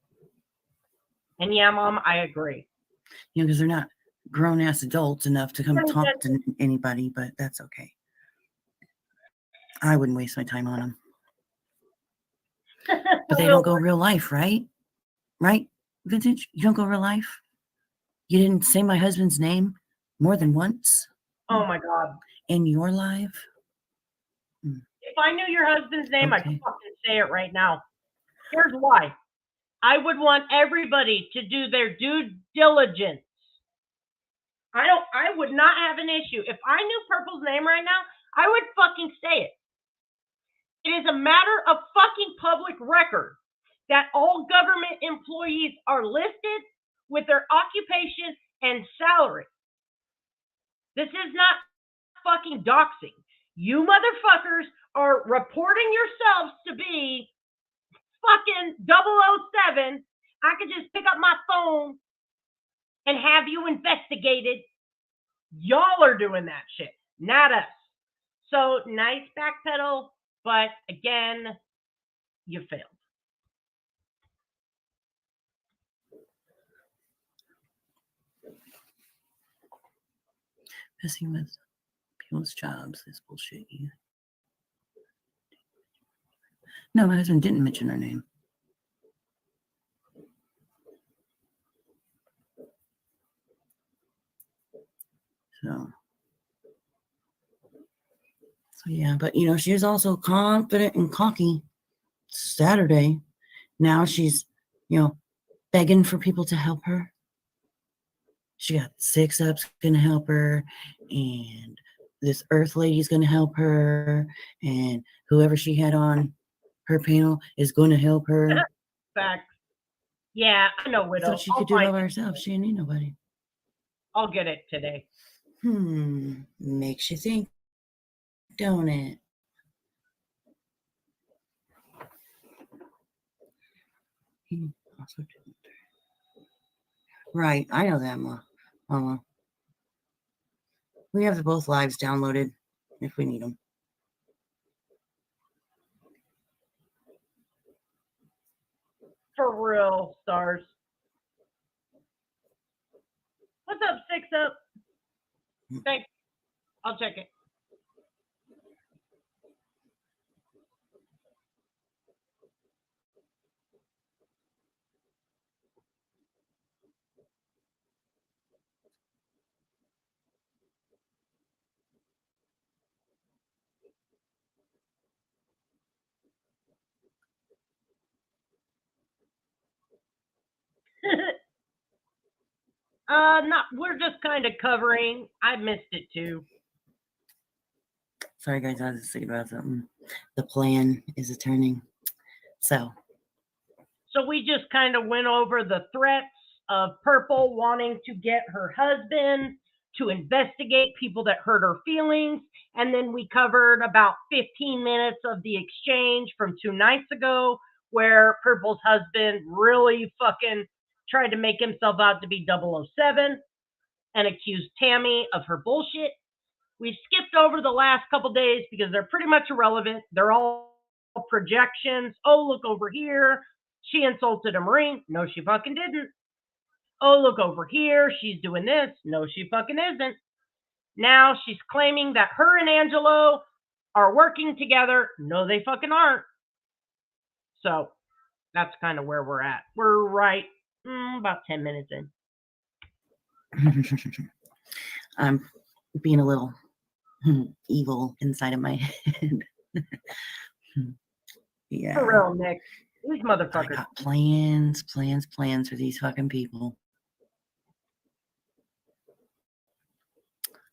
And yeah, Mom, I agree. You know, because they're not grown ass adults enough to come talk to anybody, but that's okay. I wouldn't waste my time on them. But they don't go real life, right? Right, Vintage? You don't go real life? You didn't say my husband's name more than once? Oh my God. In your life? If I knew your husband's name, I'd fucking say it right now. Here's why. I would want everybody to do their due diligence. I would not have an issue. If I knew Purple's name right now, I would fucking say it. It is a matter of fucking public record that all government employees are listed with their occupation and salary. This is not fucking doxing. You motherfuckers are reporting yourselves to be fucking 007. I could just pick up my phone and have you investigated. Y'all are doing that shit, not us. So nice backpedal, but again, you failed. Messing with people's jobs is bullshit. No, my husband didn't mention her name. So yeah, but you know, she is also confident and cocky. Saturday, now she's, you know, begging for people to help her. She got 6-Up's gonna help her, and this Earth lady's gonna help her, and whoever she had on her panel is gonna help her. Facts. Yeah, I know, I Widow. thought she could do it all by herself. She didn't need nobody. I'll get it today. Makes you think, don't it? He also didn't. Right, I know that, Mama. We have both lives downloaded if we need them. For real, stars. What's up, 6-Up? Thanks. I'll check it. We're just kind of covering. I missed it too. Sorry, guys, I was just thinking about something. The plan is a turning. So we just kind of went over the threats of Purple wanting to get her husband to investigate people that hurt her feelings. And then we covered about 15 minutes of the exchange from 2 nights ago where Purple's husband really fucking tried to make himself out to be 007 and accused Tammy of her bullshit. We've skipped over the last couple days because they're pretty much irrelevant. They're all projections. Oh, look over here. She insulted a Marine. No, she fucking didn't. Oh, look over here. She's doing this. No, she fucking isn't. Now she's claiming that her and Angelo are working together. No, they fucking aren't. So that's kind of where we're at. We're right about 10 minutes in. I'm being a little evil inside of my head. Yeah. For real, Nick. These motherfuckers. I got plans for these fucking people.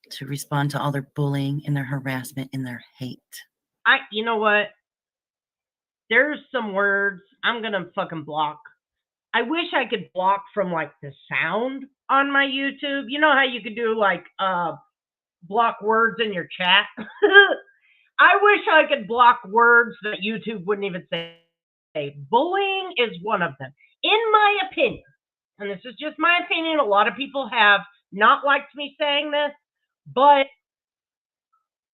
To respond to all their bullying and their harassment and their hate. You know what? there's some words I'm gonna fucking block. I wish I could block from like the sound on my YouTube. You know how you could do like block words in your chat? I wish I could block words that YouTube wouldn't even say. Bullying is one of them. In my opinion, and this is just my opinion, a lot of people have not liked me saying this, but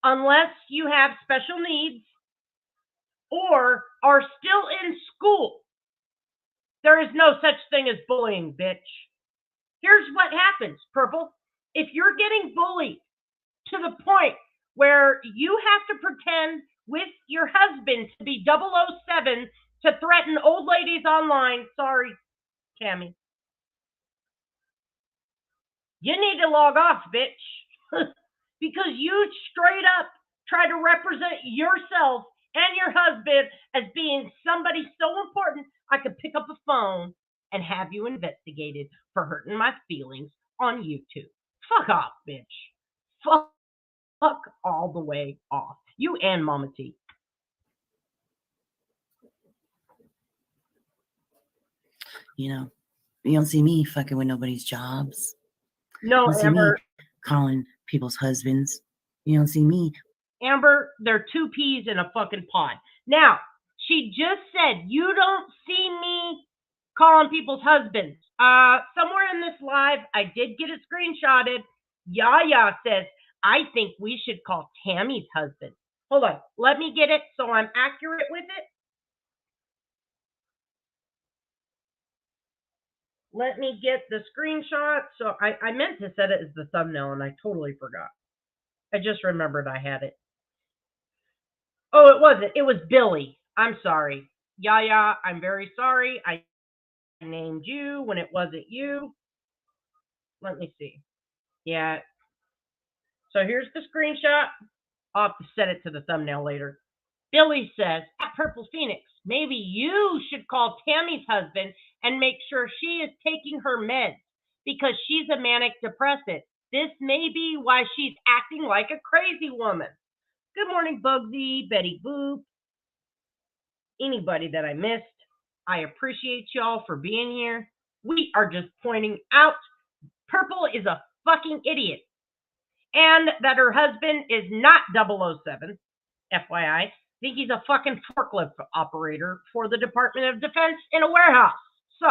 unless you have special needs or are still in school, there is no such thing as bullying, bitch. Here's what happens, Purple. If you're getting bullied to the point where you have to pretend with your husband to be 007 to threaten old ladies online, sorry, Tammy. You need to log off, bitch. Because you straight up try to represent yourself and your husband as being somebody so important, I could pick up a phone and have you investigated for hurting my feelings on YouTube. Fuck off, bitch. Fuck all the way off. You and Mama T. You know, you don't see me fucking with nobody's jobs. No, You don't see me Amber. calling people's husbands. You don't see me. Amber, they're two peas in a fucking pod. Now, she just said, you don't see me calling people's husbands. Somewhere in this live, I did get it screenshotted. Yaya says, I think we should call Tammy's husband. Hold on. Let me get it so I'm accurate with it. Let me get the screenshot. So I meant to set it as the thumbnail and I totally forgot. I just remembered I had it. Oh, it wasn't. It was Billy. I'm sorry. Yaya, I'm very sorry. I named you when it wasn't you. Let me see. Yeah. So here's the screenshot. I'll have to set it to the thumbnail later. Billy says, at Purple Phoenix, maybe you should call Tammy's husband and make sure she is taking her meds because she's a manic depressive. This may be why she's acting like a crazy woman. Good morning, Bugsy, Betty Boop, anybody that I missed. I appreciate y'all for being here. We are just pointing out Purple is a fucking idiot and that her husband is not 007, FYI. I think he's a fucking forklift operator for the Department of Defense in a warehouse. So,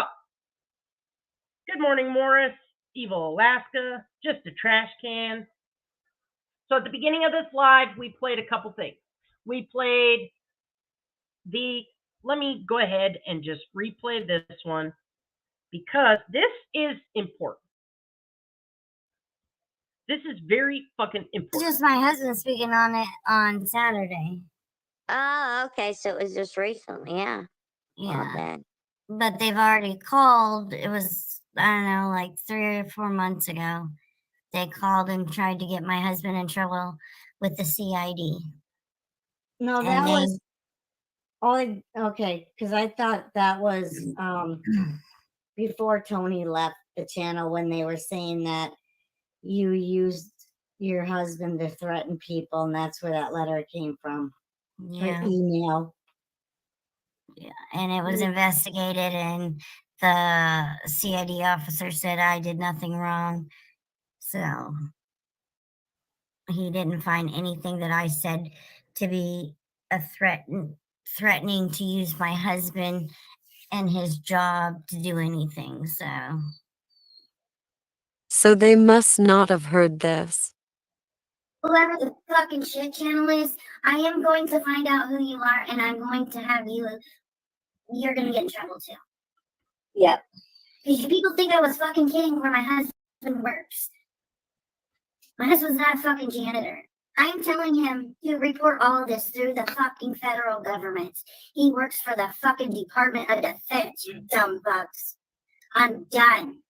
good morning, Morris, Evil Alaska, just a trash can. So at the beginning of this live, we played a couple things. We played let me go ahead and just replay this one because this is important. This is very fucking important. It's just my husband speaking on it on Saturday. Oh, okay. So it was just recently, yeah. Yeah. Okay. But they've already called. It was, I don't know, like 3 or 4 months ago. They called and tried to get my husband in trouble with the CID. No, And that they- was okay, because I thought that was before Tony left the channel when they were saying that you used your husband to threaten people, and that's where that letter came from. Yeah. Or email. Yeah, and it was investigated, and the CID officer said I did nothing wrong. So he didn't find anything that I said to be a threatening to use my husband and his job to do anything. So they must not have heard this. Whoever the fucking shit channel is, I am going to find out who you are, and I'm going to have you're going to get in trouble too. Yep. Because people think I was fucking kidding where my husband works. My husband's not a fucking janitor. I'm telling him to report all of this through the fucking federal government. He works for the fucking Department of Defense, you dumb bugs. I'm done.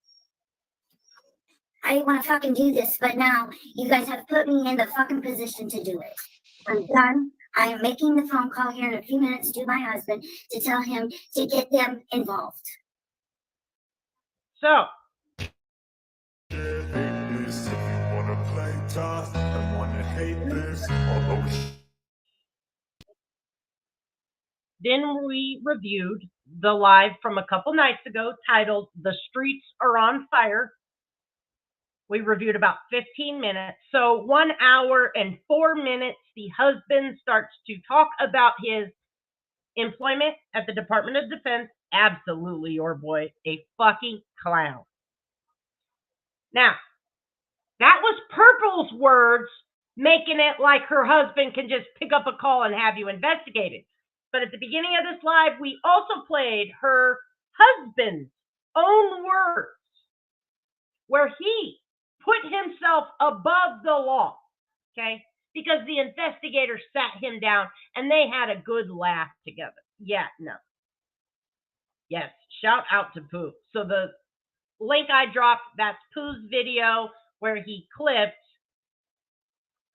I didn't want to fucking do this, but now you guys have put me in the fucking position to do it. I'm done. I am making the phone call here in a few minutes to my husband to tell him to get them involved. So, If you wanna play tough and wanna hate this, although Then we reviewed the live from a couple nights ago titled "The Streets Are on Fire." We reviewed about 15 minutes. So 1 hour and 4 minutes, the husband starts to talk about his employment at the Department of Defense. Absolutely, your boy, a fucking clown. Now, that was Purple's words, making it like her husband can just pick up a call and have you investigated. But at the beginning of this live, we also played her husband's own words, where he put himself above the law, okay? Because the investigators sat him down and they had a good laugh together. Yeah, no. Yes, shout out to Pooh. So the link I dropped, that's Pooh's video where he clipped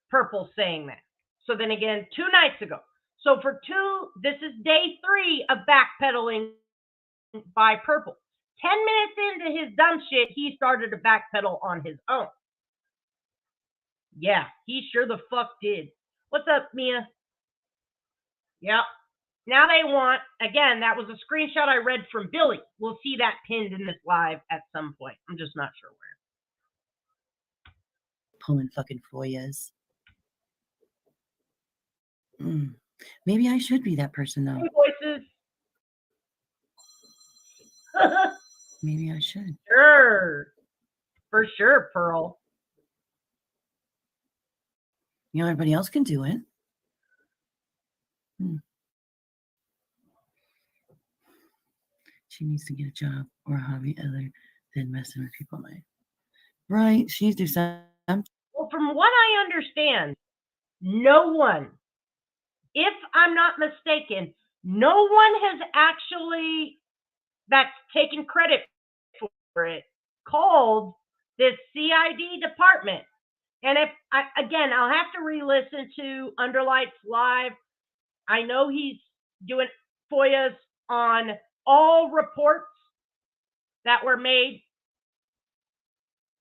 Purple saying that. So then again, 2 nights ago. So this is day 3 of backpedaling by Purple. 10 minutes into his dumb shit, he started to backpedal on his own. Yeah, he sure the fuck did. What's up, Mia? Yep. Now they want, again, that was a screenshot I read from Billy. We'll see that pinned in this live at some point. I'm just not sure where. Pulling fucking FOIAs. Maybe I should be that person though. Voices. Maybe I should. Sure. For sure, Pearl. You know, everybody else can do it. She needs to get a job or a hobby other than messing with people like. Right. She needs to do something. Well, from what I understand, no one, if I'm not mistaken, no one has actually, that's taken credit for it, called this CID department. And again, I'll have to re-listen to Underlight's live. I know he's doing FOIAs on all reports that were made.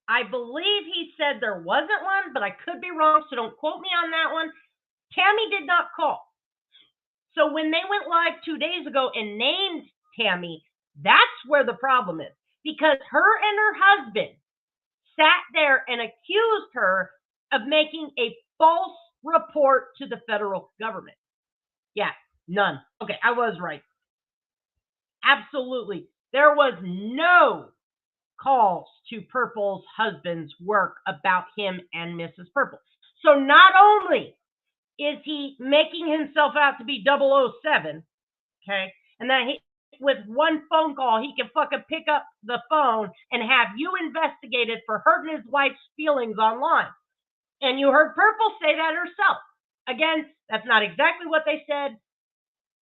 I believe he said there wasn't one, but I could be wrong, so don't quote me on that one. Tammy did not call. So when they went live 2 days ago and named Tammy, that's where the problem is. Because her and her husband sat there and accused her of making a false report to the federal government. Yeah, none. Okay, I was right. Absolutely. There was no calls to Purple's husband's work about him and Mrs. Purple. So not only is he making himself out to be 007, okay, and that with one phone call, he can fucking pick up the phone and have you investigated for hurting his wife's feelings online. And you heard Purple say that herself. Again, that's not exactly what they said,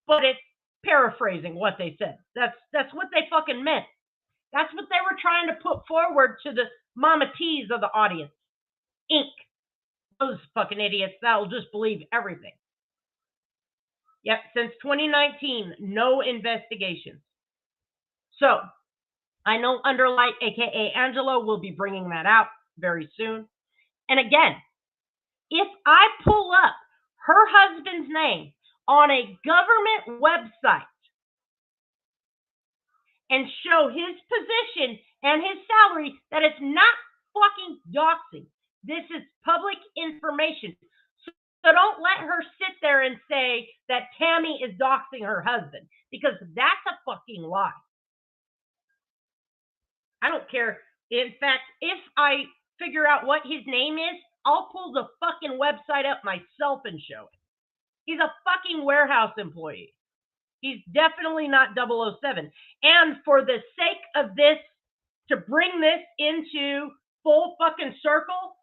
but it's paraphrasing what they said. That's what they fucking meant. That's what they were trying to put forward to the Mama T's of the audience. Inc. Those fucking idiots that'll just believe everything. Yep, since 2019, no investigations. So, I know Underlight, aka Angelo, will be bringing that out very soon. And again, if I pull up her husband's name on a government website and show his position and his salary, that it's not fucking doxing. This is public information. So don't let her sit there and say that Tammy is doxing her husband, because that's a fucking lie. I don't care. In fact, if I figure out what his name is, I'll pull the fucking website up myself and show it. He's a fucking warehouse employee. He's definitely not 007. And for the sake of this, to bring this into full fucking circle,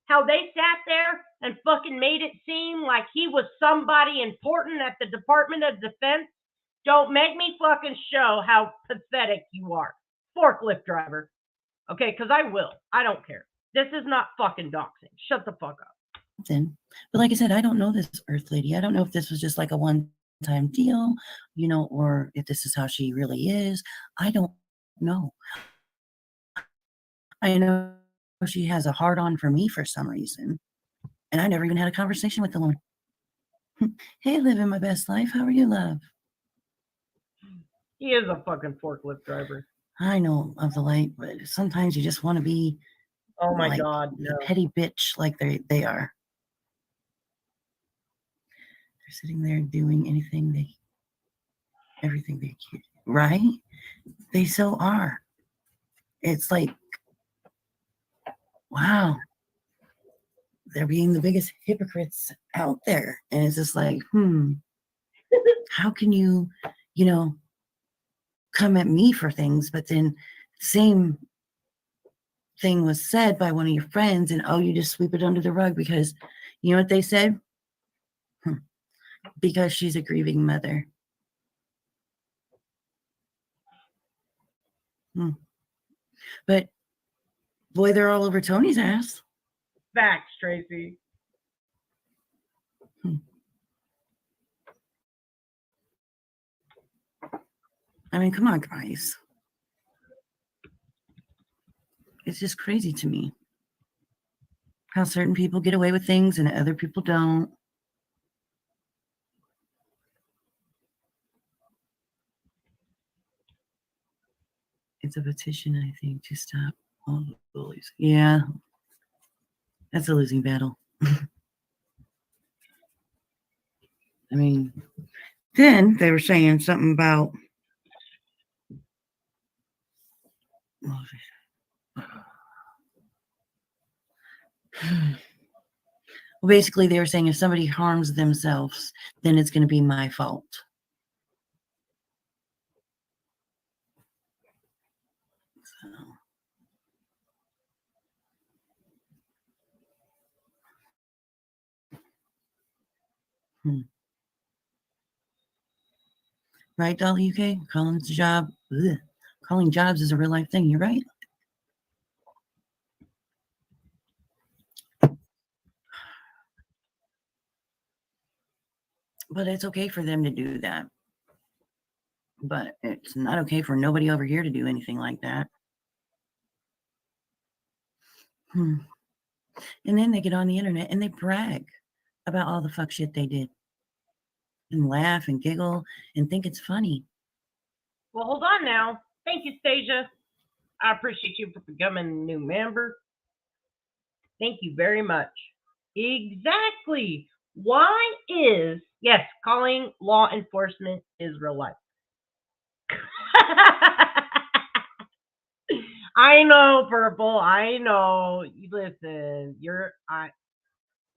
how they sat there and fucking made it seem like he was somebody important at the Department of Defense, don't make me fucking show how pathetic you are. Forklift driver. Okay, because I will. I don't care. This is not fucking doxing. Shut the fuck up. But like I said, I don't know this Earth lady. I don't know if this was just like a one-time deal, you know, or if this is how she really is. I don't know. I know she has a hard-on for me for some reason. And I never even had a conversation with the woman. Hey, living my best life. How are you, love? He is a fucking forklift driver. I know of the light, but sometimes you just want to be Oh my like God, the no. petty bitch like they are. They're sitting there doing everything they can, right? They so are. It's like, wow, they're being the biggest hypocrites out there. And it's just like, how can you, come at me for things, but then same thing was said by one of your friends, and you just sweep it under the rug because you know what they said? Because she's a grieving mother. But boy, they're all over Tony's ass. Facts, Tracy. I mean, come on, guys. It's just crazy to me how certain people get away with things and other people don't. It's a petition, I think, to stop all the bullies. Yeah, that's a losing battle. I mean, then they were saying something about well, basically they were saying if somebody harms themselves, then it's going to be my fault. Right, Dolly UK? Calling jobs is a real life thing. You're right. But it's okay for them to do that. But it's not okay for nobody over here to do anything like that. And then they get on the internet and they brag about all the fuck shit they did. And laugh and giggle and think it's funny. Well, hold on now. Thank you, Stasia. I appreciate you for becoming a new member. Thank you very much. Exactly. Why is, yes, calling law enforcement is real life. I know, Purple. I know. Listen,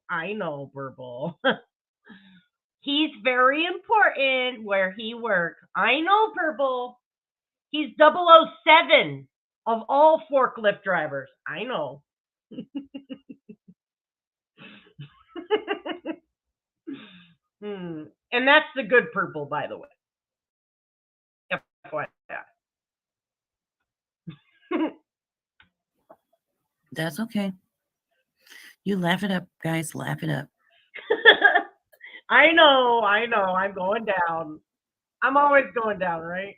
I know, Purple. He's very important where he works. I know, Purple. He's 007 of all forklift drivers. I know. And that's the good Purple, by the way. That's okay. You laugh it up, guys. Laugh it up. I know. I'm going down. I'm always going down, right?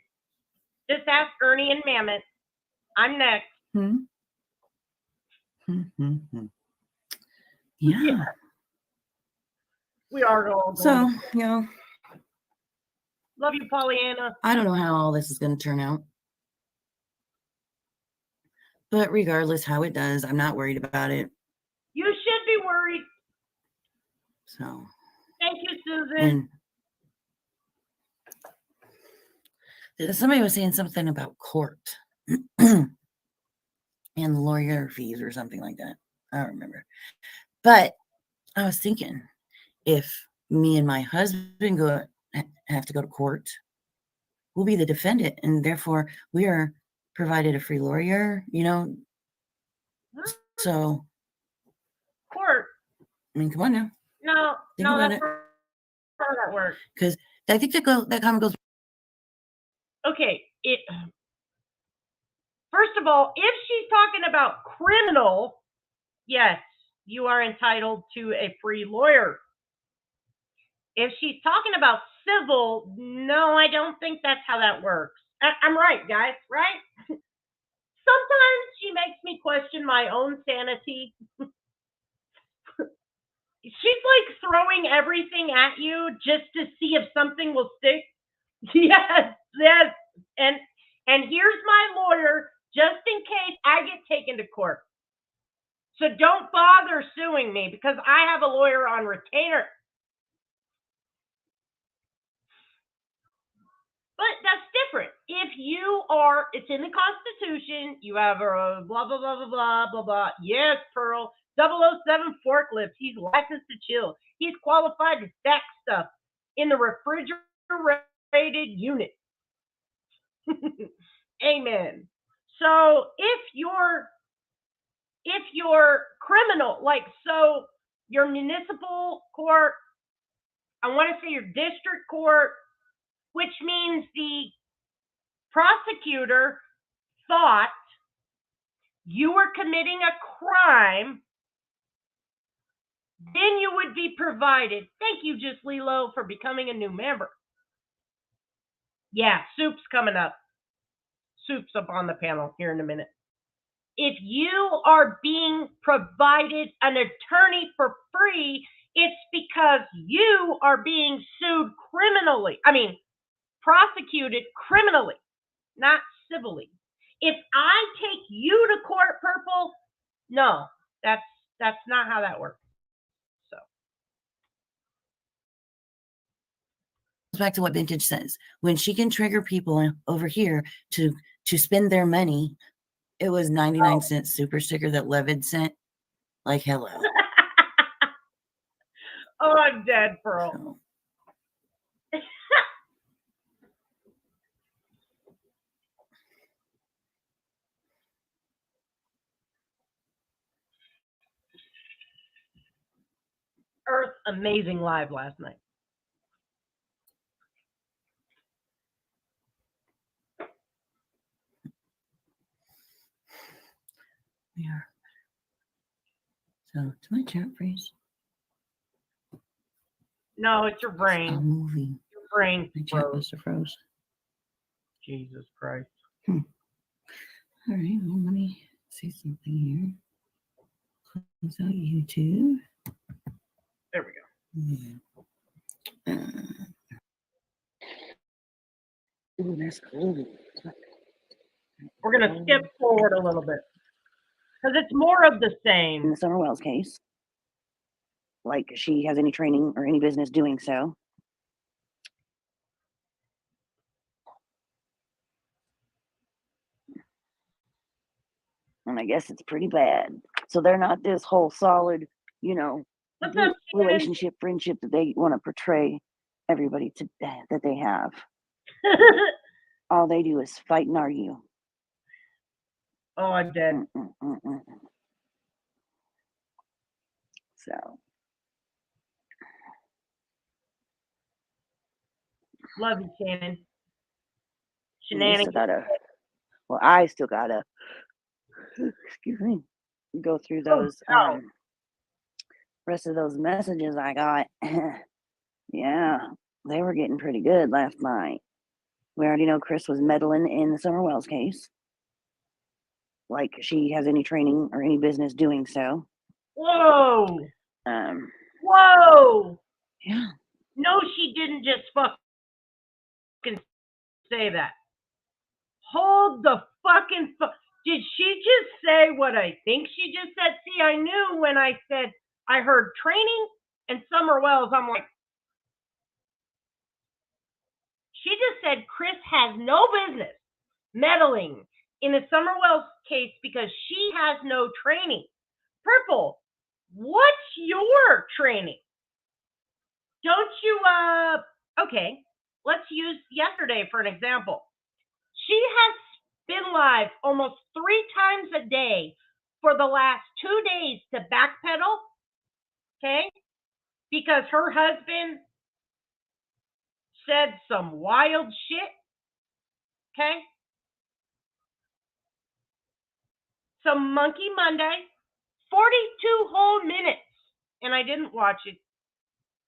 Just ask Ernie and Mammoth. I'm next. Yeah. We are going. So, Love you, Pollyanna. I don't know how all this is going to turn out. But regardless how it does, I'm not worried about it. You should be worried. So. Thank you, Susan. And somebody was saying something about court and lawyer fees or something like that. I don't remember. But I was thinking, if me and my husband have to go to court, we'll be the defendant, and therefore we are provided a free lawyer, So court. I mean, come on now. No, that's how that works. Because I think that comment goes. Okay, first of all, if she's talking about criminal, yes, you are entitled to a free lawyer. If she's talking about civil, no, I don't think that's how that works. I'm right, guys, right? Sometimes she makes me question my own sanity. She's like throwing everything at you just to see if something will stick. Yes, And here's my lawyer, just in case I get taken to court. So don't bother suing me because I have a lawyer on retainer. But that's different. If you are, it's in the Constitution, you have a blah, blah, blah, blah, blah, blah, blah. Yes, Pearl, 007 forklift. He's licensed to chill. He's qualified to stack stuff in the refrigerated unit. Amen. So if you're criminal, like, so your municipal court, I want to say your district court, which means the prosecutor thought you were committing a crime, then you would be provided. Thank you, Just Lilo, for becoming a new member. Yeah, Soup's coming up. Soup's up on the panel here in a minute. If you are being provided an attorney for free, it's because you are being sued criminally. I mean, prosecuted criminally, not civilly. If I take you to court, Purple, no, that's not how that works. So back to what Vintage says. When she can trigger people over here to spend their money, it was 99-cent super sticker that Levid sent. Like, hello. Oh, I'm dead, Pearl. Earth amazing live last night. Yeah. So, did my chat freeze? No, it's your brain. I'm moving. Your brain My chat froze. must have froze. Jesus Christ. All right, well, let me see something here. Close out YouTube. There we go. Ooh, that's cool. We're going to skip forward a little bit because it's more of the In same. the Summer Wells case, like she has any training or any business doing so. And I guess it's pretty bad. So they're not this whole solid, you know, What's up, Shannon? relationship, friendship that they want to portray everybody to that they have. All they do is fight and argue. Oh, I'm dead. So Love you, Shannon. we Shenanigans. still gotta. Well, I still gotta. Excuse me. Go through those no. rest of those messages I got. Yeah, they were getting pretty good last night. We already know Chris was meddling in the Summer Wells case. Like she has any training or any business doing so. Whoa. Whoa. Yeah. No, she didn't just fucking say that. Hold the fucking Did she just say what I think she just said? See, I knew when I said I heard training and Summer Wells, I'm like, she just said Chris has no business meddling in the Summer Wells case because she has no training. Purple, what's your training? Don't you, okay, let's use yesterday for an example. She has been live almost 3 times a day for the last 2 days to backpedal, okay? Because her husband said some wild shit, okay? So Monkey Monday, 42 whole minutes, and I didn't watch it.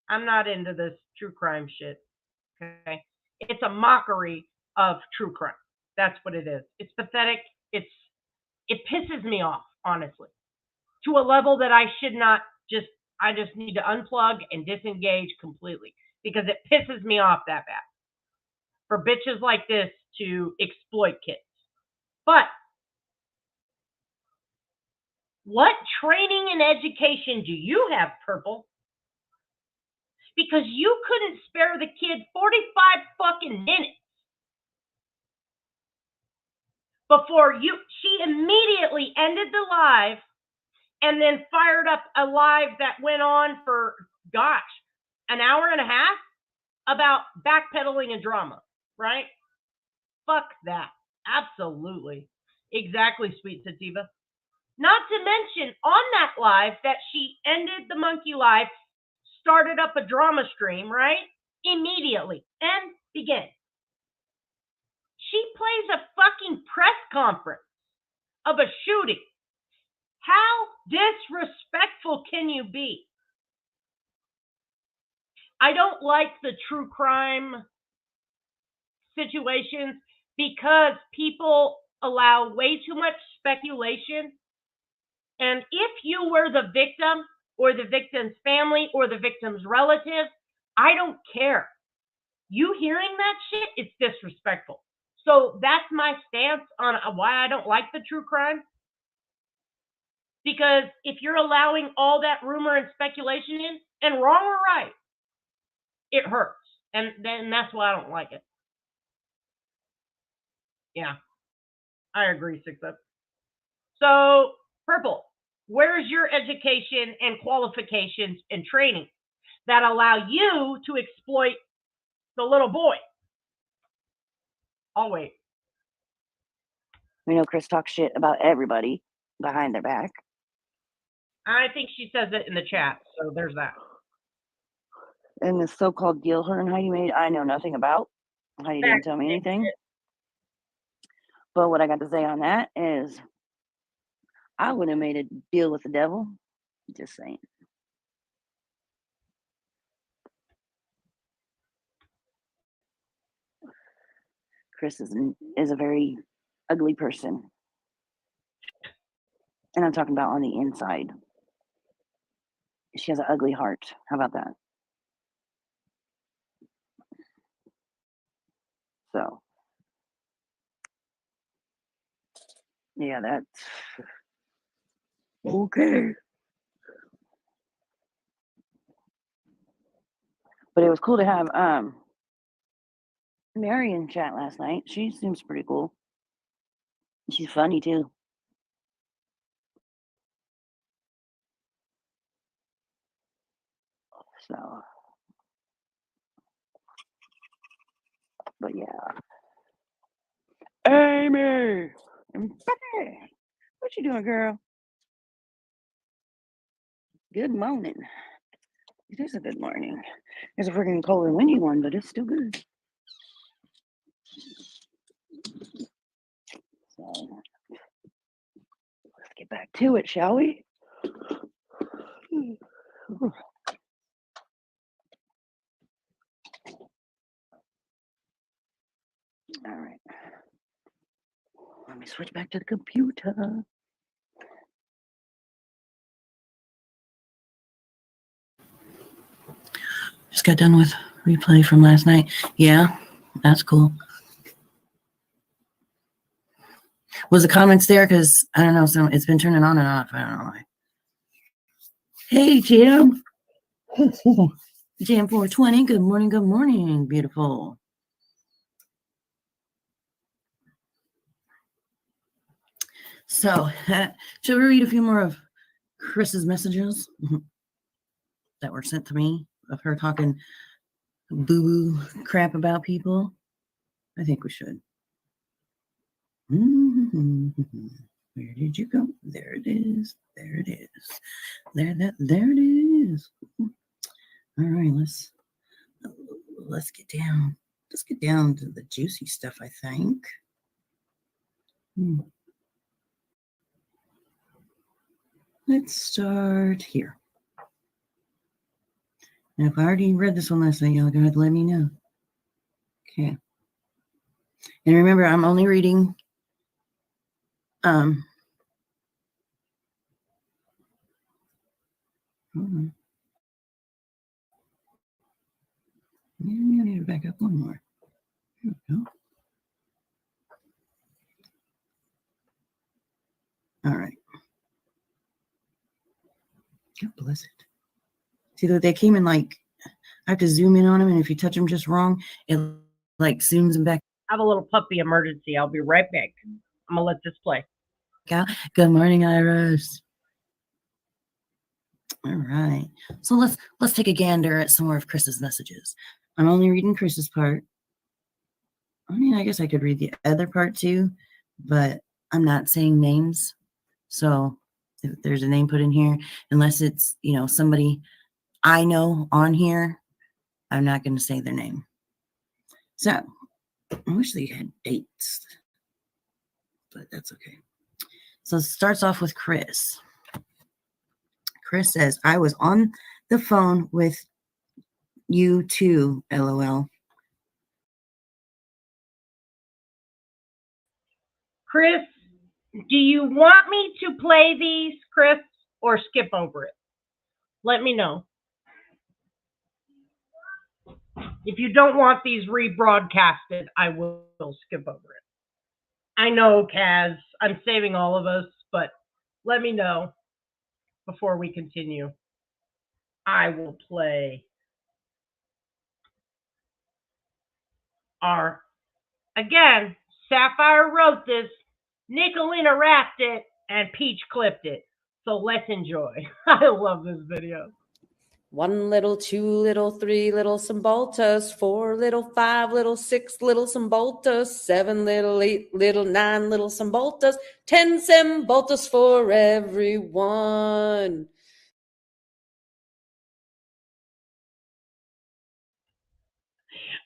I'm not into this true crime shit, okay? It's a mockery of true crime. That's what it is. It's pathetic. It pisses me off, honestly, to a level that I should not I just need to unplug and disengage completely because it pisses me off that bad. for bitches like this to exploit kids. But what training and education do you have, Purple? Because you couldn't spare the kid 45 fucking minutes before she immediately ended the live and then fired up a live that went on for, gosh, an hour and a half about backpedaling and drama, right? Fuck that. Absolutely. Exactly, Sweet Sativa. Not to mention, on that live that she ended the monkey live, started up a drama stream, right? Immediately. And begin. She plays a fucking press conference of a shooting. How disrespectful can you be? I don't like the true crime situations because people allow way too much speculation. And if you were the victim or the victim's family or the victim's relative, I don't care. You hearing that shit, it's disrespectful. So that's my stance on why I don't like the true crime. Because if you're allowing all that rumor and speculation in, and wrong or right, it hurts. And then that's why I don't like it. Yeah, I agree, 6-up. So, Purple, where's your education and qualifications and training that allow you to exploit the little boy? I'll wait. We know Chris talks shit about everybody behind their back. I think she says it in the chat, so there's that. And this so-called deal her and Heidi made, I know nothing about. Heidi didn't tell me anything. But what I got to say on that is, I would have made a deal with the devil. Just saying. Chris is a very ugly person. And I'm talking about on the inside. She has an ugly heart. How about that? So, yeah, that's okay. But it was cool to have Mary in chat last night. She seems pretty cool. She's funny too. So, but yeah. Amy! What you doing, girl? Good morning. It is a good morning. There's a freaking cold and windy one, but it's still good. So, let's get back to it, shall we? All right. Let me switch back to the computer. Just got done with replay from last night. Yeah, that's cool. Was the comments there? Because I don't know, it's been turning on and off. I don't know why. Hey, Jim. Jam 420. Good morning. Good morning. Beautiful. So, shall we read a few more of Chris's messages that were sent to me of her talking boo-boo crap about people? I think we should. Where did you go? There it is. There it is. There it is. All right, let's get down. Let's get down to the juicy stuff, I think. Let's start here. Now, if I already read this one last night, y'all go ahead and let me know. Okay. And remember, I'm only reading hold on. I need to back up one more. There we go. All right. God bless it. See that they came in like, I have to zoom in on them, and if you touch them just wrong, it like zooms them back I have a little puppy emergency. I'll be right back. I'm gonna let this play. out. Good morning, Iris. All right. So let's take a gander at some more of Chris's messages. I'm only reading Chris's part. I mean, I guess I could read the other part too, but I'm not saying names. So if there's a name put in here, unless it's, you know, somebody I know on here, I'm not going to say their name. So I wish they had dates, but that's okay. So it starts off with Chris. Chris says, I was on the phone with you too, LOL. Chris, do you want me to play these, Chris, or skip over it? Let me know. If you don't want these rebroadcasted, I will skip over it. I know, Kaz, I'm saving all of us, but let me know before we continue. I will play our, again, Sapphire wrote this, Nicolina rapped it, and Peach clipped it. So let's enjoy. I love this video. 1 little, 2 little, 3 little Cymbaltas, 4 little, 5 little, 6 little Cymbaltas, 7 little, 8 little, 9 little Cymbaltas, 10 Cymbaltas for everyone.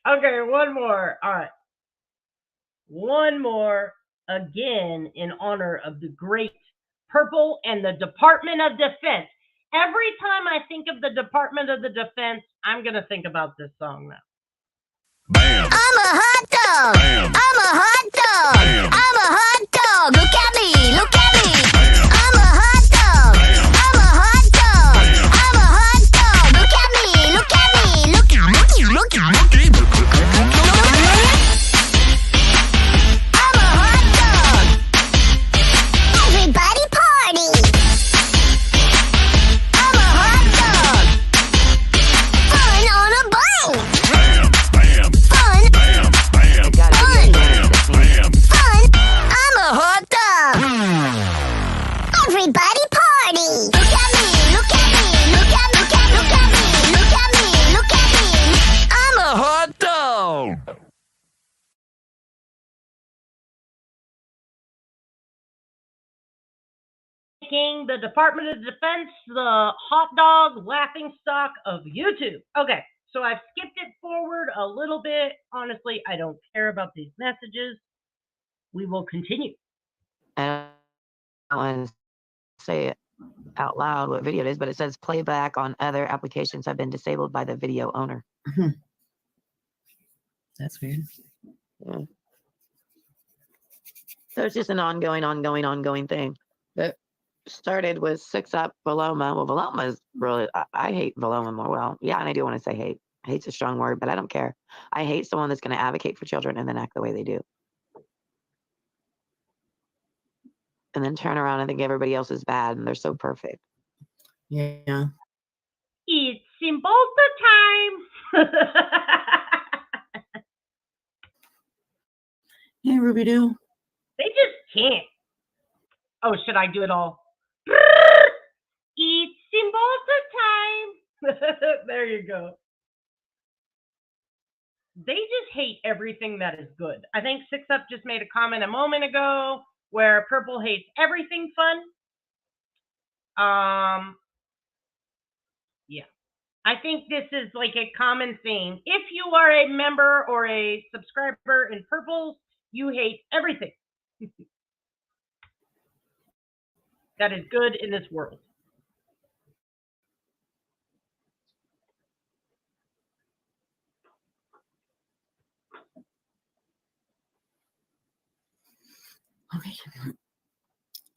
Okay, one more. All right. One more, again, in honor of the great Purple and the Department of Defense. Every time I think of the Department of the Defense, I'm going to think about this song now. Bam. I'm a hot dog. Bam. I'm a hot dog. Bam. I'm a hot dog. Look at me. Look at me. Bam. I'm a hot dog. Bam. I'm a hot dog. Bam. I'm a hot dog. Look at me. Look at me. Look at me. Look at me. I'm a hot dog. Everybody party. I'm a hot dog. Fun on a bike. Bam. Bam. Fun. Bam. Bam. Fun. Bam. Bam. Fun. I'm a hot dog. Everybody party. Look at me. Look at me. Look at me. Look at me. Look at me. Look at me. I'm a hot dog. Making the Department of Defense the hot dog laughing stock of YouTube. Okay, so I've skipped it forward a little bit. Honestly, I don't care about these messages. We will continue. I don't want to say it out loud what video it is, but it says playback on other applications have been disabled by the video owner. That's weird. Yeah. So it's just an ongoing thing that started with 6UP Veloma. Well, Veloma is really, I hate Veloma more. Well, yeah, and I do want to say hate. Hate's a strong word, but I don't care. I hate someone that's going to advocate for children and then act the way they do. And then turn around and think everybody else is bad and they're so perfect. Yeah. It's Cymbalta time. Hey, Ruby Doo. They just can't. Oh, should I do it all? It's Cymbalta time. There you go. They just hate everything that is good. I think 6UP just made a comment a moment ago where Purple hates everything fun. Yeah. I think this is like a common theme. If you are a member or a subscriber in Purple, you hate everything that is good in this world. Okay.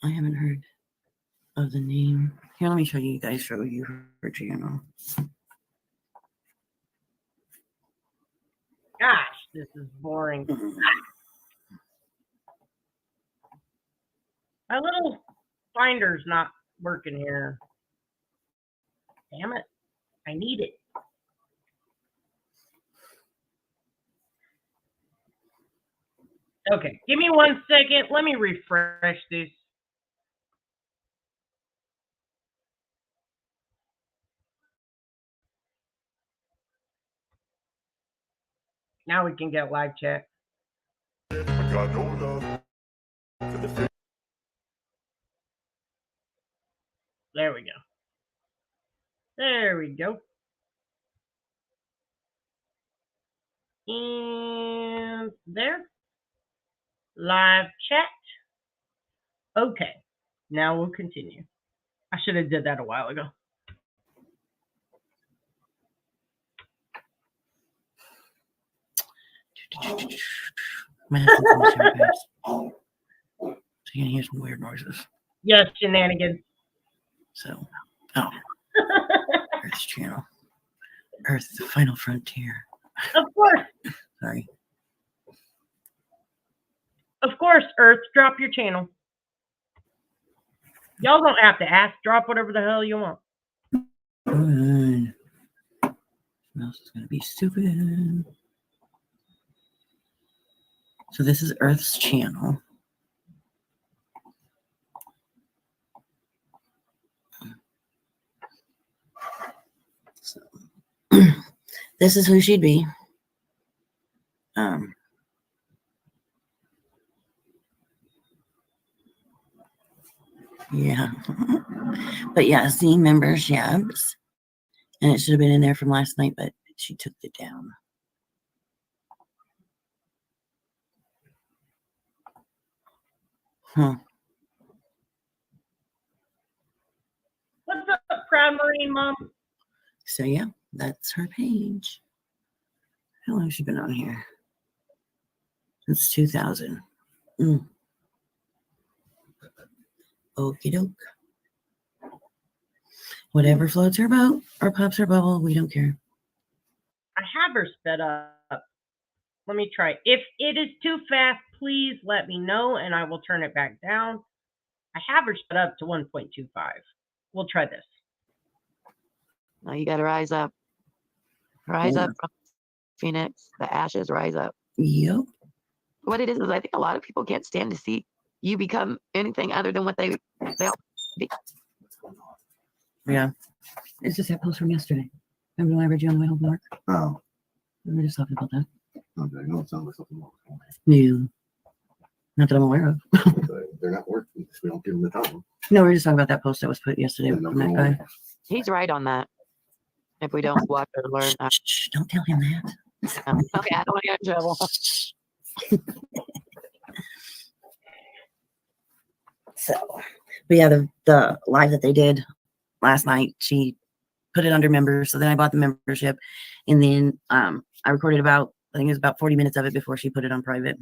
I haven't heard of the name. Here, let me show you guys, show you her channel. Gosh, this is boring. My little finder's not working here. Damn it. I need it. Okay, give me 1 second. Let me refresh this. Now we can get live chat. I got no love for the fake. There we go. There we go. And there. Live chat. Okay. Now we'll continue. I should have did that a while ago. My husband's in the shower, guys. So you're gonna hear some weird noises. Yes, shenanigans. So, oh, Earth's channel. Earth, the final frontier. Of course. Sorry. Of course, Earth, drop your channel. Y'all don't have to ask. Drop whatever the hell you want. Good. What else is gonna be stupid? So this is Earth's channel. So this is who she'd be. Yeah. But yeah, seeing memberships. And it should have been in there from last night, but she took it down. Huh. What's up, Proud Marine Mom? So yeah, that's her page. How long has she been on here? Since 2000. Okie doke. Whatever floats her boat or pops her bubble, we don't care. I have her sped up. Let me try. If it is too fast, please let me know and I will turn it back down. I have her sped up to 1.25. We'll try this. Now you got to rise up. Rise up from Phoenix. The ashes rise up. Yep. What it is I think a lot of people can't stand to see you become anything other than what they are. Yeah. It's just that post from yesterday. Remember when I read you on the way home from work? Oh. We were just talking about that. Okay, no, it sounds like something wrong. No. Not that I'm aware of. They're not working because we don't give them the time. No, we were just talking about that post that was put yesterday Yeah, from that guy. He's right on that. If we don't watch or learn. Shh, don't tell him that. Okay, I don't want to get in trouble. So, but yeah, the live that they did last night, she put it under members. So then I bought the membership, and then I recorded I think it was about 40 minutes of it before she put it on private.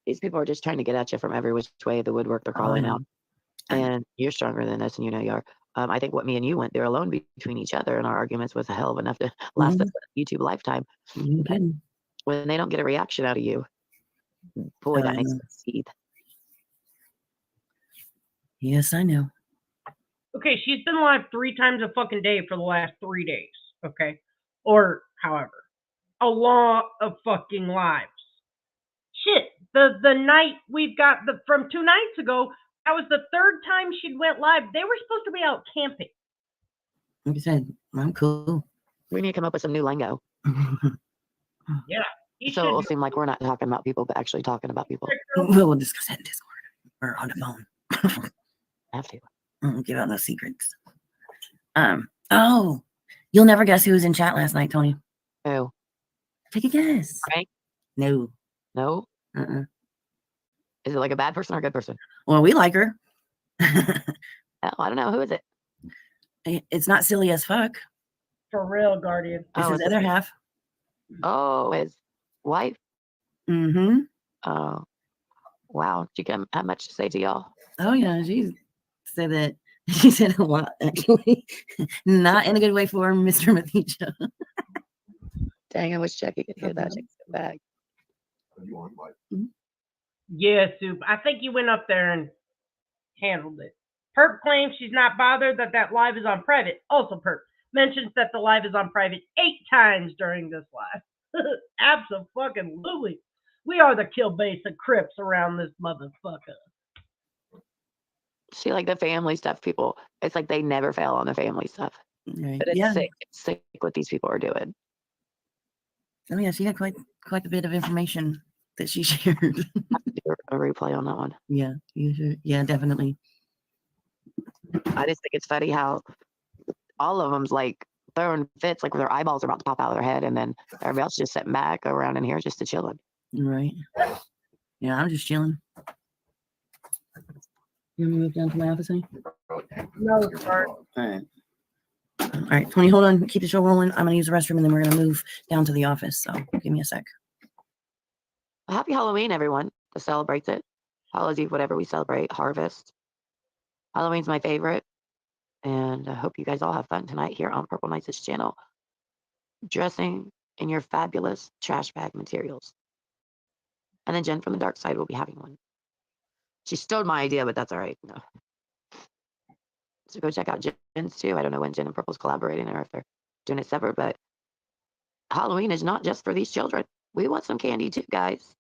These people are just trying to get at you from every which way of the woodwork they're calling out. And you're stronger than us, and you know you are. I think what me and you went there alone between each other, and our arguments was a hell of enough to last us a YouTube lifetime. When they don't get a reaction out of you, boy, that makes me seethe. Yes, I know. Okay, she's been live 3 times a fucking day for the last 3 days. Okay, or however, a lot of fucking lives. Shit, the night we've got from 2 nights ago, that was the 3rd time she went live. They were supposed to be out camping. Like I said, I'm cool. We need to come up with some new lingo. Yeah. So it'll seem like we're not talking about people, but actually talking about people. We'll discuss that in Discord or on the phone. Have to. Give out no secrets. Oh, you'll never guess who was in chat last night, Tony. Who? Take a guess. Frank? No. No? Is it like a bad person or a good person? Well, we like her. Oh, I don't know. Who is it? It's not silly as fuck. For real, Guardian. It's his other half. Oh, his wife? Mm-hmm. Oh, wow. Did you have much to say to y'all? Oh, yeah. She said a lot, actually. Not in a good way for Mr. Mathicha. Dang, I wish Jackie could hear that. Jackie's back. You on, Mike? Yeah, Soup. I think you went up there and handled it. Perp claims she's not bothered that live is on private. Also, Perp mentions that the live is on private 8 times during this live. Absolutely. We are the kill base of Crips around this motherfucker. See, like the family stuff, people, it's like they never fail on the family stuff. Right. But it's Yeah. sick. It's sick what these people are doing. Oh yeah, she had quite a bit of information that she shared. Do a replay on that one. Yeah, you should. Yeah, definitely. I just think it's funny how all of them's like throwing fits, like their eyeballs are about to pop out of their head, and then everybody else just sitting back around in here just to chilling. Right. Yeah, I'm just chilling. You want me to move down to my office, honey? No, sorry. All right. All right, 20, hold on. Keep the show rolling. I'm going to use the restroom, and then we're going to move down to the office. So give me a sec. Happy Halloween, everyone that celebrates it. Hallows Eve, whatever we celebrate. Harvest. Halloween's my favorite. And I hope you guys all have fun tonight here on Purple Knights' channel. Dressing in your fabulous trash bag materials. And then Jen from the dark side will be having one. She stole my idea, but that's all right. No. So go check out Jen's too. I don't know when Jen and Purple's collaborating or if they're doing it separate, but Halloween is not just for these children. We want some candy too, guys.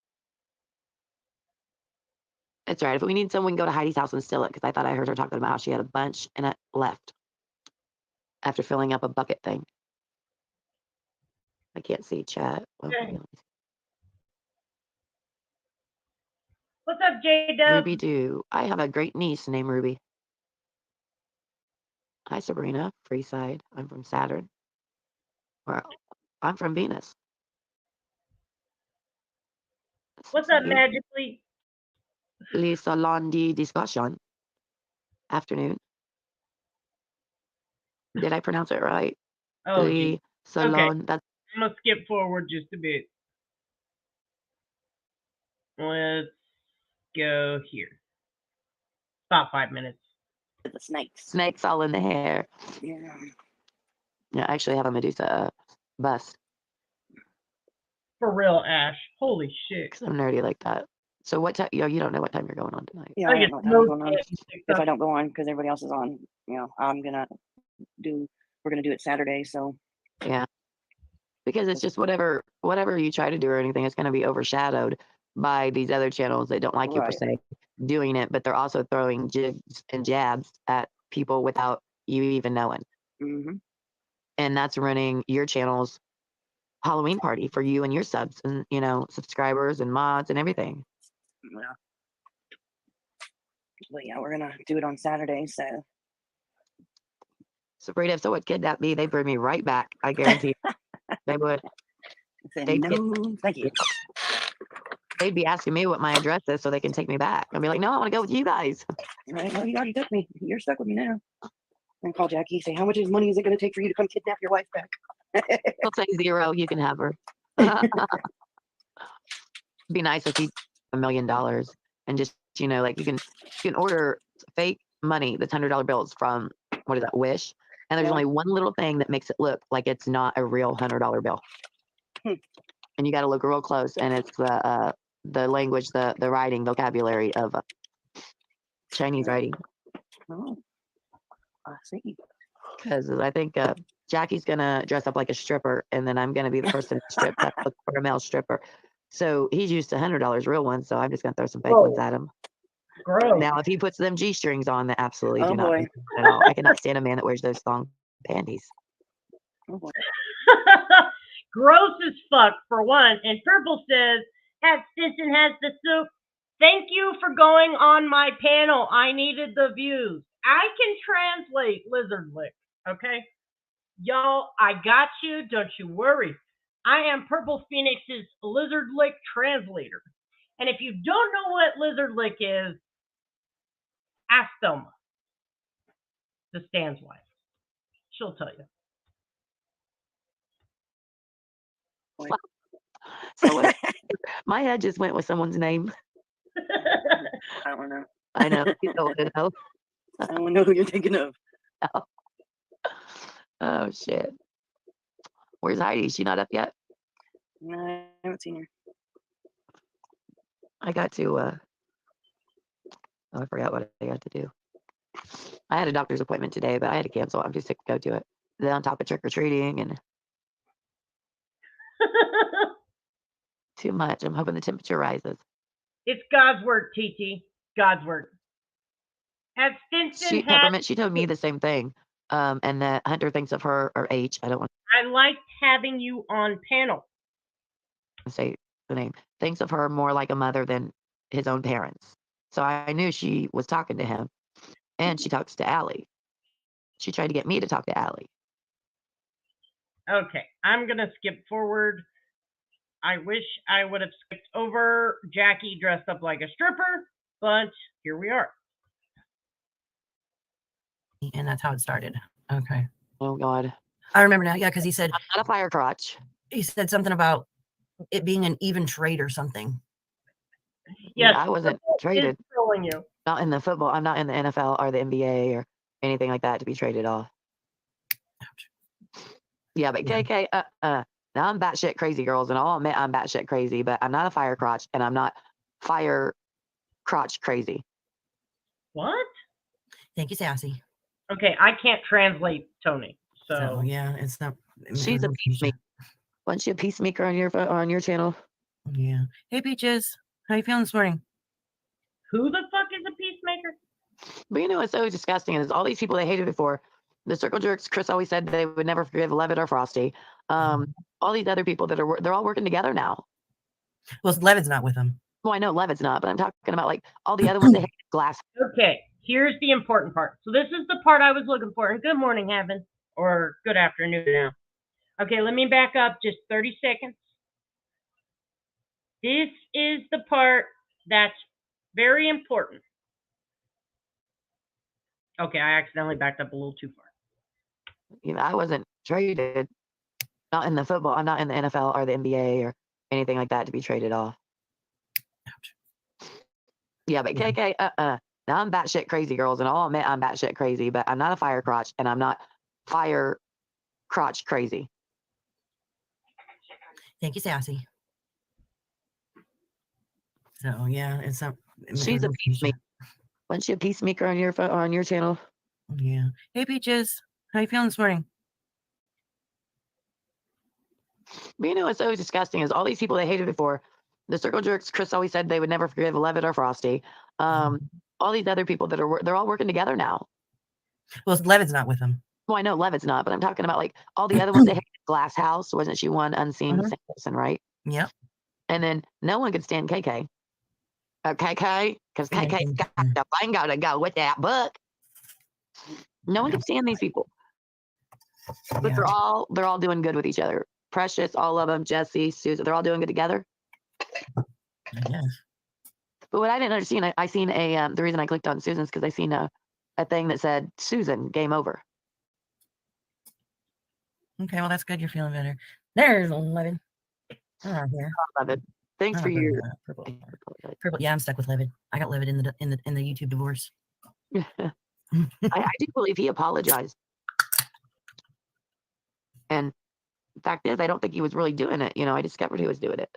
It's all right. If we need some, we can go to Heidi's house and steal it, because I thought I heard her talking about how she had a bunch and it left after filling up a bucket thing. I can't see chat. Okay. What's up, J-Dub? Ruby Doo. I have a great niece named Ruby. Hi, Sabrina. Freeside. I'm from Saturn. Well, I'm from Venus. What's up, Magically? Le salon de discussion. Afternoon. Did I pronounce it right? Oh, Le geez. salon. Okay. That's I'm going to skip forward just a bit. Let's go here. About 5 minutes. the snakes. Snakes all in the hair. Yeah. Yeah, I actually have a Medusa bust. For real, Ash. Holy shit. Because I'm nerdy like that. So what time? You don't know what time you're going on tonight. Yeah, I don't know what time I'm going on. If I don't go on because everybody else is on, we're gonna do it Saturday. So yeah, because it's just whatever you try to do or anything, it's going to be overshadowed by these other channels that don't like you per se doing it, but they're also throwing jibs and jabs at people without you even knowing. Mm-hmm. And that's running your channel's Halloween party for you and your subs and subscribers and mods and everything. Yeah. But yeah, we're gonna do it on Saturday. So Sabrina, if someone kidnapped me, they'd bring me right back. I guarantee they would. Thank you. They'd be asking me what my address is so they can take me back. I'd be like, no, I want to go with you guys. Right? Well, you already took me. You're stuck with me now. And call Jackie. Say, how much money is it going to take for you to come kidnap your wife back? I'll say 0. You can have her. It'd be nice if you $1 million and just like you can order fake money, that's $100 bills from what is that, Wish, and there's only one little thing that makes it look like it's not a real $100 bill. And you got to look real close, and it's the language, the writing vocabulary of Chinese writing. Oh, I see. Because I think Jackie's gonna dress up like a stripper, and then I'm gonna be the person to strip that look for a male stripper. So he's used to $100 real ones, so I'm just gonna throw some fake ones at him. Gross. Now, if he puts them G-strings on, they absolutely Oh, do not boy. at all. I cannot stand a man that wears those thong panties. Oh, boy. Gross as fuck, for one. And Purple says, Hat Stinson has the soup. Thank you for going on my panel. I needed the views. I can translate Lizard Lick, okay? Y'all, I got you. Don't you worry. I am Purple Phoenix's Lizard Lick translator. And if you don't know what Lizard Lick is, ask Thelma, the Stan's wife. She'll tell you. So my head just went with someone's name. I don't know. I know. You don't want to know. I don't know who you're thinking of. Oh shit. Where's Heidi? Is she not up yet? No, I haven't seen her. I got to, oh, I forgot what I got to do. I had a doctor's appointment today, but I had to cancel. I'm too sick to go to it. Then on top of trick or treating and too much. I'm hoping the temperature rises. It's God's work, TT. God's work. Has Stinson had? Peppermint, she told me the same thing. And that Hunter thinks of her, or H, I don't want I liked having you on panel. to say the name, thinks of her more like a mother than his own parents. So I knew she was talking to him. And she talks to Allie. She tried to get me to talk to Allie. Okay, I'm gonna skip forward. I wish I would have skipped over Jackie dressed up like a stripper, but here we are. And that's how it started. Okay. Oh God. I remember now. Yeah, because he said I'm not a fire crotch. He said something about it being an even trade or something. Yes, I wasn't traded. Trolling you. Not in the football. I'm not in the NFL or the NBA or anything like that to be traded off. Yeah, but KK, now I'm batshit crazy, girls, and I'll admit I'm batshit crazy, but I'm not a fire crotch, and I'm not fire crotch crazy. What? Thank you, Sassy. Okay, I can't translate Tony. So yeah, it's not. She's a peacemaker. Wasn't she a peacemaker on your channel? Yeah. Hey, Peaches, how you feeling this morning? Who the fuck is a peacemaker? But you know what's so disgusting is all these people they hated before. The circle jerks. Chris always said they would never forgive Levitt or Frosty. All these other people they're all working together now. Well, Levitt's not with them. Well, I know Levitt's not, but I'm talking about like all the other ones they hated. Glass. Okay, here's the important part. So this is the part I was looking for. And good morning, Heaven, or good afternoon now. Okay, let me back up just 30 seconds. This is the part that's very important. Okay, I accidentally backed up a little too far. You know, I wasn't traded. Not in the football. I'm not in the NFL or the NBA or anything like that to be traded off. Yeah, but KK, now I'm batshit crazy, girls, and I'll admit I'm batshit crazy, but I'm not a fire crotch, and I'm not fire crotch crazy. Thank you, Sassy. So yeah, it's not. She's a peacemaker. Wasn't she a peacemaker on your channel? Yeah. Hey, Peaches, how you feeling this morning? But you know what's so disgusting is all these people they hated before. The circle jerks. Chris always said they would never forgive Levitt or Frosty. All these other people they're all working together now. Well, Levitt's not with them. Well, I know Levitt's not, but I'm talking about like all the other ones they hated. Glass House, wasn't she one unseen person, right? Yep. And then no one could stand KK. KK, because KK's got the bingo to go with that book. No one can stand these people. But they're all doing good with each other. Precious, all of them, Jesse, Susan, they're all doing good together. Yes. But what I didn't understand, I seen the reason I clicked on Susan's because I seen a thing that said Susan, game over. Okay, well that's good. You're feeling better. There's 11. Oh, here. 11. Thanks for your purple. Yeah, I'm stuck with Levitt. I got Levitt in the YouTube divorce. I do believe he apologized. And the fact is, I don't think he was really doing it. You know, I discovered he was doing it.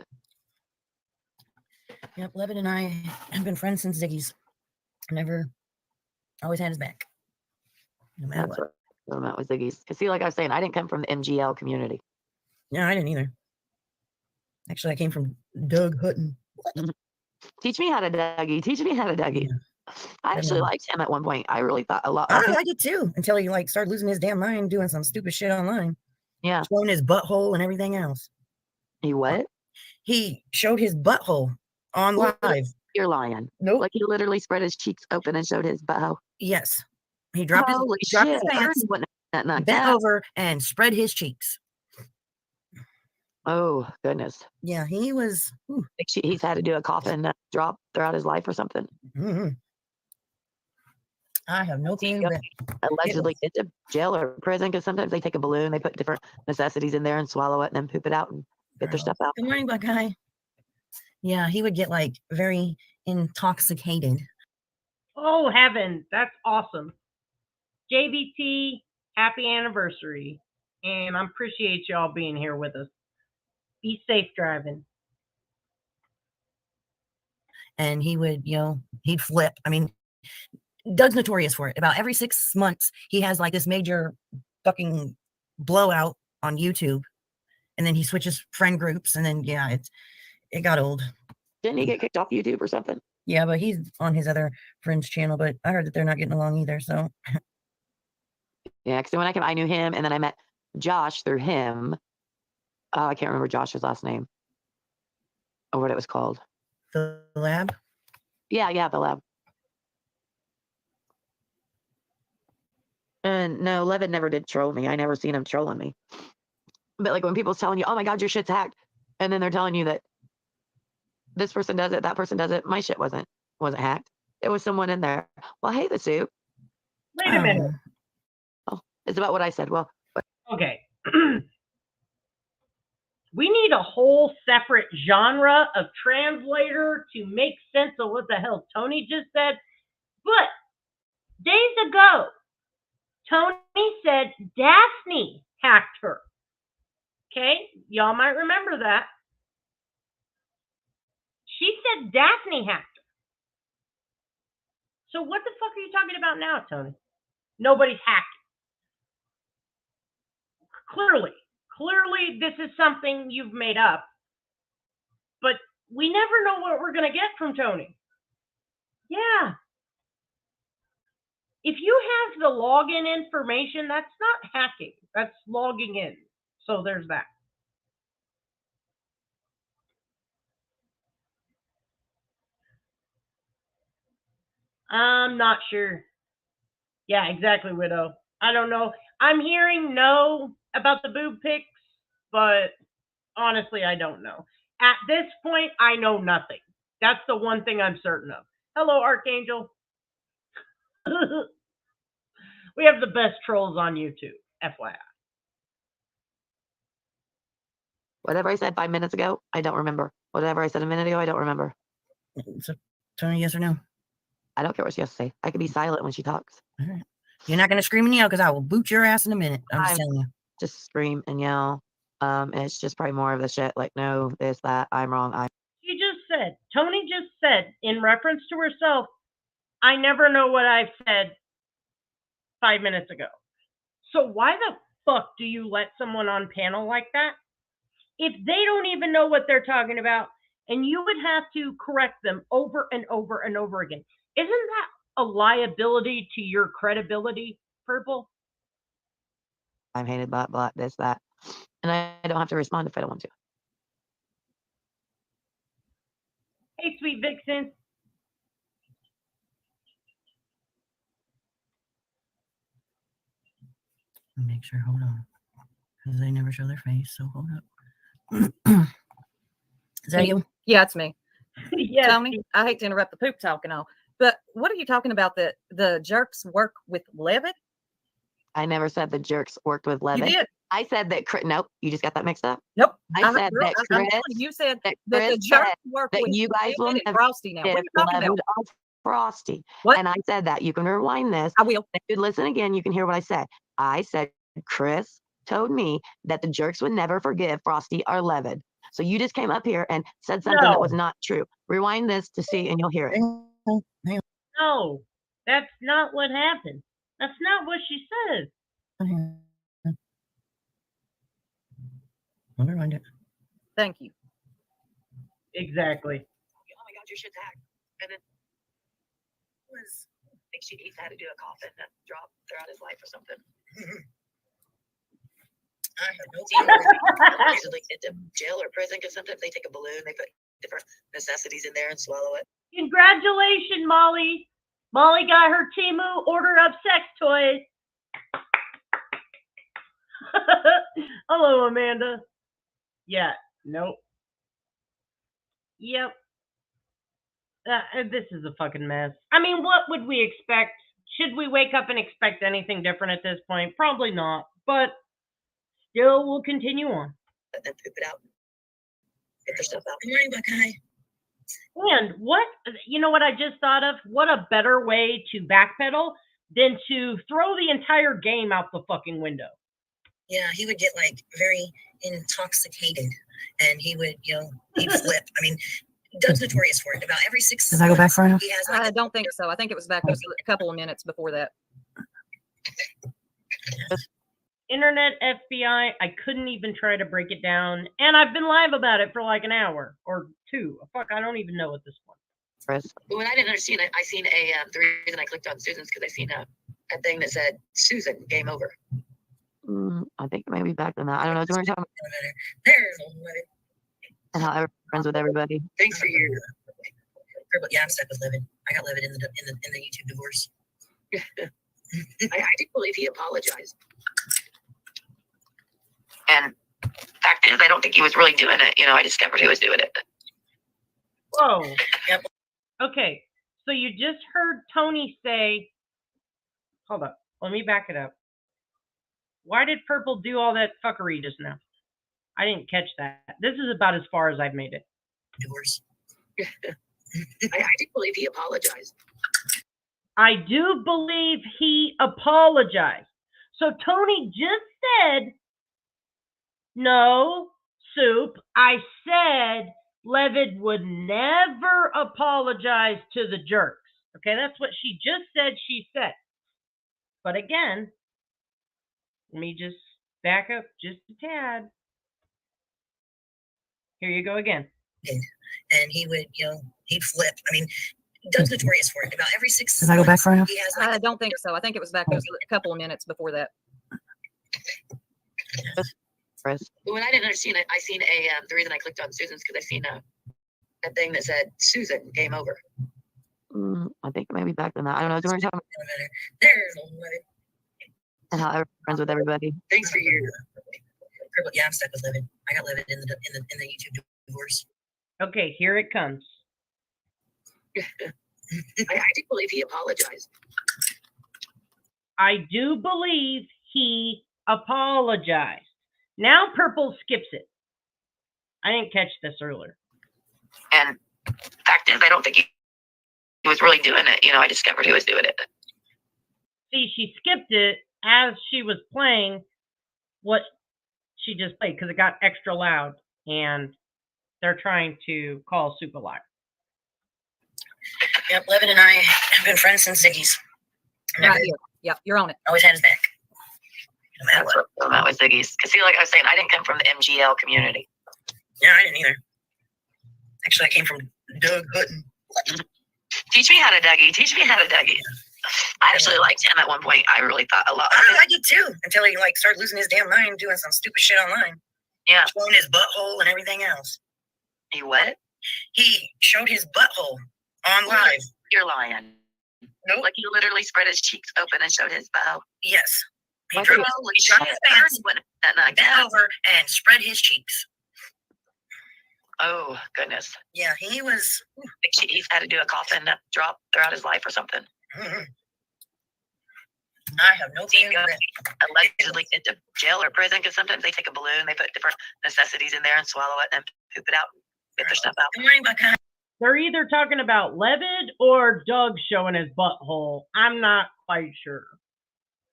Yep, Levitt and I have been friends since Ziggy's. Never, always had his back. No matter what. I'm at with Ziggy's. Because see, like I was saying, I didn't come from the MGL community. Yeah, I didn't either. Actually, I came from Doug Hutton. Teach me how to Dougie. Teach me how to Dougie. Yeah. I actually liked him at one point. I really thought a lot. I did too, until he like started losing his damn mind doing some stupid shit online. Yeah. Showing his butthole and everything else. He what? He showed his butthole on live. You're lying. Nope. Like he literally spread his cheeks open and showed his butthole. Yes. He dropped his pants, bent over, and spread his cheeks. Oh, goodness. Yeah, he was. He's had to do a coffin drop throughout his life or something. Mm-hmm. I have no clue. Allegedly into jail or prison because sometimes they take a balloon, they put different necessities in there and swallow it and then poop it out and get their stuff out. Good morning, Buckeye. Yeah, he would get like very intoxicated. Oh, heaven. That's awesome. JVT, happy anniversary. And I appreciate y'all being here with us. Be safe driving. And he would, he'd flip. I mean, Doug's notorious for it. About every 6 months, he has like this major fucking blowout on YouTube. And then he switches friend groups. And then, yeah, it got old. Didn't he get kicked off YouTube or something? Yeah, but he's on his other friend's channel. But I heard that they're not getting along either. So, Yeah, because when I knew him, and then I met Josh through him. I can't remember Josh's last name or what it was called. The lab? Yeah, the lab. And no, Levin never did troll me. I never seen him trolling me. But like when people's telling you, oh my God, your shit's hacked. And then they're telling you that this person does it, that person does it. My shit wasn't hacked. It was someone in there. Well, hey, the soup. Wait a minute. Oh, it's about what I said. Well, Okay. We need a whole separate genre of translator to make sense of what the hell Tony just said. But days ago, Tony said Daphne hacked her. Okay? Y'all might remember that. She said Daphne hacked her. So what the fuck are you talking about now, Tony? Nobody's hacked. Clearly, this is something you've made up. But we never know what we're going to get from Tony. Yeah. If you have the login information, that's not hacking. That's logging in. So there's that. I'm not sure. Yeah, exactly, Widow. I don't know. I'm hearing no about the boob pics, but honestly, I don't know. At this point, I know nothing. That's the one thing I'm certain of. Hello, Archangel. We have the best trolls on YouTube, FYI. whatever I said 5 minutes ago, I don't remember. Whatever I said a minute ago, I don't remember. So, Tony, yes or no? I don't care what she has to say. I can be silent when she talks. All right. You're not going to scream and yell because I will boot your ass in a minute. I'm just telling you. Just scream and yell. And it's just probably more of the shit like, no, this, that, I'm wrong. She just said, Tony just said, in reference to herself, I never know what I've said 5 minutes ago. So why the fuck do you let someone on panel like that? If they don't even know what they're talking about, and you would have to correct them over and over and over again. Isn't that a liability to your credibility, Purple? I'm hated, blah, blah, this, that. And I don't have to respond if I don't want to. Hey, sweet Vixen. Make sure, hold on. Because they never show their face, so hold up. Is that you? Yeah, it's me. Yes. Tony, I hate to interrupt the poop talk and all, but what are you talking about that the jerks work with Levitt? I never said the jerks worked with Levitt. You did. I said that, nope, you just got that mixed up. Nope. I said that Chris, you said that Chris the jerks said work that with you guys will Levitt and never Frosty now. What are you talking Levitt about? or Frosty. What? And I said that. You can rewind this. I will. If you listen again, you can hear what I said. I said Chris told me that the jerks would never forgive Frosty or Levitt. So you just came up here and said something that was not true. Rewind this to see, and you'll hear it. No, that's not what happened. That's not what she said. I'll rewind it. Thank you. Exactly. Oh my God, your shit's hacked. And then I think he had to do a coffin that dropped throughout his life or something. I have no idea. Usually into jail or prison because sometimes they take a balloon, they put different necessities in there and swallow it. Congratulations, Molly. Molly got her Temu order of sex toys. Hello, Amanda. Yeah, nope. Yep. This is a fucking mess. I mean, what would we expect? Should we wake up and expect anything different at this point? Probably not, but still we'll continue on. And then poop it out. Get their stuff out. Good morning, Buckeye. And what, you know what I just thought of? What a better way to backpedal than to throw the entire game out the fucking window. Yeah, he would get like very intoxicated and he would, he'd flip. I mean, Doug's notorious for it. About every 6 Did I go back months, far enough? he has I don't think so. I think it was back just a couple of minutes before that. Internet FBI, I couldn't even try to break it down. And I've been live about it for like an hour or two. Fuck, I don't even know at this point. But when I didn't understand it, I seen the reason I clicked on Susan's because I seen a thing that said, Susan, game over. I think maybe back then that. I don't know. We're talking about and how everyone's friends with everybody. Thanks for your. Yeah, I'm stuck with Livid. I got Livid in the YouTube divorce. I do believe he apologized. And fact is, I don't think he was really doing it. I discovered he was doing it. Whoa. Yep. Okay. So you just heard Tony say, hold up. Let me back it up. Why did Purple do all that fuckery just now? I didn't catch that. This is about as far as I've made it. Divorce. I do believe he apologized. I do believe he apologized. So Tony just said, no, Soup. I said Levitt would never apologize to the jerks. Okay, that's what she just said she said. But again, let me just back up just a tad. Here you go again. And he would, he'd flip. I mean, Doug's notorious for it. About every 6 Did I go back far enough? he has I don't think so. I think it was back just a couple of minutes before that. But when I didn't understand it, I seen the reason I clicked on Susan's because I seen a thing that said, Susan, game over. I think maybe back then that. I don't know. We're talking about and how everyone's friends with everybody. Thanks for your. Yeah, I'm stuck with Livid. I got Livid in the YouTube divorce. Okay, here it comes. I do believe he apologized. I do believe he apologized. Now Purple skips it. I didn't catch this earlier. And fact is, I don't think he was really doing it. I discovered he was doing it. See, she skipped it as she was playing what she just played because it got extra loud and they're trying to call Soup a liar. Yep, Levin and I have been friends since Ziggy's. Right here. Yep, you're on it. Always had his back. No matter That's what that was Ziggy's. Because see, like I was saying, I didn't come from the MGL community. Yeah, I didn't either. Actually, I came from Doug Hutton. Teach me how to Dougie. Teach me how to Dougie. I actually liked him at one point. I really thought a lot. I did too, until he started losing his damn mind doing some stupid shit online. Yeah. Showing his butthole and everything else. He what? He showed his butthole on live. You're lying. Nope. Like he literally spread his cheeks open and showed his bow. Yes. He Like, dropped his pants over and spread his cheeks. Oh, goodness. Yeah, he was. He's had to do a coffin drop throughout his life or something. Mm-hmm. I have no clue. Allegedly get to jail or prison because sometimes they take a balloon, they put different necessities in there and swallow it and poop it out, get their stuff out. They're either talking about Levitt or Doug showing his butthole. I'm not quite sure,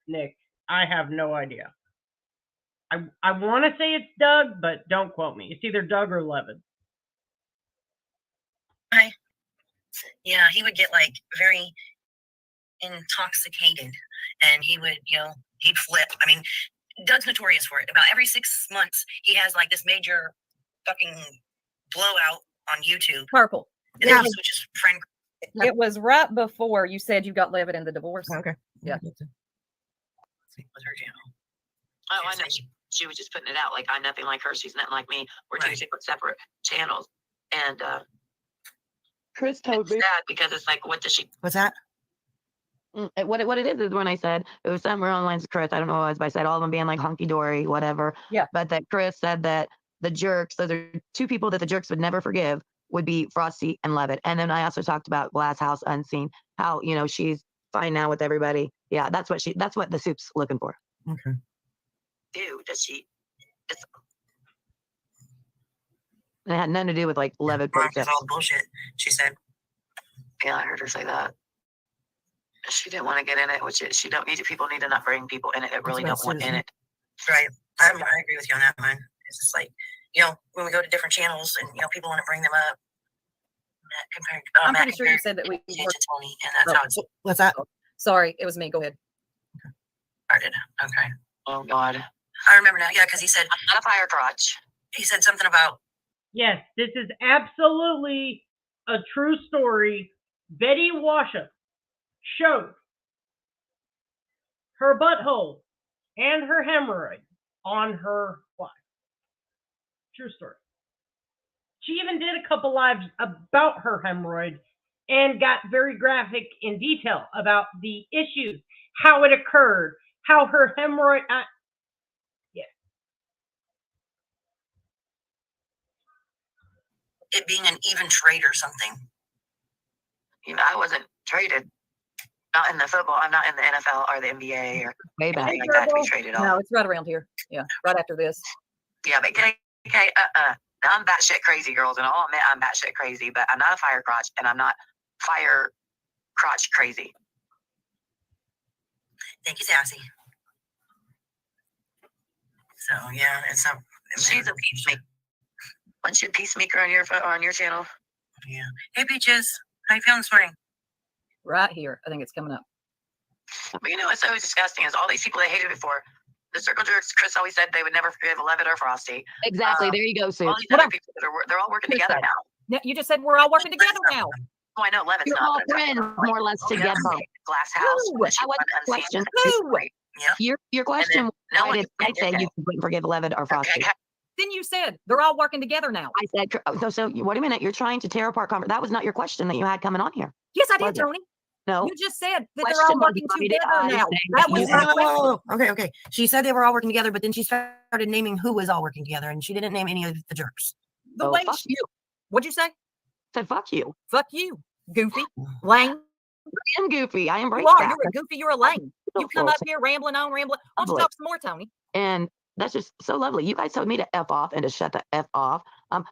Nick. I have no idea. I want to say it's Doug, but don't quote me. It's either Doug or Levitt. Yeah, he would get very intoxicated and he would, he'd flip. I mean, Doug's notorious for it. About every 6 months, he has this major fucking blowout on YouTube. Purple. And then he switches friend. It was right before you said you got Levitt in the divorce. Okay. Yeah. Was her channel. Oh, I know. She was just putting it out like I'm nothing like her. She's nothing like me. We're two separate channels. And Chris told me sad because it's like, what does she? What's that? What it is when I said it was somewhere online to Chris. I don't know what it was, but I said all of them being like hunky dory, whatever. Yeah. But that Chris said that the jerks, so there are two people that the jerks would never forgive would be Frosty and Levitt. And then I also talked about Glass House Unseen, how she's fine now with everybody. Yeah, that's what the Soup's looking for. Okay. Dude, does she? And it had nothing to do with Levitt. All the bullshit, she said. Yeah, I heard her say that. She didn't want to get in it, which she don't need to. People need to not bring people in it that really don't want in it. Right. I agree with you on that one. It's just when we go to different channels and, people want to bring them up. Compared, I'm Matt pretty sure you compared said that we to worked. Tony, and that's how it's What's that? Sorry, it was me. Go ahead. started. Okay. Oh God. I remember now. Yeah, because he said, I'm not a fire crotch. he said something about, Yes, this is absolutely a true story. Betty Washup showed her butthole and her hemorrhoid on her live. True story. She even did a couple lives about her hemorrhoid and got very graphic in detail about the issues, how it occurred, how her hemorrhoid. Yeah. it being an even trade or something. I wasn't traded. Not in the football. I'm not in the NFL or the NBA or Way anything back. like that to be traded No, on. it's right around here. Yeah, right after this. Yeah, but okay, now I'm batshit crazy, girls, and I'll admit I'm batshit crazy, but I'm not a fire crotch, and I'm not fire crotch crazy. Thank you, Sassy. So yeah, it's not. She's a peacemaker. Wasn't she a peacemaker on your channel? Yeah. Hey, Peaches, how you feeling this morning? Right here. I think it's coming up. But what's so disgusting is all these people they hated before. The circle jerks, Chris always said they would never forgive Levitt or Frosty. Exactly. There you go, Sue. All these What other up? people that they're all working Chris together said. now. Yeah, you just said we're all working together now. Oh, I know Levitt's You're not. all but I'm talking friends, about, like, more or less together. Glass house. Who? When she I wasn't went unseen. questioning. Who? Your question was, no why one did I can say get you it. couldn't forgive Levitt or Frosty? Okay. Then you said they're all working together now. I said, so wait a minute, you're trying to tear apart that was not your question that you had coming on here. Yes, I did, Was it? Tony. No. You just said that they're Question all was, working why did together I now. say That that was you my question. Okay. She said they were all working together, but then she started naming who was all working together, and she didn't name any of the jerks. The Oh, way fuck you. What'd you say? Said fuck you. Fuck you, goofy, lame. I am goofy. I embrace You are. that. You're a goofy. You're a lame. You come beautiful. up here rambling on, rambling. Why don't you Lovely. talk some more, Tony? And that's just so lovely. You guys told me to F off and to shut the F off.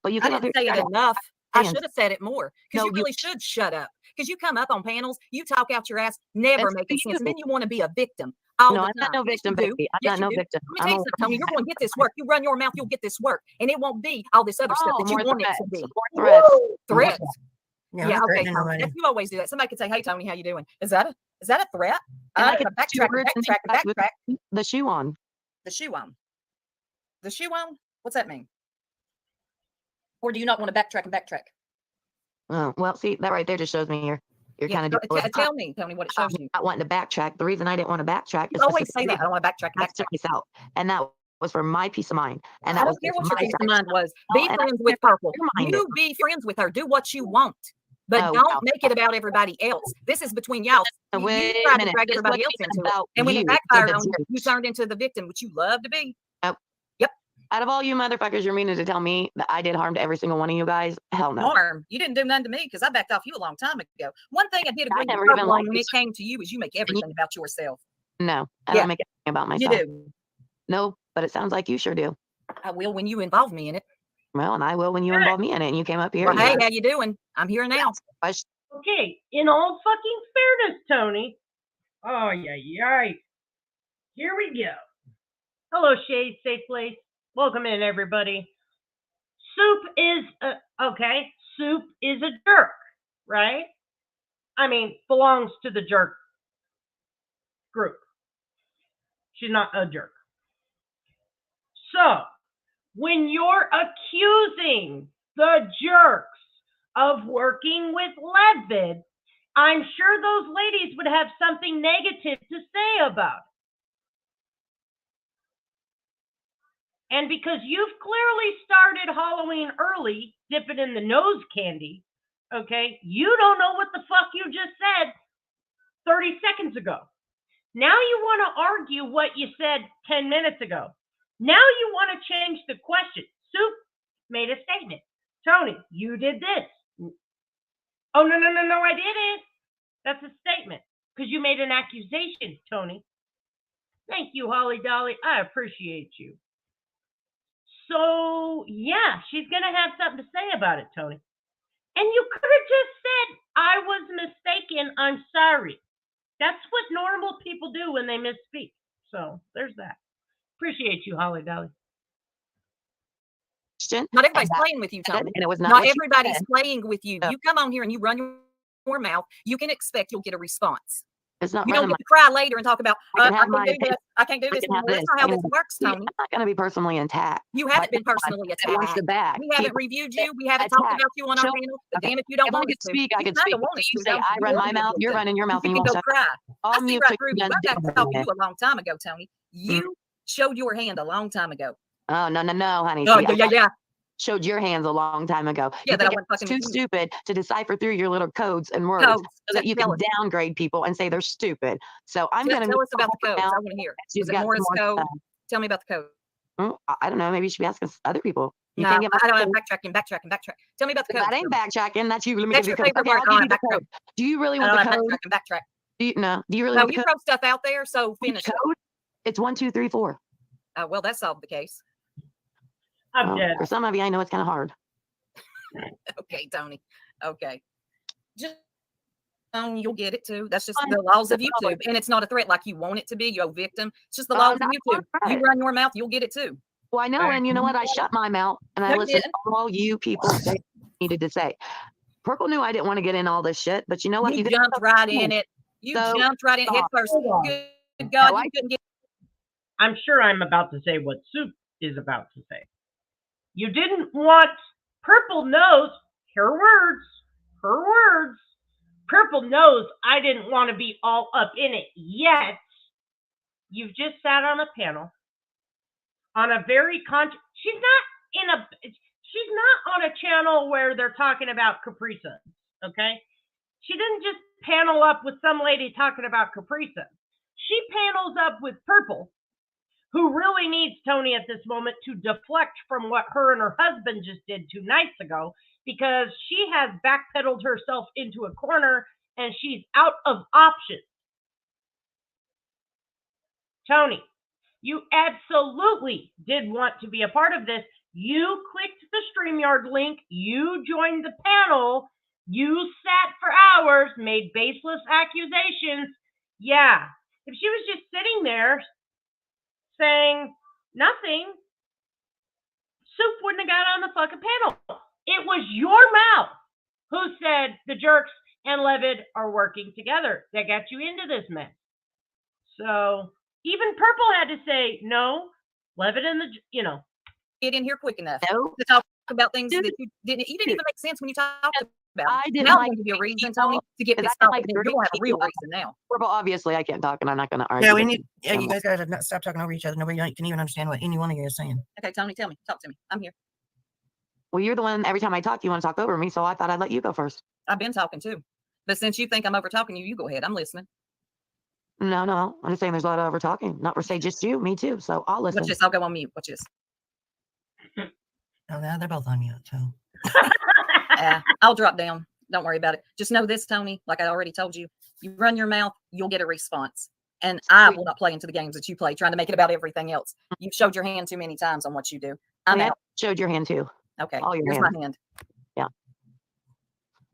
But you I came up didn't here say it and enough. I saying- should have said it more because No, you really should shut up. Because you come up on panels, you talk out your ass, never That's making you. sense. And then you want to be a victim all No, the I'm time. not no victim, Yes, you do. baby. I'm Yes, not you no do. victim. Let me tell you something, Tony. You're going to get this work. You run your mouth, you'll get this work. And it won't be all this other stuff that you more want threats. it to be. More threats. Threats. Yeah, Yeah, I'm not okay, threatening Tony. nobody. Yes, you always do that. Somebody could say, "Hey, Tony, how you doing?" Is that a threat? And I could Backtrack. the shoe on. The shoe on. The shoe on? What's that mean? Or do you not want to backtrack and backtrack? Oh, well, see, that right there just shows me you're kind of tell me, Tony, what it shows you. not wanting to backtrack. The reason I didn't want to backtrack You is always say that. I don't want to backtrack. that's to myself, and that was for my peace of mind. And I that don't was care what my your peace of side. mind was. Oh, Be and I friends don't with care Purple. your mind You is. be friends with her. Do what you want. But Oh, don't wow. make it about everybody else. This is between y'all. Now, You wait a tried to minute. drag This everybody else wasn't into it. about And when it you, backfired the on you, you jerks. turned into the victim, which you love to be. Oh. Yep. Out of all you motherfuckers, you're meaning to tell me that I did harm to every single one of you guys? Hell no. Harm. You didn't do nothing to me because I backed off you a long time ago. One thing I did agree with never even Purple on liked when you. it came to you is you make everything about yourself. No, I Yeah. don't make anything about You myself. do. No, but it sounds like you sure do. I will when you involve me in it. Well, and I will when you involve me in it. And you came up here. Well, hey, you how you doing? I'm here now. Okay, in all fucking fairness, Tony. Oh, yeah. Here we go. Hello, Shade, safe place. Welcome in, everybody. Soup is a jerk, right? I mean, belongs to the jerk group. She's not a jerk. So, when you're accusing the jerks of working with Leadvid, I'm sure those ladies would have something negative to say about it. And because you've clearly started Halloween early, dipping in the nose candy, okay, you don't know what the fuck you just said 30 seconds ago. Now you want to argue what you said 10 minutes ago. Now you want to change the question. Soup made a statement. Tony, you did this. Oh, no, I didn't. That's a statement because you made an accusation, Tony. Thank you, Holly Dolly. I appreciate you. So, yeah, she's going to have something to say about it, Tony. And you could have just said, I was mistaken. I'm sorry. That's what normal people do when they misspeak. So, there's that. Appreciate you, Holly Dolly. question. Not everybody's playing with you, Tony. And it was not, Not what you everybody's said. playing with you. You come on here and you run your mouth, you can expect you'll get a response. It's not You don't running get to cry later and talk about, I I can have can't my do this, opinion. I can't do I this can have anymore. That's this. not how I can this have works, See, Tony. I'm not going to be personally attacked. You by haven't been anyone personally that wants to attacked. back. We haven't People reviewed that you. We haven't talked attack. about you on our Show- panel. But okay. damn, if you don't If I want us could to. speak, I You could kinda speak. want us You to, say don't I you? run You my want mouth, us you're to. running your mouth, You and can you won't go shut cry. up. I I'll see mute right so through you you. guys I do got to talk to it. you a long time ago, Tony. You showed your hand a long time ago. Oh, no, honey. Oh, See, yeah. showed your hands a long time ago. Yeah, You that I think wasn't it's fucking too with you. stupid to decipher through your little codes and words Codes. so that you can Tell us. downgrade people and say they're stupid. So I'm going to Tell us about the codes. I want to hear. She's Was it got some Morris more code? stuff. Tell me about the code. I don't know. Maybe you should be asking other people. You No, can't get my I don't. I'm code. backtrack. Tell me about the code. That ain't backtracking. That's you. Let me That's give you your the code. favorite Okay, word. I'll give you the Backtrack. code. Do you really I want don't the have code? backtrack. Do you really No, want you the throw code? stuff out there, so finish it. Code? It's 1, 2, 3, 4. Well, that solved the case. I'm dead. For some of you, I know it's kind of hard. Okay, Tony. Okay. Just you'll get it too. That's just the laws of YouTube. And it's not a threat like you want it to be, you victim. It's just the laws of YouTube. You run your mouth, you'll get it too. Well, I know, and you know what? I shut my mouth and I No, you listened didn't. to all you people say what you needed to say. Purple knew I didn't want to get in all this shit, but you know what? You jumped right in it. You jumped right in head first. Good God, you couldn't get. I'm sure I'm about to say what Soup is about to say. You didn't want Purple knows her words. Purple knows I didn't want to be all up in it yet. You've just sat on a panel on a very she's not on a channel where they're talking about Capri Suns, okay? She didn't just panel up with some lady talking about Capri Suns. She panels up with Purple, who really needs Tony at this moment to deflect from what her and her husband just did 2 nights ago, because she has backpedaled herself into a corner and she's out of options. Tony, you absolutely did want to be a part of this. You clicked the StreamYard link. You joined the panel. You sat for hours, made baseless accusations. Yeah, if she was just sitting there saying nothing, Soup wouldn't have got on the fucking panel. It was your mouth who said the Jerks and Levitt are working together that got you into this mess. So even Purple had to say, no, Levitt and get in here quick enough No. to talk about things that you didn't even make sense when you talked about. I didn't now like I'm going to give you a reason, people, Tony, to get 'cause pissed I off. like You're going to have a real people. reason now. Purple, obviously, I can't talk, and I'm not going to argue. Yeah, with you. you guys gotta not stop talking over each other. Nobody can even understand what any one of you is saying. Okay, Tony, tell me. Talk to me. I'm here. Well, you're the one, every time I talk, you want to talk over me, so I thought I'd let you go first. I've been talking too. But since you think I'm over talking you, you go ahead. I'm listening. No, I'm just saying there's a lot of over talking. Not for say just you, me too. So I'll listen. Watch this. I'll go on mute. Watch this. Oh, no, they're both on mute, so. I'll drop down. Don't worry about it. Just know this, Tony, like I already told you, you run your mouth, you'll get a response. And I will not play into the games that you play, trying to make it about everything else. You've showed your hand too many times on what you do. I'm out. Showed your hand too. Okay, All your here's hands. my hand. Yeah.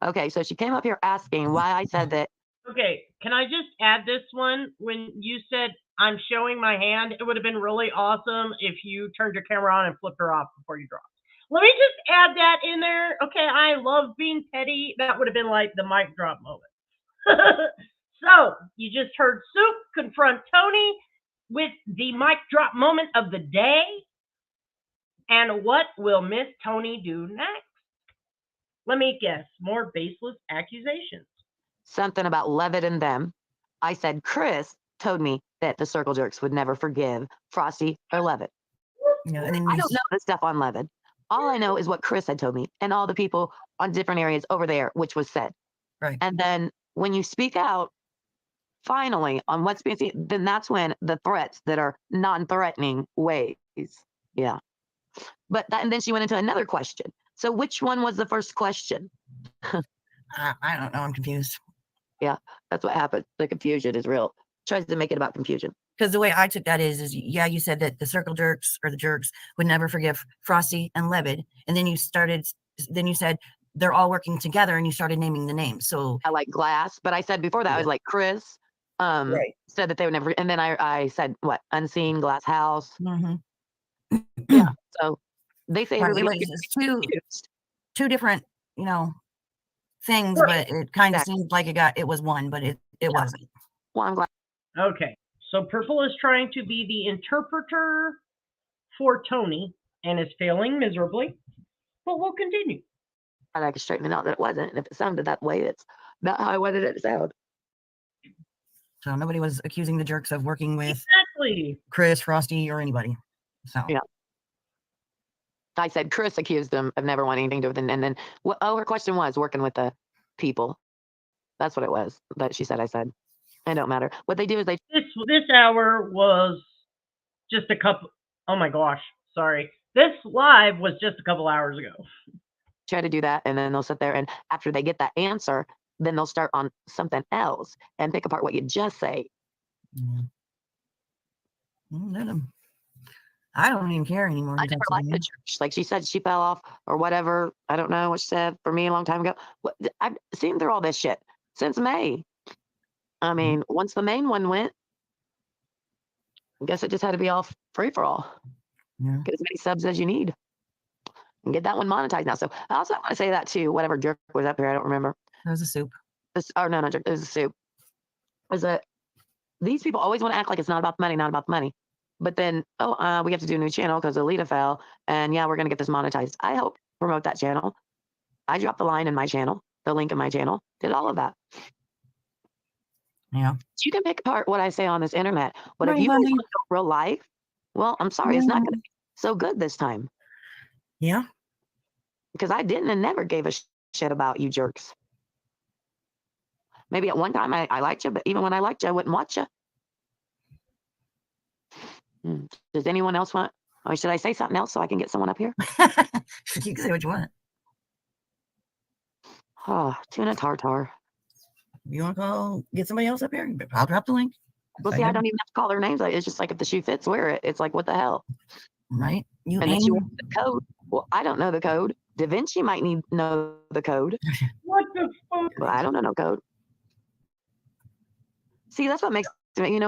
Okay, so she came up here asking why I said that. Okay, can I just add this one? When you said I'm showing my hand, it would have been really awesome if you turned your camera on and flipped her off before you dropped. Let me just add that in there. Okay, I love being petty. That would have been like the mic drop moment. So, you just heard Soup confront Tony with the mic drop moment of the day. And what will Miss Tony do next? Let me guess. More baseless accusations. Something about Levitt and them. I said Chris told me that the Circle Jerks would never forgive Frosty or Levitt. Yeah, and then I don't know the stuff on Levitt. All I know is what Chris had told me and all the people on different areas over there, which was said. Right. And then when you speak out, finally, on what's being seen, then that's when the threats that are non-threatening ways. Yeah. But that, and then she went into another question. So which one was the first question? I don't know. I'm confused. Yeah, that's what happened. The confusion is real. Tries to make it about confusion. Because the way I took that is yeah, you said that the Circle Jerks or the Jerks would never forgive Frosty and Levitt, and then you said they're all working together, and you started naming the names. So I like Glass, but I said before that I was like Chris said that they would never, and then I said what, Unseen, Glass House. Mm-hmm. Yeah. So They say Right, it everybody was gets just confused. two different, things, Right. but it kind of Exactly. seemed like it was one, but it wasn't. Well, I'm glad. Okay. So Purple is trying to be the interpreter for Tony and is failing miserably, but we'll continue. I could straighten it out that it wasn't. And if it sounded that way, it's not how I wanted it to sound. So nobody was accusing the jerks of working with Exactly. Chris, Frosty, or anybody. So Yeah. I said Chris accused them of never wanting anything to do with it. And then, her question was working with the people. That's what it was that she said. I said, it don't matter. What they do is they This hour was just a couple. Oh my gosh, sorry. This live was just a couple hours ago. try to do that, and then they'll sit there, and after they get that answer, then they'll start on something else and pick apart what you just say. Let 'em. I don't even care anymore. I never liked the church. Like she said, she fell off or whatever. I don't know what she said for me a long time ago. I've seen through all this shit since May. I mean, once the main one went, I guess it just had to be all free for all. Yeah. Get as many subs as you need and get that one monetized now. So I also want to say that too. Whatever jerk was up here, I don't remember. It was a soup. No, jerk. It was a soup. Was that these people always want to act like it's not about the money, not about the money. But then, we have to do a new channel because Alita fell. And yeah, we're going to get this monetized. I hope promote that channel. I dropped the line in my channel, the link in my channel, did all of that. Yeah. You can pick apart what I say on this internet. But if Right, you guys honey. want to know real life, well, I'm sorry, it's not going to be so good this time. Yeah. Because I didn't and never gave a shit about you jerks. Maybe at one time I liked you, but even when I liked you, I wouldn't watch you. Does anyone else want, or should I say something else so I can get someone up here? You can say what you want. Oh, tuna tartar. You want to get somebody else up here? I'll drop the link. Well, see, I don't even have to call their names. It's just like if the shoe fits, wear it. It's like, what the hell? Right. You and if you want the code, well, I don't know the code. Da Vinci might know the code. What the fuck? But I don't know no code. See, that's what makes me,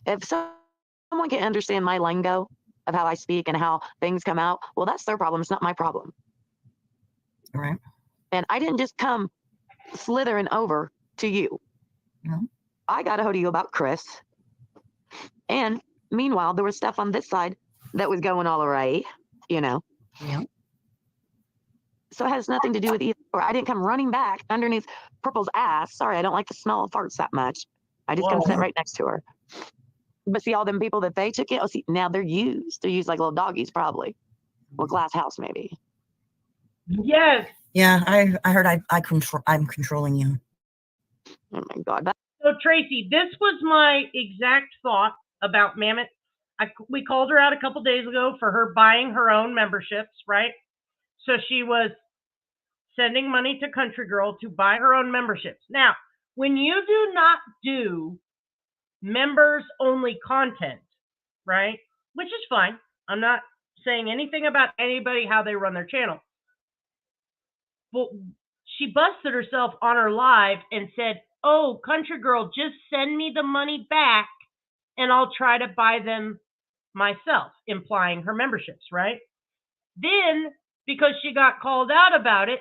if someone can understand my lingo of how I speak and how things come out, well, that's their problem. It's not my problem. Right. And I didn't just come slithering over to you. No. I got a hold of you about Chris. And meanwhile, there was stuff on this side that was going all right, Yeah. So it has nothing to do with either. Or I didn't come running back underneath Purple's ass. Sorry, I don't like the smell of farts that much. I just come sit right next to her. But see, all them people that they took in, see, now they're used. They're used like little doggies, probably. Well, glass house, maybe. Yes. Yeah, I heard I'm controlling you. Oh my God. So Tracy, this was my exact thought about Mammoth. We called her out a couple days ago for her buying her own memberships, right? So she was sending money to Country Girl to buy her own memberships. Now, when you do not do members only content, right? Which is fine. I'm not saying anything about anybody, how they run their channel. But she busted herself on her live and said, "Oh, Country Girl, just send me the money back and I'll try to buy them myself," implying her memberships, right? Then, because she got called out about it,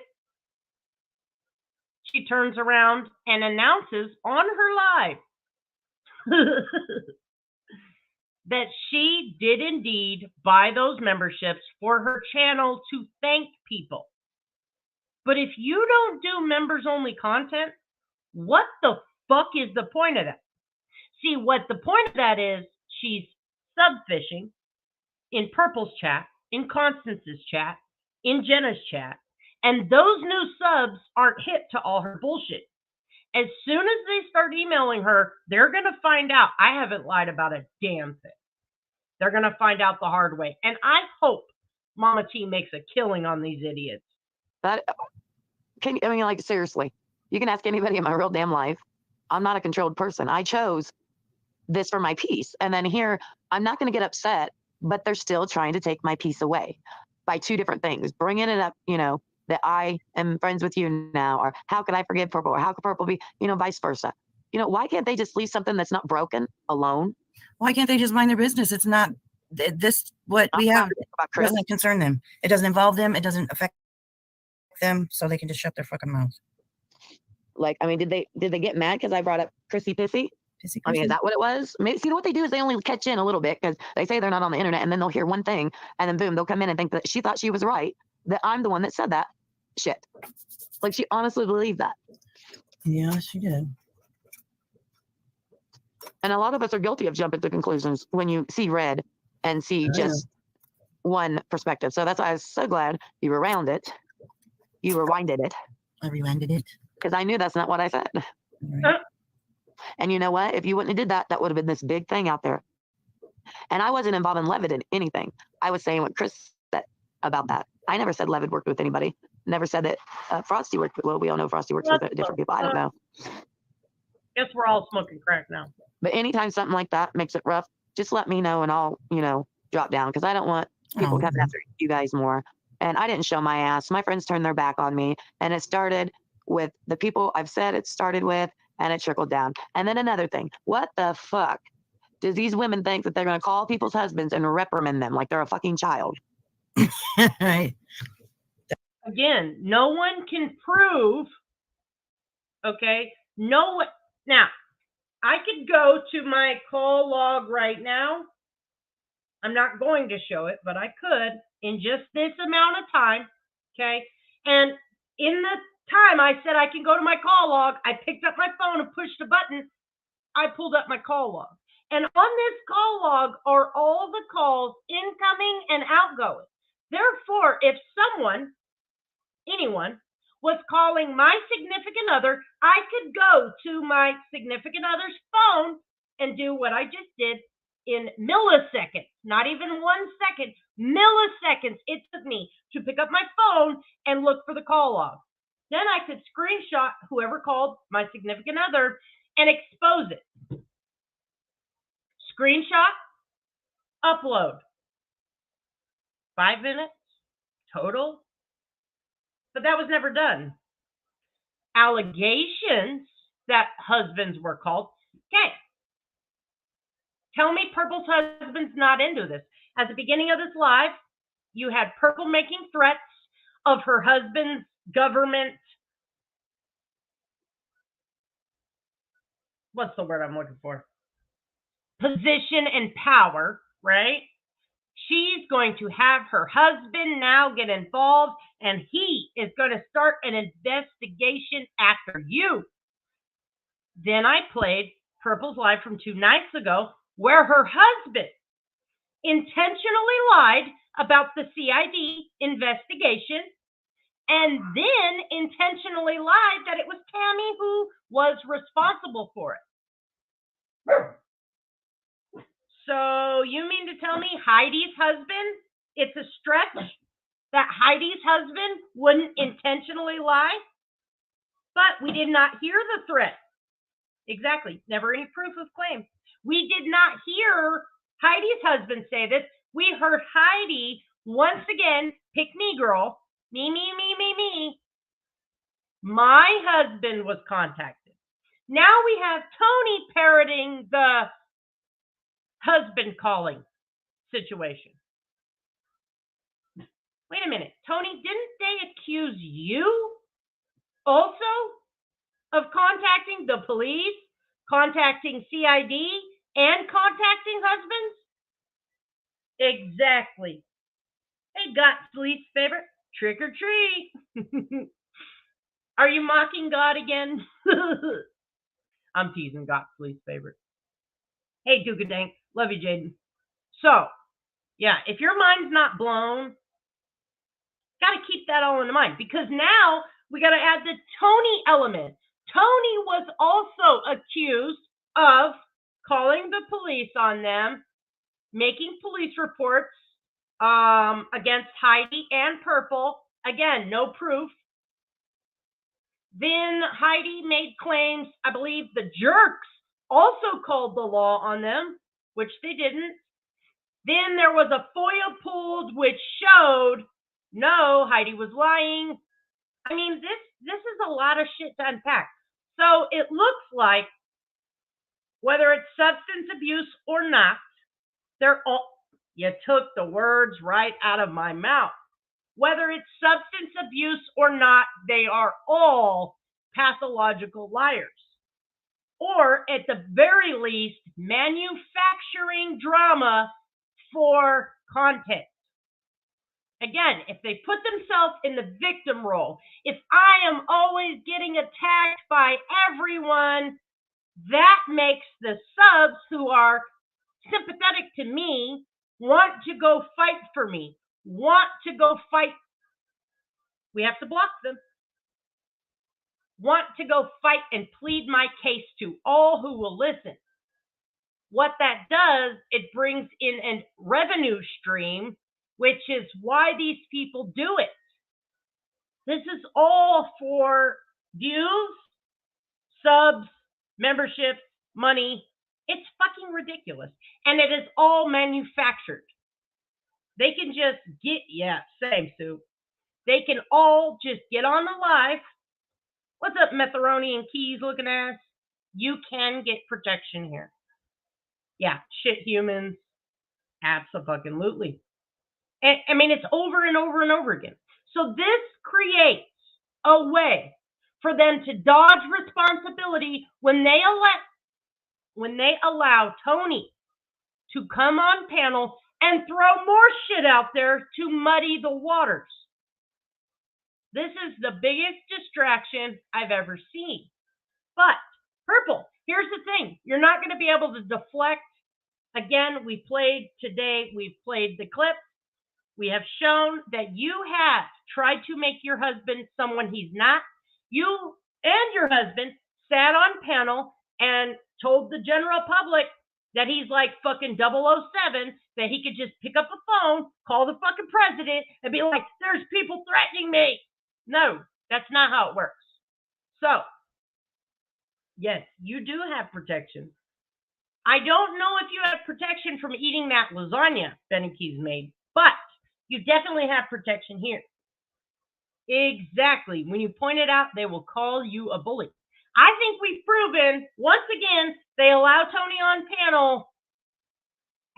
she turns around and announces on her live that she did indeed buy those memberships for her channel to thank people. But if you don't do members only content, what the fuck is the point of that? See, what the point of that is, she's subfishing in Purple's chat, in Constance's chat, in Jenna's chat, and those new subs aren't hit to all her bullshit. As soon as they start emailing her, they're going to find out I haven't lied about a damn thing. They're going to find out the hard way. And I hope Mama T makes a killing on these idiots. Seriously, you can ask anybody in my real damn life. I'm not a controlled person. I chose this for my peace. And then here, I'm not going to get upset, but they're still trying to take my peace away by two different things. Bringing it up, that I am friends with you now, or how could I forgive Purple, or how could Purple be, vice versa. Why can't they just leave something that's not broken alone? Why can't they just mind their business? It's not This what we have doesn't concern them. It doesn't involve them. It doesn't affect them, so they can just shut their fucking mouths. Like, I mean, did they get mad because I brought up Chrissy Pissy? Pissy I mean, is Chrissy? that what it was? Maybe, see, what they do is they only catch in a little bit because they say they're not on the internet, and then they'll hear one thing, and then boom, they'll come in and think that she thought she was right, that I'm the one that said that shit. Like, she honestly believed that. Yeah, she did. And a lot of us are guilty of jumping to conclusions when you see red and see just one perspective. So that's why I was so glad you rewound it. You rewinded it. I rewinded it. Because I knew that's not what I said. Right. And you know what? If you wouldn't have did that, that would have been this big thing out there. And I wasn't involving Levitt in anything. I was saying what Chris said about that. I never said Levitt worked with anybody. Never said that Frosty worked with, well, we all know Frosty works with different people. I don't know. Guess we're all smoking crack now. But anytime something like that makes it rough, just let me know and I'll, drop down because I don't want people coming after you guys more. And I didn't show my ass. My friends turned their back on me. And it started with the people I've said it started with, and it trickled down. And then another thing, what the fuck does these women think that they're going to call people's husbands and reprimand them like they're a fucking child? Right. Again, no one can prove, okay? No one. Now, I could go to my call log right now. I'm not going to show it, but I could in just this amount of time, okay? And in the time I said I can go to my call log, I picked up my phone and pushed a button. I pulled up my call log. And on this call log are all the calls incoming and outgoing. Therefore, if anyone was calling my significant other, I could go to my significant other's phone and do what I just did in milliseconds, not even 1 second, milliseconds it took me to pick up my phone and look for the call log. Then I could screenshot whoever called my significant other and expose it. Screenshot, upload. 5 minutes total. But that was never done. Allegations that husbands were called. Okay. Tell me Purple's husband's not into this. At the beginning of this live, you had Purple making threats of her husband's government. What's the word I'm looking for? Position and power, right? She's going to have her husband now get involved, and he is going to start an investigation after you. Then I played Purple's live from 2 nights ago, where her husband intentionally lied about the CID investigation and then intentionally lied that it was Tammy who was responsible for it. So you mean to tell me Heidi's husband, it's a stretch that Heidi's husband wouldn't intentionally lie? But we did not hear the threat. Exactly. Never any proof of claim. We did not hear Heidi's husband say this. We heard Heidi once again, pick me, girl. Me. My husband was contacted. Now we have Tony parroting the husband calling situation. Wait a minute. Tony, didn't they accuse you also of contacting the police, contacting CID, and contacting husbands? Exactly. Hey, God's least favorite, trick or treat. Are you mocking God again? I'm teasing God's least favorite. Hey, Dukadank. Love you, Jaden. So, yeah, if your mind's not blown, got to keep that all in mind, because now we got to add the Tony element. Tony was also accused of calling the police on them, making police reports against Heidi and Purple. Again, no proof. Then Heidi made claims, I believe the jerks also called the law on them, which they didn't. Then there was a FOIA pulled, which showed, no, Heidi was lying. I mean, this is a lot of shit to unpack. So it looks like, whether it's substance abuse or not, they're all, You took the words right out of my mouth. Whether it's substance abuse or not, they are all pathological liars. Or at the very least, manufacturing drama for content. Again, if they put themselves in the victim role, if I am always getting attacked by everyone, that makes the subs who are sympathetic to me want to go fight for me, want to go fight. We have to block them. Want to go fight and plead my case to all who will listen. What that does, it brings in a revenue stream, which is why these people do it. This is all for views, subs, memberships, money. It's fucking ridiculous. And it is all manufactured. They can just get, yeah, same Sue. They can all just get on the live. What's up, Metharoni and Keys looking ass? You can get protection here. Yeah, shit humans. Absolutely. I mean, it's over and over and over again. So this creates a way for them to dodge responsibility when they allow Tony to come on panel and throw more shit out there to muddy the waters. This is the biggest distraction I've ever seen. But, Purple, here's the thing. You're not going to be able to deflect. Again, we've played the clip. We have shown that you have tried to make your husband someone he's not. You and your husband sat on panel and told the general public that he's like fucking 007, that he could just pick up a phone, call the fucking president, and be like, there's people threatening me. No, that's not how it works. So, yes, you do have protection. I don't know if you have protection from eating that lasagna Benike's made, but you definitely have protection here. Exactly. When you point it out, they will call you a bully. I think we've proven, once again, they allow Tony on panel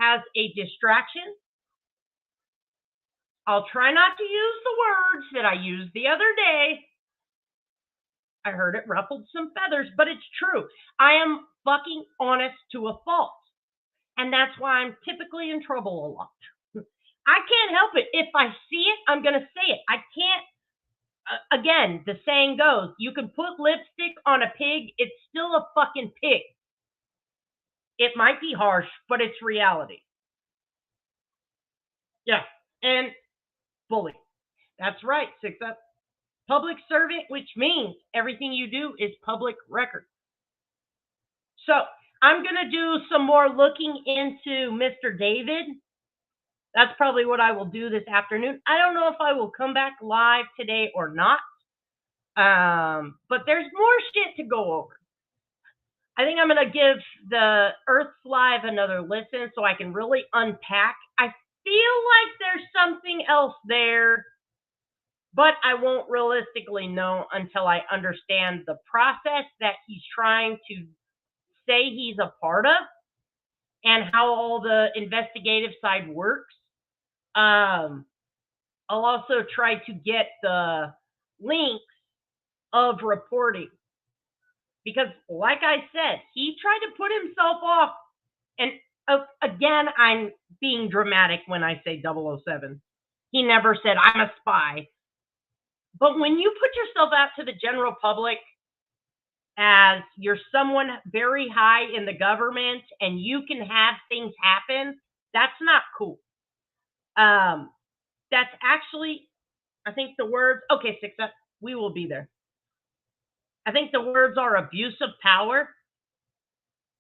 as a distraction. I'll try not to use the words that I used the other day. I heard it ruffled some feathers, but it's true. I am fucking honest to a fault. And that's why I'm typically in trouble a lot. I can't help it. If I see it, I'm going to say it. I can't. Again, the saying goes, you can put lipstick on a pig. It's still a fucking pig. It might be harsh, but it's reality. Yeah. And bully. That's right. 6 up. Public servant, which means everything you do is public record. So I'm going to do some more looking into Mr. David. That's probably what I will do this afternoon. I don't know if I will come back live today or not. But there's more shit to go over. I think I'm going to give the Earth's Live another listen so I can really unpack. I feel like there's something else there, but I won't realistically know until I understand the process that he's trying to say he's a part of and how all the investigative side works. I'll also try to get the links of reporting because, like I said, he tried to put himself off. And again, I'm being dramatic when I say 007. He never said, I'm a spy. But when you put yourself out to the general public as you're someone very high in the government and you can have things happen, that's not cool. That's actually, I think the words, okay, 6 up, we will be there. I think the words are abuse of power,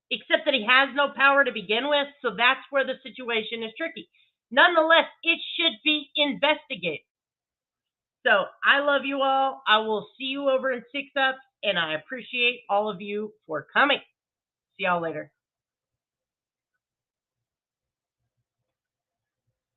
except that he has no power to begin with, so that's where the situation is tricky. Nonetheless, it should be investigated. So I love you all. I will see you over in 6 up, and I appreciate all of you for coming. See y'all later.